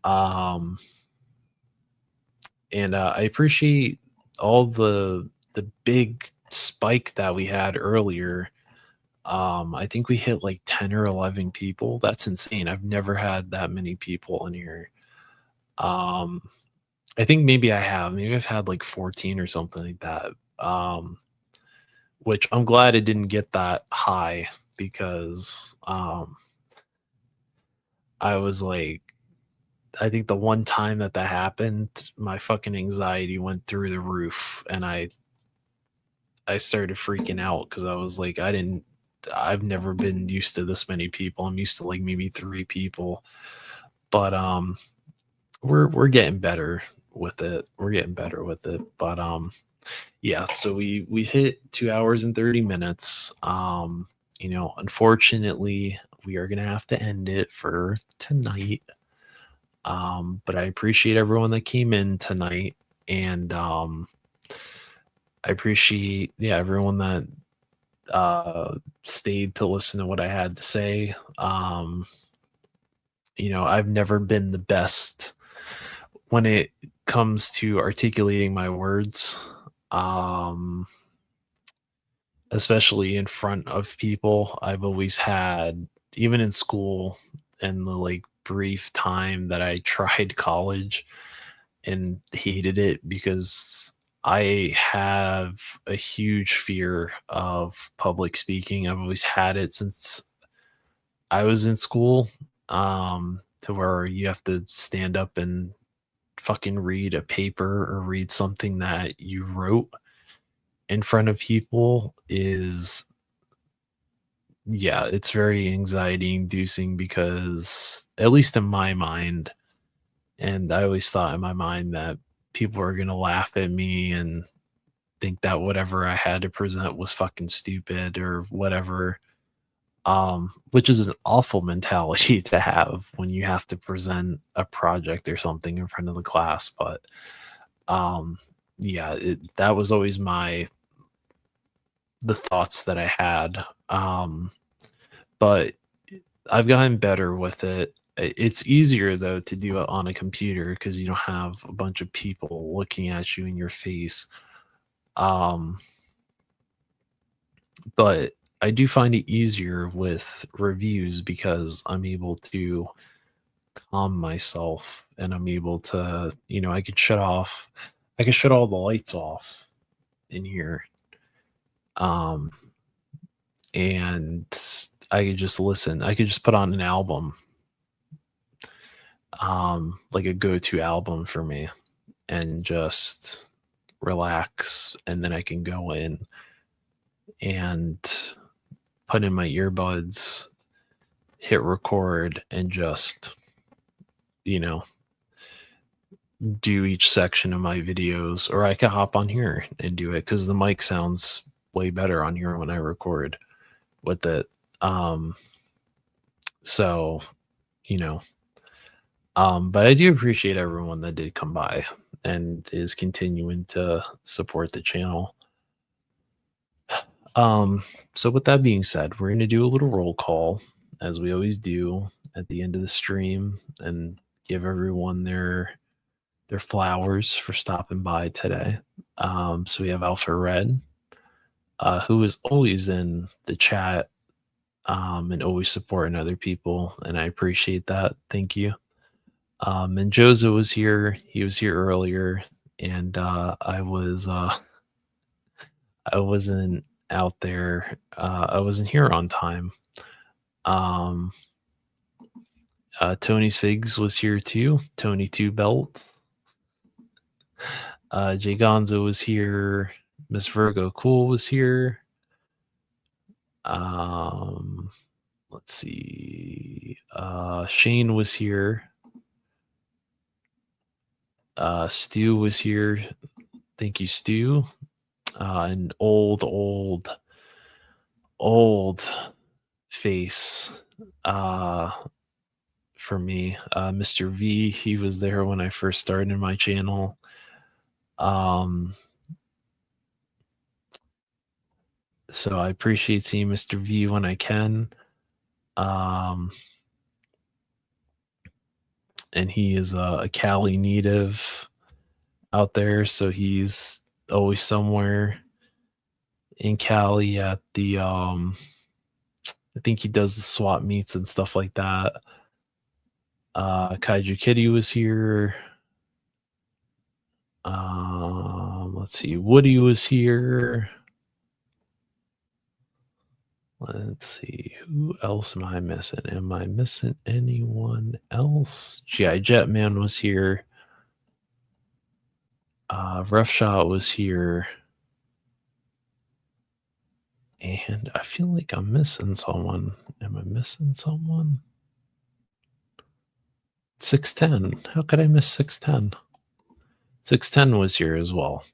Um, and I appreciate all the big spike that we had earlier. I think we hit like 10 or 11 people. That's insane. I've never had that many people in here. Um, I think maybe I have. Maybe I've had like 14 or something like that. Which I'm glad it didn't get that high because I was like, I think the one time that happened, my fucking anxiety went through the roof, and I started freaking out because I was like, I've never been used to this many people. I'm used to like maybe 3 people, but we're getting better with it. We're getting better with it, but yeah. So we hit 2 hours and 30 minutes. Unfortunately, we are gonna have to end it for tonight. But I appreciate everyone that came in tonight, and I appreciate everyone that stayed to listen to what I had to say. I've never been the best when it comes to articulating my words, um, especially in front of people. I've always had, even in school, and the like brief time that I tried college and hated it because I have a huge fear of public speaking. I've always had it since I was in school, to where you have to stand up and fucking read a paper or read something that you wrote in front of people is, yeah, it's very anxiety inducing because, at least in my mind, and I always thought in my mind that people were going to laugh at me and think that whatever I had to present was fucking stupid or whatever. Which is an awful mentality to have when you have to present a project or something in front of the class. But um, yeah, that was always the thoughts that I had. But I've gotten better with it. It's easier though to do it on a computer because you don't have a bunch of people looking at you in your face. Um, but I do find it easier with reviews because I'm able to calm myself, and I'm able to, I could I could shut all the lights off in here. Um, and I could just listen. I could just put on an album, like a go-to album for me, and just relax. And then I can go in and put in my earbuds, hit record, and just, you know, do each section of my videos. Or I can hop on here and do it because the mic sounds way better on here when I record with it. So, you know, but I do appreciate everyone that did come by and is continuing to support the channel. So with that being said, we're going to do a little roll call as we always do at the end of the stream and give everyone their flowers for stopping by today. So we have Alpha Red, who is always in the chat, and always supporting other people, and I appreciate that. Thank you. And Jozo was here. He was here earlier, and I wasn't out there. I wasn't here on time. Tony's Figs was here too. Tony Two Belt. Jay Gonzo was here. Miss Virgo Cool was here. Let's see. Shane was here. Stu was here. Thank you, Stu. An old face for me. Mr. V, he was there when I first started my channel. So I appreciate seeing Mr. V when I can. And he is a Cali native out there, so he's always somewhere in Cali at the I think he does the swap meets and stuff like that. Kaiju Kitty was here. Let's see, Woody was here. Let's see, who else am I missing? Am I missing anyone else? GI Jetman was here. Rough Shot was here. And I feel like I'm missing someone. Am I missing someone? 610. How could I miss 610? 610 was here as well.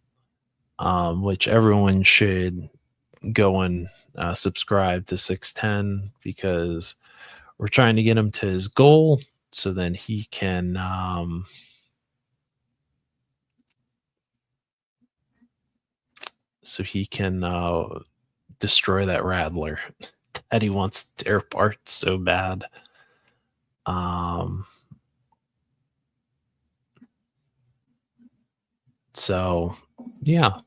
Which everyone should go and subscribe to 610 because we're trying to get him to his goal so then he can destroy that Rattler that he wants to tear apart so bad. So yeah.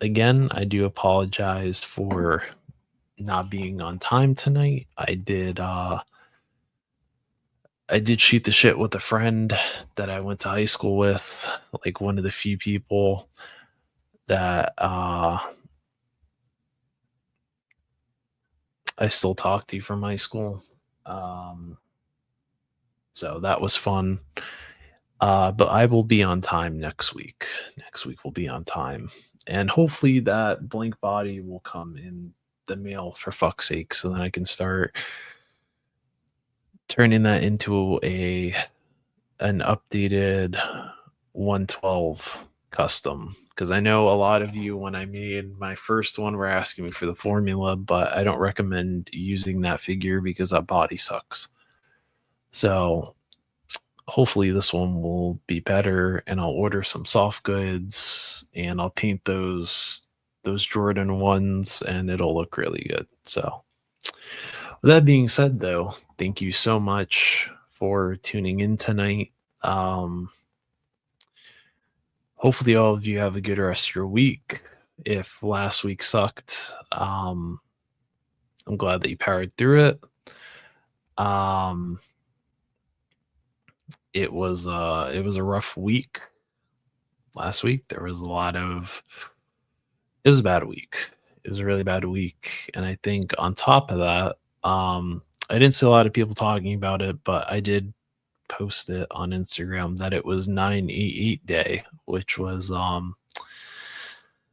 Again, I do apologize for not being on time tonight. I did shoot the shit with a friend that I went to high school with, like one of the few people that I still talk to from high school. So that was fun. But I will be on time next week. Next week will be on time. And hopefully that blank body will come in the mail, for fuck's sake, so then I can start turning that into an updated 112 custom. Because I know a lot of you, when I made my first one, were asking me for the formula, but I don't recommend using that figure because that body sucks. So hopefully this one will be better, and I'll order some soft goods and I'll paint those Jordan ones and it'll look really good. So with that being said, though, thank you so much for tuning in tonight. Hopefully all of you have a good rest of your week. If last week sucked, I'm glad that you powered through it. it was a rough week last week. There was a lot of it was a bad week. It was a really bad week, and I think on top of that, I didn't see a lot of people talking about it, but I did post it on Instagram that it was 988 day, which was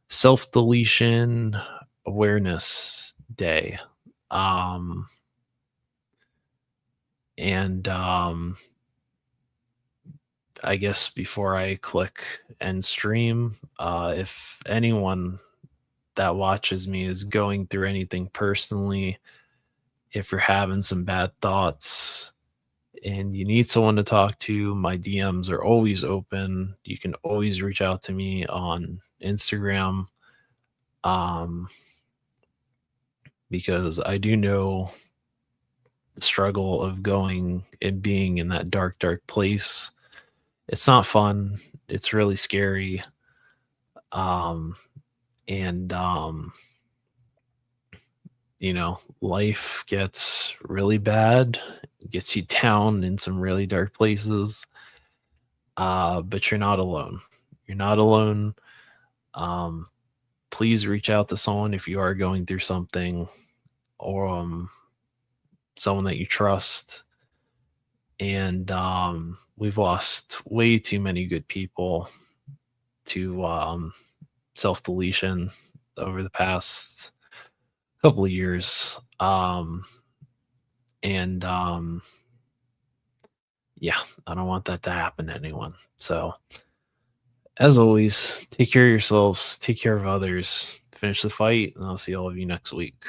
self deletion awareness day. Um and I guess before I click end stream, if anyone that watches me is going through anything personally, if you're having some bad thoughts and you need someone to talk to, my DMs are always open. You can always reach out to me on Instagram, um, because I do know the struggle of going and being in that dark, dark place. It's not fun. It's really scary. Um, and life gets really bad, gets you down in some really dark places. But you're not alone. You're not alone. Um, Please reach out to someone if you are going through something, or someone that you trust. And we've lost way too many good people to self deletion over the past couple of years. And Yeah, I don't want that to happen to anyone. So, as always, take care of yourselves, take care of others, finish the fight, and I'll see all of you next week.